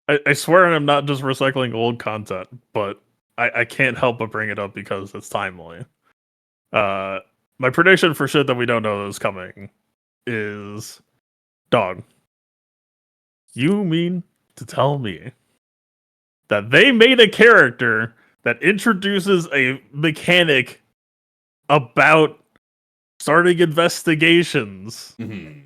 I swear I'm not just recycling old content, but I can't help but bring it up because it's timely. My prediction for shit that we don't know is coming is dog. You mean to tell me that they made a character that introduces a mechanic about starting investigations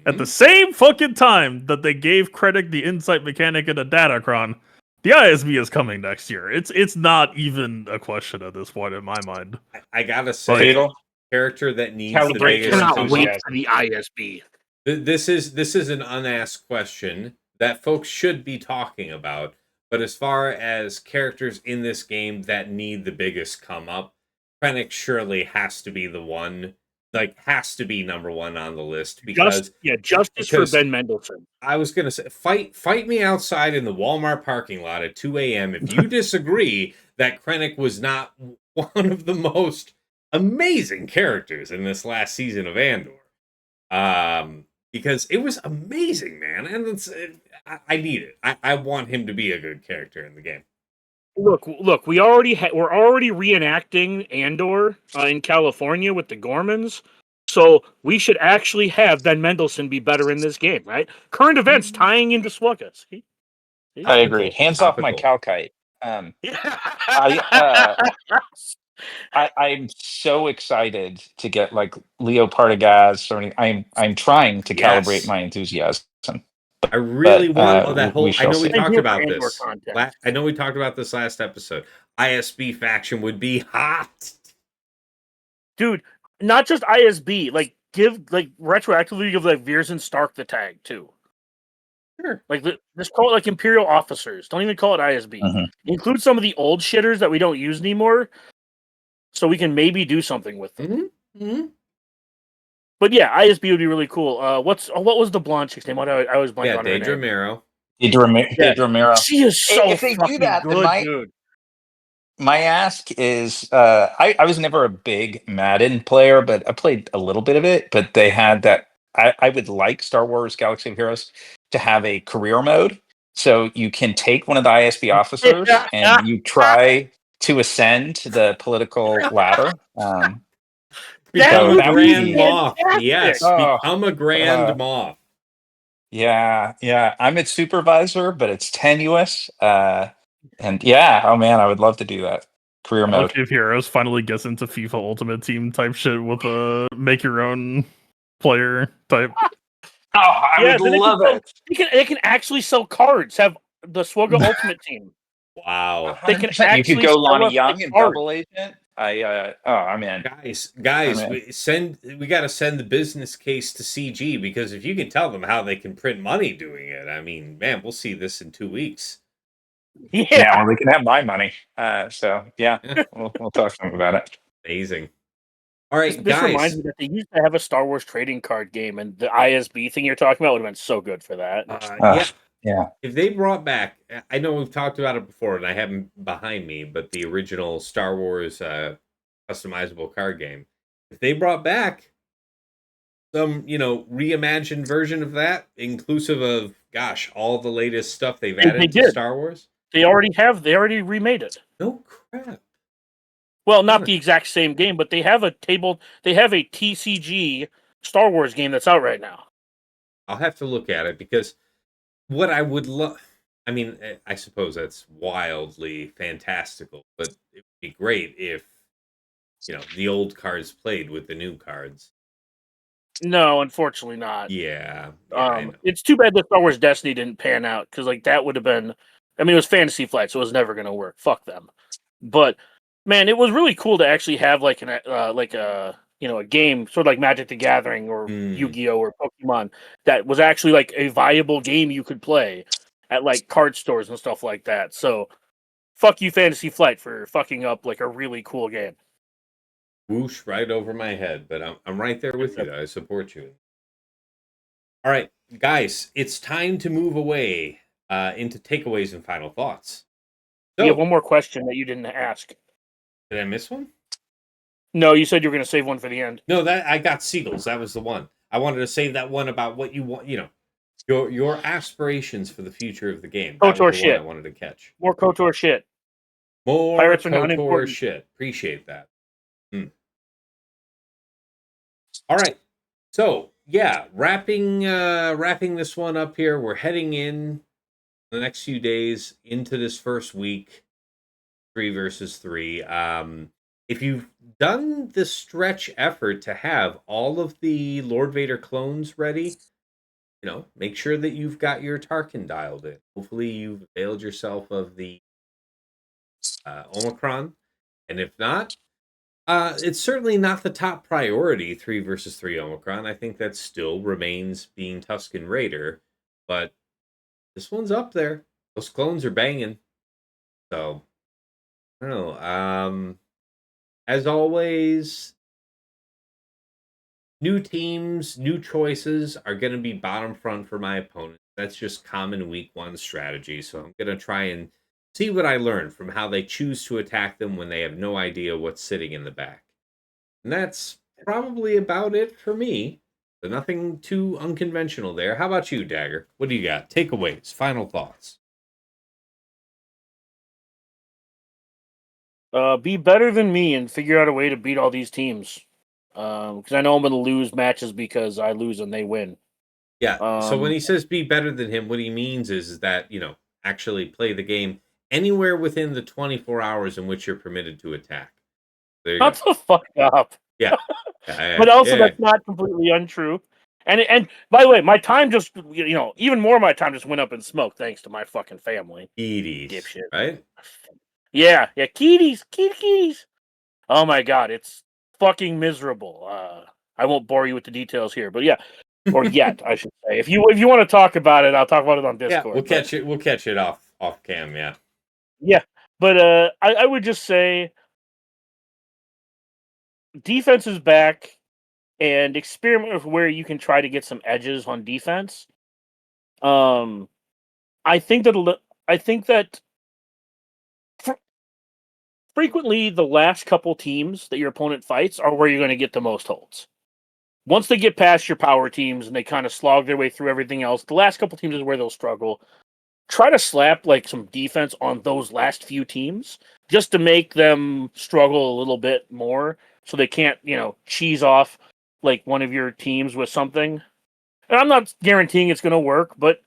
at the same fucking time that they gave Krennic the insight mechanic in a Datacron? The ISB is coming next year. It's not even a question at this point in my mind. I gotta say, Fatal. character that needs the Calibrate biggest. your Cannot wait enthusiasm. for the ISB. This is an unasked question that folks should be talking about. But as far as characters in this game that need the biggest come up, Krennic surely has to be the one. Like, has to be number one on the list because Justice for because- Ben Mendelsohn. I was gonna say fight me outside in the Walmart parking lot at 2 a.m. if you disagree that Krennic was not one of the most amazing characters in this last season of Andor. Because it was amazing, man, and I need it. I want him to be a good character in the game. Look, we're already reenacting Andor in California with the Gormans, so we should actually have Ben Mendelsohn be better in this game, right? Current events tying into Swugga. See? I agree. Hands off my Topical. Calkite. I'm so excited to get like Leo Partagaz. I'm trying to Yes. calibrate my enthusiasm. I really But, want that we whole. I shall know we see. Same talked here for about Andor this. content. I know we talked about this last episode. ISB faction would be hot. Dude, not just ISB, retroactively give like Veers and Stark the tag too. Sure. Like just call it like Imperial officers. Don't even call it ISB. Mhm. Include some of the old shitters that we don't use anymore, so we can maybe do something with them. Mm-hmm. But yeah, ISB would be really cool. What was the blonde chick's name? I always blank on her Deidre name. Mero. Deidre Mero. She is so If they do fucking that, then good, dude. my ask is I was never a big Madden player, but I played a little bit of it. But they had that. I would like Star Wars Galaxy of Heroes to have a career mode. So you can take one of the ISB officers and you try to ascend the political ladder. Become So a that would Grand be Moff. fantastic. Yes, Oh, become a Grand Moff. yeah. I'm its supervisor, but it's tenuous. And yeah, oh man, I would love to do that. Career mode. Galaxy of Heroes finally gets into FIFA Ultimate Team type shit with a make your own player type. Oh, I would then love it. They can actually sell cards. Have the Swogga Ultimate Team. Wow. They can 100%. You could actually go sell Lonnie us the Young and cards. double agent. I'm in. Guys, I'm we got to send the business case to CG, because if you can tell them how they can print money doing it, I mean, man, we'll see this in 2 weeks. Yeah, well, they can have my money. So yeah, Yeah. we'll talk to them about it. Amazing. All right, This guys. reminds me that they used to have a Star Wars trading card game, and the ISB thing you're talking about would have been so good for that. Yeah. If they brought back, I know we've talked about it before, and I have them behind me, but the original Star Wars customizable card game. If they brought back some, reimagined version of that, inclusive of, gosh, all the latest stuff they've added to Star Wars. They already remade it. No crap. Well, not the exact same game, but they have a TCG Star Wars game that's out right now. I'll have to look at it, because what I would love, I mean, I suppose that's wildly fantastical, but it would be great if, the old cards played with the new cards. No, unfortunately not. Yeah, I know. It's too bad that Star Wars Destiny didn't pan out, because that would have been. I mean, it was Fantasy Flight, so it was never going to work. Fuck them. But man, it was really cool to actually have a game sort of like Magic the Gathering or Yu-Gi-Oh or Pokemon that was actually like a viable game you could play at like card stores and stuff like that. So fuck you, Fantasy Flight, for fucking up like a really cool game. Whoosh right over my head, but I'm right there with you. I support you. All right, guys, it's time to move away into takeaways and final thoughts. So, we have one more question that you didn't ask. Did I miss one? No, you said you were going to save one for the end. No, that I got Seagulls. That was the one. I wanted to save that one about what you want, your aspirations for the future of the game. That KOTOR was the one shit. I wanted to catch. More KOTOR shit. More Pirates are not KOTOR important. shit. Appreciate that. All right. So yeah, wrapping this one up here. We're heading in the next few days into this first week, 3 versus 3. If you've done the stretch effort to have all of the Lord Vader clones ready, make sure that you've got your Tarkin dialed in. Hopefully you've availed yourself of the Omicron. And if not, it's certainly not the top priority, 3 versus 3 Omicron. I think that still remains being Tusken Raider. But this one's up there. Those clones are banging. So, I don't know. As always, new teams, new choices are going to be bottom front for my opponents. That's just common week 1 strategy. So I'm going to try and see what I learn from how they choose to attack them when they have no idea what's sitting in the back. And that's probably about it for me. So nothing too unconventional there. How about you, Dagger? What do you got? Takeaways, final thoughts. Be better than me and figure out a way to beat all these teams. Because I know I'm going to lose matches because I lose and they win. Yeah. So when he says be better than him, what he means is that, actually play the game anywhere within the 24 hours in which you're permitted to attack. There you That's go. the fuck up. Yeah. But also that's not completely untrue. And by the way, my time just even more of my time just went up in smoke thanks to my fucking family. Edie's, Dipshit. right? Yeah, kitties. Oh my god, it's fucking miserable. I won't bore you with the details here, but yeah, or yet I should say. If you want to talk about it, I'll talk about it on Discord. Yeah, we'll catch it off cam. Yeah. Yeah, but I would just say defense is back. and experiment with where you can try to get some edges on defense. I think that frequently the last couple teams that your opponent fights are where you're going to get the most holds. Once they get past your power teams and they kind of slog their way through everything else, the last couple teams is where they'll struggle. Try to slap like some defense on those last few teams just to make them struggle a little bit more so they can't, cheese off like one of your teams with something. And I'm not guaranteeing it's going to work, but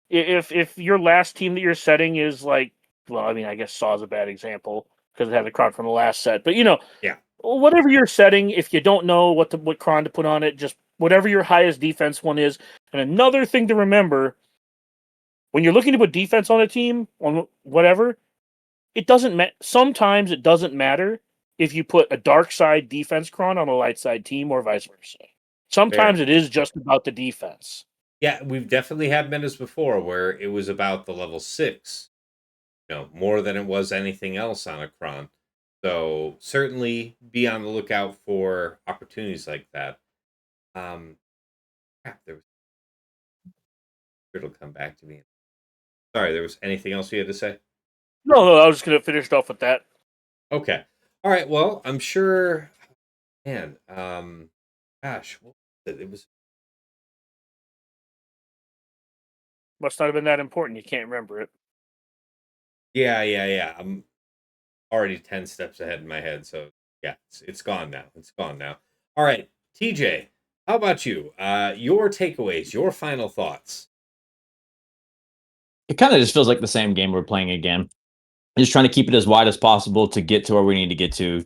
if your last team that you're setting is like, well, I mean, I guess Saw's a bad example because it had a crowd from the last set, but Yeah. whatever you're setting, if you don't know what cron to put on it, just whatever your highest defense one is. And another thing to remember, when you're looking to put defense on a team, on whatever, it doesn't sometimes it doesn't matter if you put a dark side defense cron on a light side team or vice versa. Sometimes it is just about the defense. Yeah, we've definitely had metas before where it was about the level 6, more than it was anything else on a cron. So certainly be on the lookout for opportunities like that. It'll come back to me. Sorry, there was anything else you had to say? No, I was just going to finish off with that. Okay. All right. Well, I'm sure. Man, gosh, what was it? It was. Must not have been that important. You can't remember it. Yeah. I'm already 10 steps ahead in my head, so yeah, it's gone now. It's gone now. All right, TJ, how about you? Your takeaways, your final thoughts. It kind of just feels like the same game we're playing again. Just trying to keep it as wide as possible to get to where we need to get to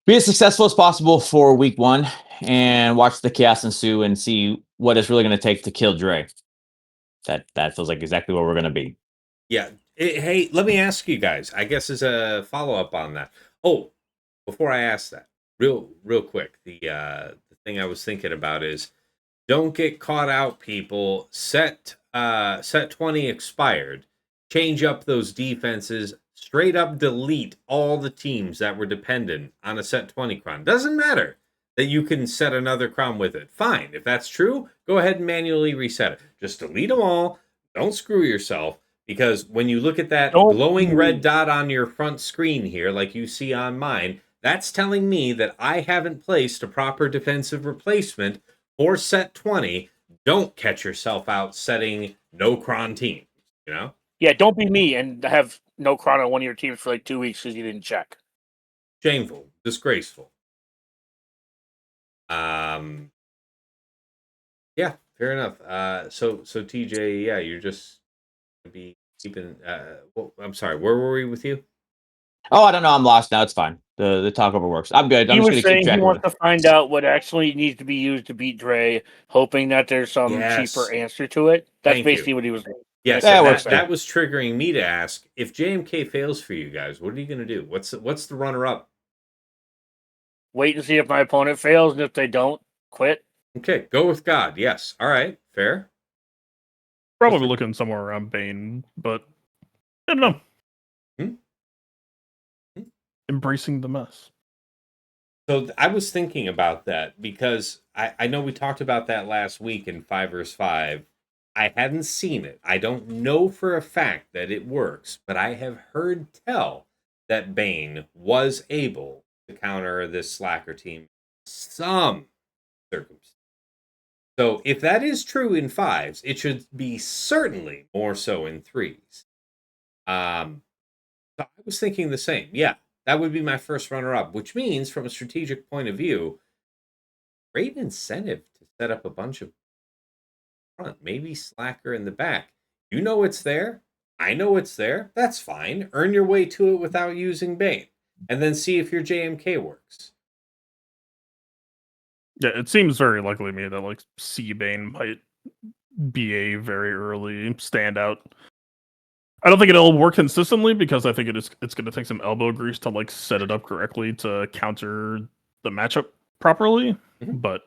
be as successful as possible for week 1 and watch the chaos ensue and see what it's really going to take to kill Dre. That feels like exactly where we're going to be. Yeah. Hey, let me ask you guys, I guess as a follow-up on that. Oh, before I ask that, real quick, the thing I was thinking about is don't get caught out, people. Set 20 expired. Change up those defenses. Straight up delete all the teams that were dependent on a set 20 crown. Doesn't matter that you can set another crown with it. Fine. If that's true, go ahead and manually reset it. Just delete them all. Don't screw yourself. Because when you look at that glowing red dot on your front screen here, like you see on mine, that's telling me that I haven't placed a proper defensive replacement for set 20. Don't catch yourself out setting no cron teams, Yeah, don't be me and have no cron on one of your teams for like 2 weeks because you didn't check. Shameful, disgraceful. Yeah, fair enough. So TJ, yeah, you're just gonna be keeping. Well, I'm sorry. Where were we with you? Oh, I don't know. I'm lost now. It's fine. The talkover works. I'm good. I'm He just was going to keep saying track he of wants it. to find out what actually needs to be used to beat Dre, hoping that there's some cheaper answer to it. That's basically what he was saying. Yes, that was triggering me to ask if JMK fails for you guys. What are you going to do? What's the runner up? Wait and see if my opponent fails, and if they don't, quit. Okay, go with God. Yes. All right. Fair. Probably looking somewhere around Bane, but I don't know. Embracing the mess. So I was thinking about that because I know we talked about that last week in 5 vs 5. I hadn't seen it. I don't know for a fact that it works, but I have heard tell that Bane was able to counter this slacker team some circumstances. So if that is true in 5s, it should be certainly more so in 3s. So I was thinking the same. Yeah, that would be my first runner-up, which means from a strategic point of view, great incentive to set up a bunch of front, maybe slacker in the back. You know it's there. I know it's there. That's fine. Earn your way to it without using Bane. And then see if your JMK works. Yeah, it seems very likely to me that like C-Bane might be a very early standout. I don't think it'll work consistently because I think it's going to take some elbow grease to like set it up correctly to counter the matchup properly. Mm-hmm. But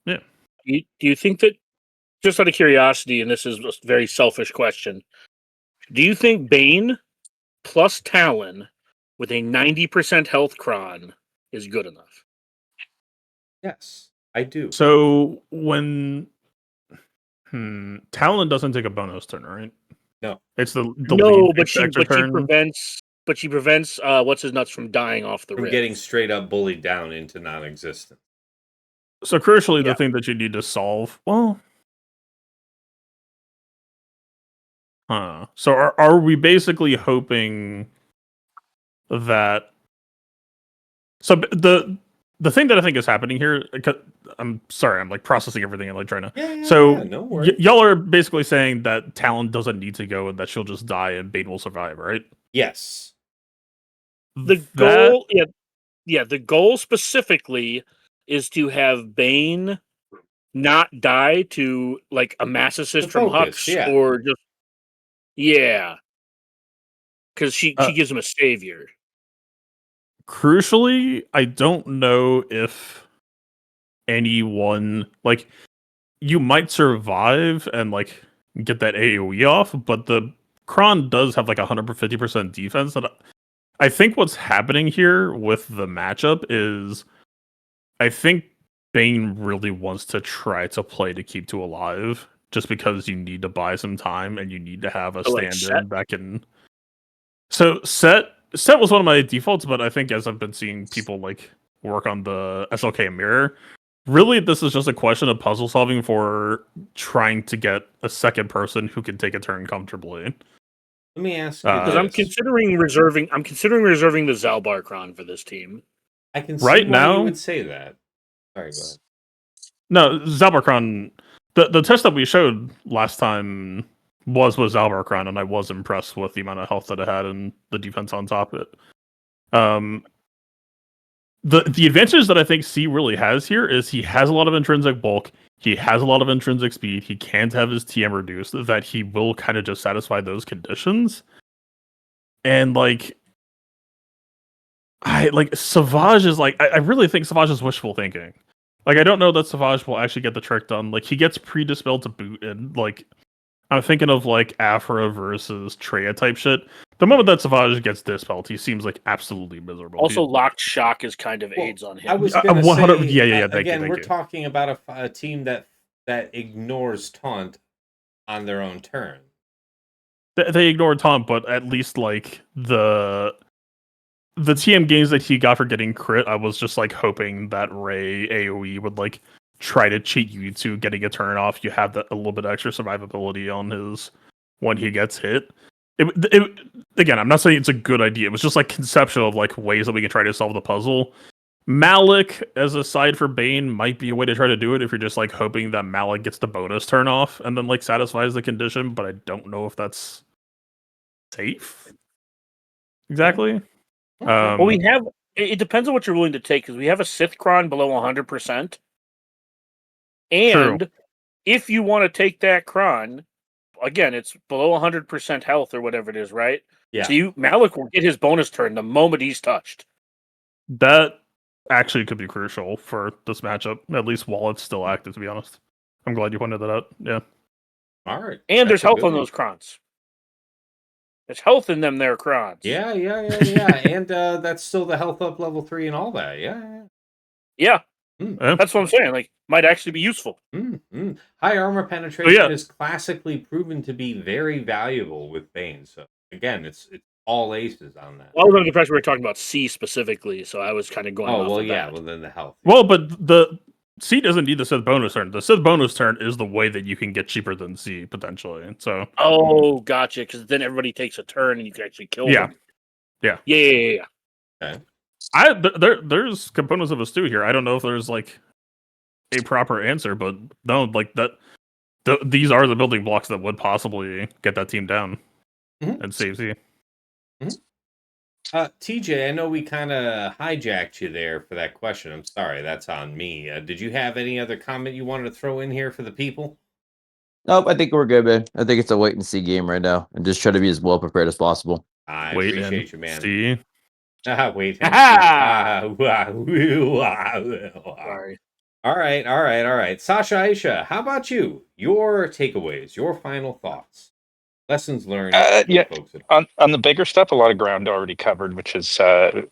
yeah, do you think that, just out of curiosity, and this is a very selfish question, do you think Bane plus Talon with a 90% health cron is good enough? Yes, I do. So when Talon doesn't take a bonus turn, right? No. It's the No, lead but takes the extra turn. she prevents what's his nuts from dying off the From rip. getting straight up bullied down into non-existence. So crucially, Yeah. the thing that you need to solve, well, so are we basically hoping that? So the thing that I think is happening here, I'm sorry, I'm like processing everything and like trying to. Yeah, no worries. Y'all are basically saying that Talon doesn't need to go and that she'll just die and Bane will survive, right? Yes. The goal, the goal specifically is to have Bane not die to like a mass assist from focus, Hux yeah. or just because she gives him a savior. Crucially, I don't know if anyone like you might survive and like get that AoE off, but the Kron does have like 150% defense. That I think what's happening here with the matchup is I think Bane really wants to try to play to keep two alive, just because you need to buy some time and you need to have a So, like, stand-in that can. So set was one of my defaults, but I think as I've been seeing people like work on the SLK mirror, really this is just a question of puzzle solving for trying to get a second person who can take a turn comfortably. Let me ask you Because I'm this. considering reserving the Zalbarkron for this team. I can see Right why you now- would say that. Sorry, go ahead. No, Zalbarkron, the test that we showed last time was with Zalbarkron, and I was impressed with the amount of health that it had and the defense on top of it. The advantage that I think C really has here is he has a lot of intrinsic bulk, he has a lot of intrinsic speed, he can't have his TM reduced, that he will kind of just satisfy those conditions. And like Savage is like I really think Savage is wishful thinking. Like I don't know that Savage will actually get the trick done. Like he gets pre-dispelled to boot, and like I'm thinking of like Afra versus Treya type shit. The moment that Savage gets dispelled, he seems like absolutely miserable. Also, Locked Shock is kind of aids on him. I was I'm going to 100 say, yeah, again, we're thank you. talking about a team that ignores taunt on their own turn. They ignored Tom, but at least like the TM gains that he got for getting crit, I was just like hoping that Ray AoE would like try to cheat you to getting a turn off. You have that a little bit extra survivability on his when he gets hit. It again, I'm not saying it's a good idea. It was just like conceptual of like ways that we can try to solve the puzzle. Malik as a side for Bane might be a way to try to do it if you're just like hoping that Malik gets the bonus turn off and then like satisfies the condition, but I don't know if that's safe. Exactly. Well, we have. It depends on what you're willing to take because we have a Sith Kron below 100%, and True. if you want to take that Kron, again, it's below 100% health or whatever it is, right? Yeah. So Malik will get his bonus turn the moment he's touched. That actually could be crucial for this matchup, at least while it's still active, to be honest. I'm glad you pointed that out. Yeah. All right. And there's That's a health good on one. those Krons. There's health in them there Krons. Yeah. And that's still the health up level 3 and all that. Yeah. Yeah. Yeah. That's what I'm saying. Like, might actually be useful. High armor penetration yeah. is classically proven to be very valuable with Bane. So again, it's all aces on that. I was under the impression we were talking about C specifically, so I was kind of going. Oh off well, of yeah. that. Well, then the health. Well, but the C doesn't need the Sith bonus turn. The Sith bonus turn is the way that you can get cheaper than C potentially. So. Oh, gotcha. Because then everybody takes a turn and you can actually kill them. Yeah. Yeah. Okay. There's components of a stew here. I don't know if there's like a proper answer, but no, like that. These are the building blocks that would possibly get that team down and save Z. TJ, I know we kind of hijacked you there for that question. I'm sorry, that's on me. Did you have any other comment you wanted to throw in here for the people? Nope, I think we're good, man. I think it's a wait and see game right now, and just try to be as well prepared as possible. I Wait appreciate you, and man. see. Wait and Sorry. All right. Sasha, Aisha, how about you? Your takeaways, your final thoughts. Lessons learned for Yeah, the folks at home. on the bigger stuff, a lot of ground already covered, which is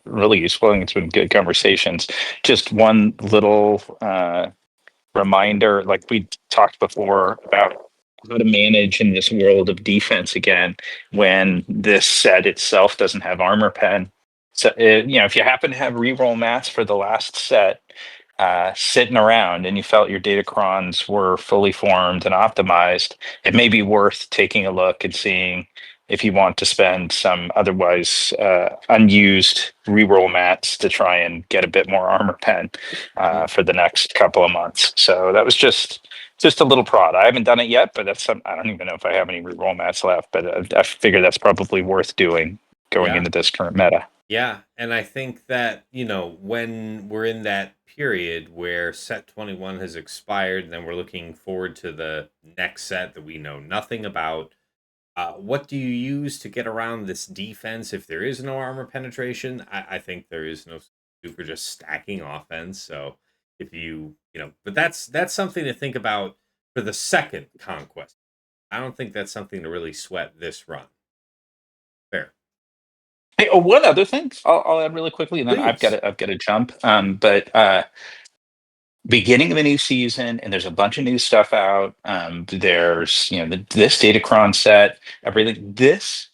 really useful, and it's been good conversations. Just one little reminder, like we talked before about how to manage in this world of defense again when this set itself doesn't have armor pen. So if you happen to have reroll mats for the last set sitting around and you felt your Datacrons were fully formed and optimized, it may be worth taking a look and seeing if you want to spend some otherwise unused reroll mats to try and get a bit more armor pen for the next couple of months. So that was just a little prod. I haven't done it yet, but I don't even know if I have any reroll mats left, but I figure that's probably worth doing going Yeah. into this current meta. Yeah, and I think that, when we're in that period where set 21 has expired, and then we're looking forward to the next set that we know nothing about, what do you use to get around this defense if there is no armor penetration? I think there is no substitute for just stacking offense. So if but that's something to think about for the second conquest. I don't think that's something to really sweat this run. Fair. Hey, one other thing I'll add really quickly, and then I've Please. got to jump. But beginning of a new season, and there's a bunch of new stuff out. There's this Datacron set, everything. It's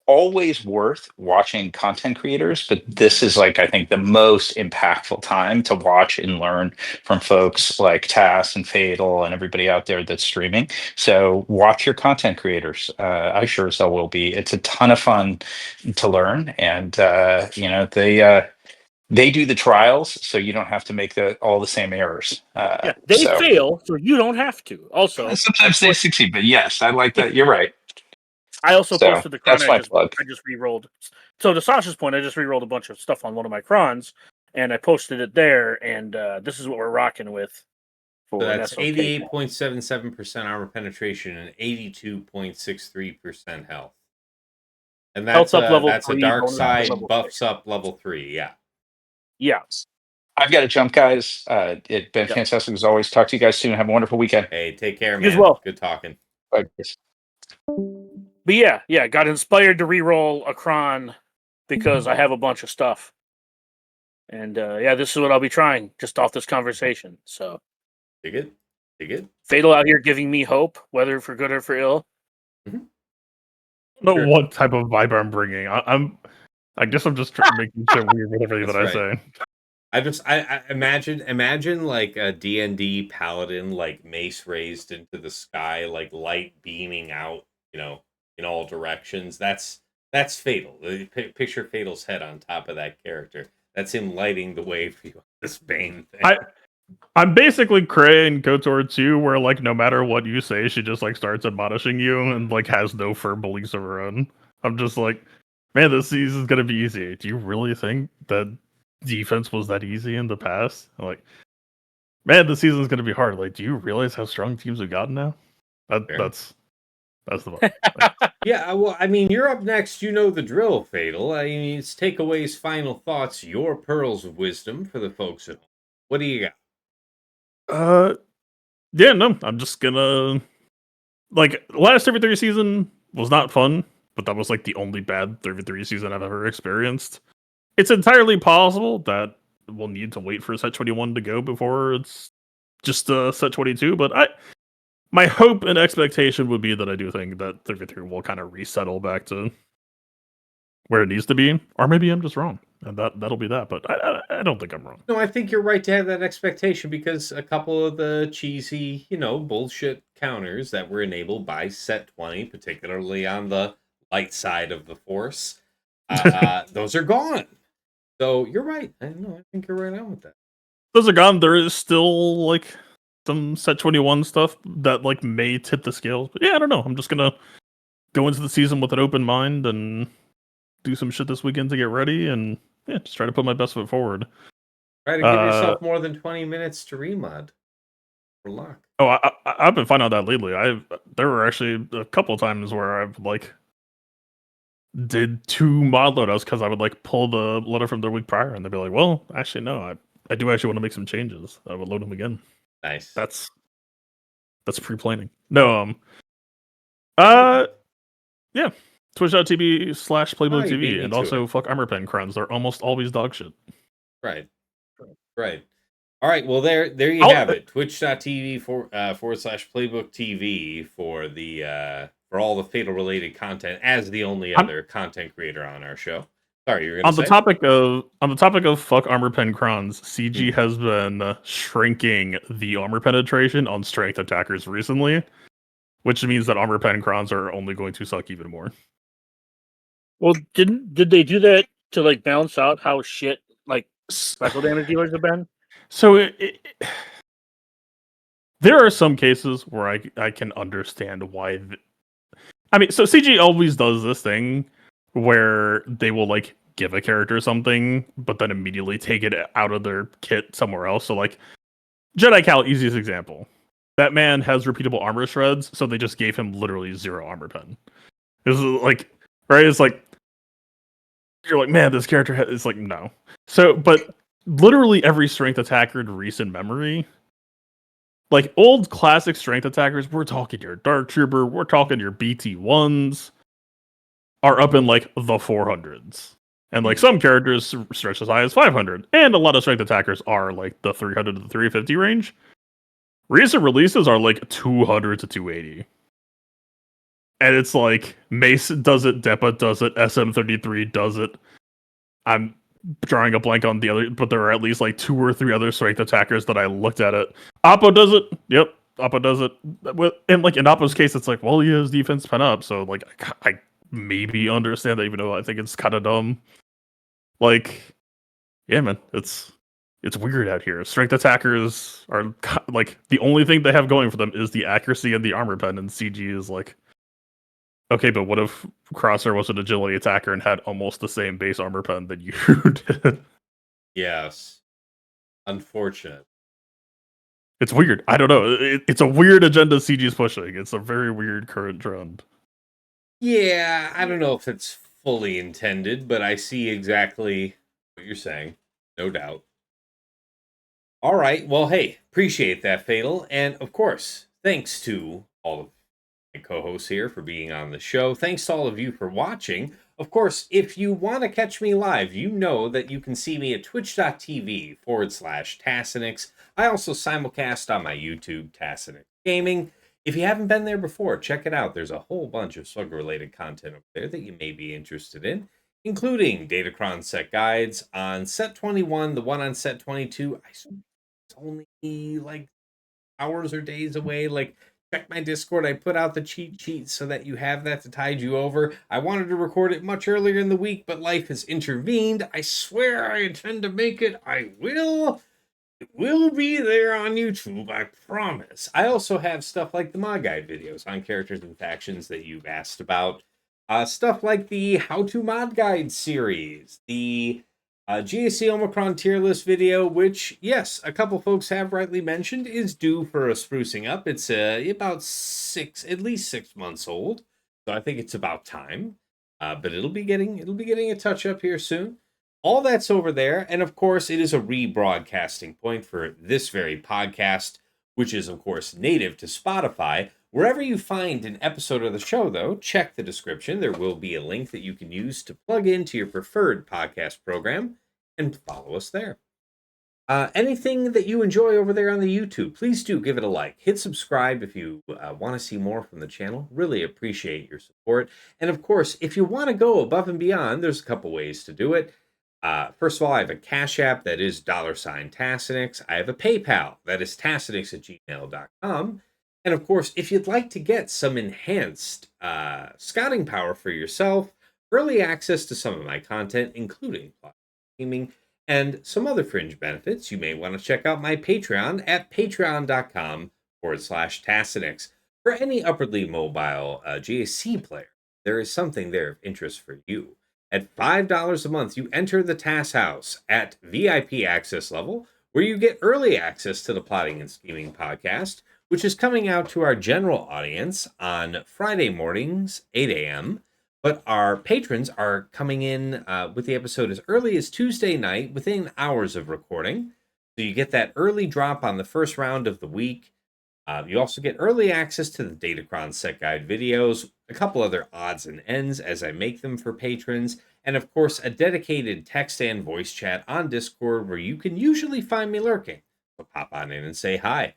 always worth watching content creators, but this is like I think the most impactful time to watch and learn from folks like Tass and Fatal and everybody out there that's streaming. So watch your content creators. I sure as hell will be. It's a ton of fun to learn, and they do the trials, so you don't have to make all the same errors. They fail, so you don't have to. Also, sometimes they succeed, but yes, I like that. You're right. I also So, posted the cron. that's my plug. I just re-rolled. So to Sasha's point, I just re-rolled a bunch of stuff on one of my crons, and I posted it there. And this is what we're rocking with. So that's 88.77% armor penetration and 82.63% health. And that's that's a dark side buffs up level 3. Yeah. Yeah. I've got to jump, guys. It's been fantastic as always. Talk to you guys soon. Have a wonderful weekend. Hey, take care, man. You as well. Good talking. Bye. But yeah, got inspired to re-roll a cron because I have a bunch of stuff. And this is what I'll be trying just off this conversation. So dig it. Fatal out here giving me hope, whether for good or for ill. I don't know what type of vibe I'm bringing. I guess I'm just making shit weird with everything that I say. I imagine like a D&D paladin, like mace raised into the sky, like light beaming out, in all directions. That's Fatal. Picture Fatal's head on top of that character. That's him lighting the way for you on this Bane thing. I'm basically Cray and KOTOR 2, where like no matter what you say, she just like starts admonishing you and like has no firm beliefs of her own. I'm just like, man, this season's gonna be easy. Do you really think that defense was that easy in the past? Like, man, this season's gonna be hard. Like, do you realize how strong teams have gotten now? That's the one. Yeah, well, I mean, you're up next. You know the drill, Fatal. I mean, it's takeaways, final thoughts, your pearls of wisdom for the folks at home. What do you got? Yeah, no, I'm just gonna last 33 season was not fun, but that was like the only bad 33 season I've ever experienced. It's entirely possible that we'll need to wait for set 21 to go before it's just set 22, but my hope and expectation would be that I do think that 33 will kind of resettle back to where it needs to be, or maybe I'm just wrong, and that'll be that. But I don't think I'm wrong. No, I think you're right to have that expectation because a couple of the cheesy, bullshit counters that were enabled by set 20, particularly on the light side of the force, those are gone. So you're right. I think you're right on with that. Those are gone. There is still like some set 21 stuff that like may tip the scales, but yeah, I don't know. I'm just gonna go into the season with an open mind and do some shit this weekend to get ready, and just try to put my best foot forward. Try to give yourself more than 20 minutes to remod for luck. Oh, I've been finding out that lately. There were actually a couple of times where I've like did 2 mod loadouts because I would like pull the loader from the week prior, and they'd be like, "Well, actually, no, I do actually want to make some changes." I would load them again. Nice. That's pre-planning. No, Yeah. Twitch.tv/playbook Oh, you beat TV. me And to also, it. fuck Armor Pen Crowns. They're almost always dog shit. Right. All right. Well, there you have it. Twitch.tv /playbook TV for the for all the Fatal related content as the only other content creator on our show. Sorry, you were going to say? On the topic of fuck Armor Pen Crons, CG has been shrinking the armor penetration on strength attackers recently, which means that Armor Pen Crons are only going to suck even more. Well, did they do that to like balance out how shit like special damage dealers have been? So there are some cases where I can understand why. So CG always does this thing where they will like give a character something, but then immediately take it out of their kit somewhere else. So like Jedi Cal, easiest example. That man has repeatable armor shreds, so they just gave him literally 0 armor pen. This is like, right? It's like you're like, man, this character is like, no. So, but literally every strength attacker in recent memory, like old classic strength attackers, we're talking your Dark Trooper, we're talking your BT1s, are up in like the 400s. And like some characters stretch as high as 500. And a lot of strength attackers are like the 300 to the 350 range. Recent releases are like 200 to 280. And it's like Mace does it, Depa does it, SM33 does it. I'm drawing a blank on the other, but there are at least like 2 or 3 other strength attackers that I looked at it. Oppo does it. Yep, Oppo does it. And like in Oppo's case, it's like, well, he has defense pen up, so like I maybe understand that, even though I think it's kind of dumb. Like, yeah, man, it's weird out here. Strength attackers are like the only thing they have going for them is the accuracy and the armor pen, and CG is like, okay, but what if Crosser was an agility attacker and had almost the same base armor pen that you did? Yes. Unfortunate. It's weird. I don't know. It's a weird agenda CG's pushing. It's a very weird current trend. Yeah, I don't know if it's fully intended, but I see exactly what you're saying. No doubt. All right. Well, hey, appreciate that, Fatal. And of course, thanks to all of my co-hosts here for being on the show. Thanks to all of you for watching. Of course, if you want to catch me live, you know that you can see me at twitch.tv /Tassinix. I also simulcast on my YouTube, Tassinix Gaming. If you haven't been there before, check it out. There's a whole bunch of slug-related content over there that you may be interested in, including Datacron set guides on set 21, the one on set 22. It's only like hours or days away. Like, check my Discord. I put out the cheat sheet so that you have that to tide you over. I wanted to record it much earlier in the week, but life has intervened. I swear I intend to make it. I will. It will be there on YouTube, I promise. I also have stuff like the mod guide videos on characters and factions that you've asked about. Stuff like the How to Mod Guide series, the GAC Omicron tier list video, which, yes, a couple folks have rightly mentioned, is due for a sprucing up. It's about at least 6 months old, so I think it's about time. But it'll be getting a touch up here soon. All that's over there, and of course, it is a rebroadcasting point for this very podcast, which is, of course, native to Spotify. Wherever you find an episode of the show, though, check the description. There will be a link that you can use to plug into your preferred podcast program and follow us there. Anything that you enjoy over there on the YouTube, please do give it a like. Hit subscribe if you want to see more from the channel. Really appreciate your support. And of course, if you want to go above and beyond, there's a couple ways to do it. First of all, I have a Cash App that is $Tassinix. I have a PayPal that is tassinix@gmail.com. And of course, if you'd like to get some enhanced scouting power for yourself, early access to some of my content, including gaming, and some other fringe benefits, you may want to check out my Patreon at patreon.com/Tassinix. For any upwardly mobile GAC player, there is something there of interest for you. At $5 a month, you enter the TAS House at VIP access level, where you get early access to the Plotting and Scheming podcast, which is coming out to our general audience on Friday mornings, 8 a.m., but our patrons are coming in with the episode as early as Tuesday night, within hours of recording. So you get that early drop on the first round of the week. You also get early access to the Datacron set guide videos, a couple other odds and ends as I make them for patrons, and of course, a dedicated text and voice chat on Discord where you can usually find me lurking. So pop on in and say hi.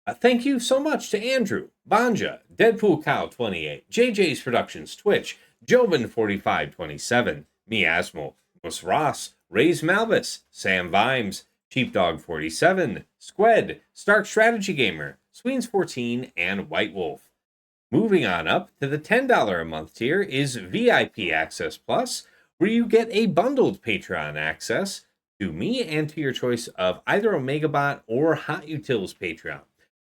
Thank you so much to Andrew, Banja, Deadpool Cow 28, JJ's Productions Twitch, Jobin 4527, Miasmo, Mus Ross, Rays Malbus, Sam Vimes, Sheepdog 47, Squed, Stark Strategy Gamer, Sweens 14, and White Wolf. Moving on up to the $10 a month tier is VIP Access Plus, where you get a bundled Patreon access to me and to your choice of either OmegaBot or Hot Utils Patreon.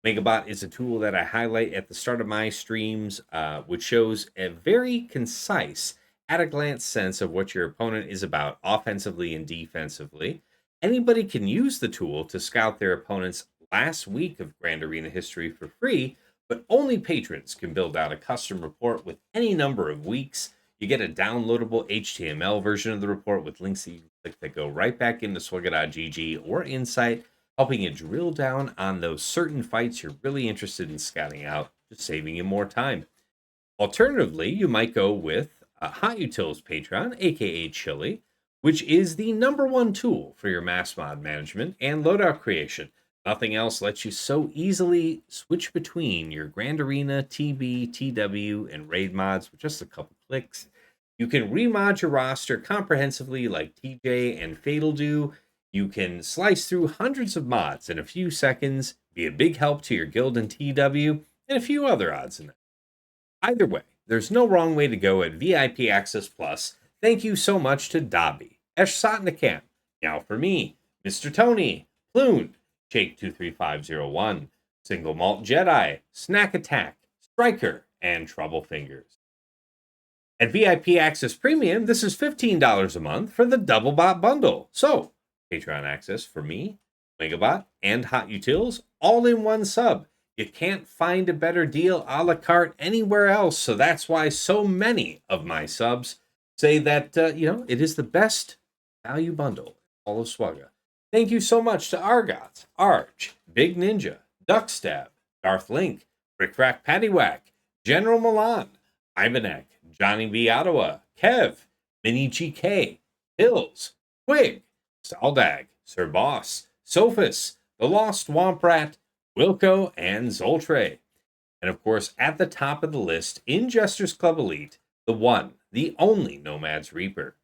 OmegaBot is a tool that I highlight at the start of my streams, which shows a very concise, at-a-glance sense of what your opponent is about offensively and defensively. Anybody can use the tool to scout their opponent's last week of Grand Arena history for free, but only patrons can build out a custom report with any number of weeks. You get a downloadable HTML version of the report with links that you can click that go right back into Swugga.gg or Insight, helping you drill down on those certain fights you're really interested in scouting out, just saving you more time. Alternatively, you might go with Hot Utils Patreon, aka Chili, which is the #1 tool for your mass mod management and loadout creation. Nothing else lets you so easily switch between your Grand Arena, TB, TW, and raid mods with just a couple clicks. You can remod your roster comprehensively like TJ and Fatal do. You can slice through hundreds of mods in a few seconds, be a big help to your guild and TW, and a few other odds and ends. Either way, there's no wrong way to go at VIP Access Plus. Thank you so much to Dobby, Esh Sotnakamp, Now For Me, Mr. Tony, Ploon, Shake23501, Single Malt Jedi, Snack Attack, Striker, and Trouble Fingers. At VIP Access Premium, this is $15 a month for the Double Bot Bundle. So, Patreon access for me, OmegaBot, and Hot Utils, all in one sub. You can't find a better deal a la carte anywhere else, so that's why so many of my subs say that, it is the best value bundle in all of Swugga. Thank you so much to Argot, Arch, Big Ninja, Duckstab, Darth Link, Rick Rack Paddywhack, General Milan, Ivanek, Johnny B. Ottawa, Kev, Mini GK, Hills, Twig, Saldag, Sir Boss, Sophus, The Lost Womp Rat, Wilco, and Zoltre. And of course, at the top of the list, in Jester's Club Elite, the one, the only Nomad's Reaper.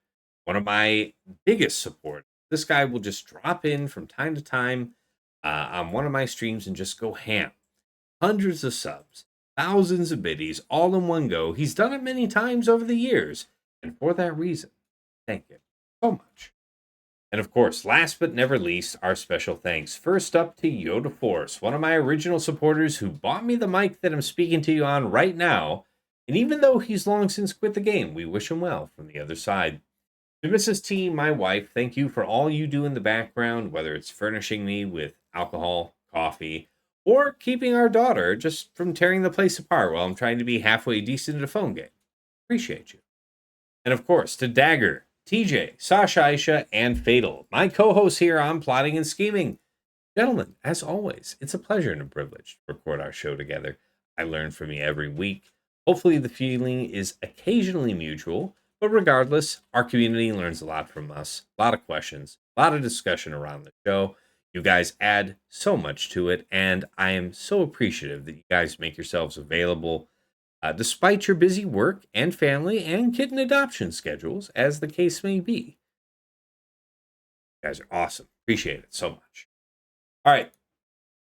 One of my biggest supporters. This guy will just drop in from time to time on one of my streams and just go ham. Hundreds of subs, thousands of biddies, all in one go. He's done it many times over the years. And for that reason, thank you so much. And of course, last but never least, our special thanks. First up to Yoda Force, one of my original supporters who bought me the mic that I'm speaking to you on right now. And even though he's long since quit the game, we wish him well from the other side. To Mrs. T, my wife, thank you for all you do in the background, whether it's furnishing me with alcohol, coffee, or keeping our daughter just from tearing the place apart while I'm trying to be halfway decent at a phone game. Appreciate you. And of course, to Dagger, TJ, Sasha Aisha, and Fatal, my co-hosts here on Plotting and Scheming. Gentlemen, as always, it's a pleasure and a privilege to record our show together. I learn from you every week. Hopefully the feeling is occasionally mutual, but regardless, our community learns a lot from us. A lot of questions, a lot of discussion around the show. You guys add so much to it, and I am so appreciative that you guys make yourselves available despite your busy work and family and kitten adoption schedules, as the case may be. You guys are awesome. Appreciate it so much. All right.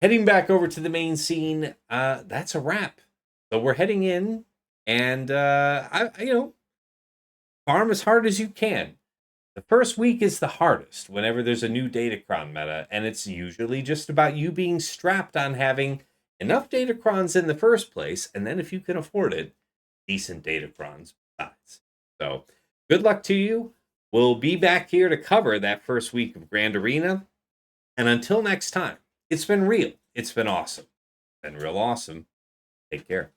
Heading back over to the main scene, that's a wrap. So we're heading in, and, farm as hard as you can. The first week is the hardest whenever there's a new Datacron meta, and it's usually just about you being strapped on having enough Datacrons in the first place, and then if you can afford it, decent Datacrons besides. So, good luck to you. We'll be back here to cover that first week of Grand Arena. And until next time, it's been real. It's been awesome. It's been real awesome. Take care.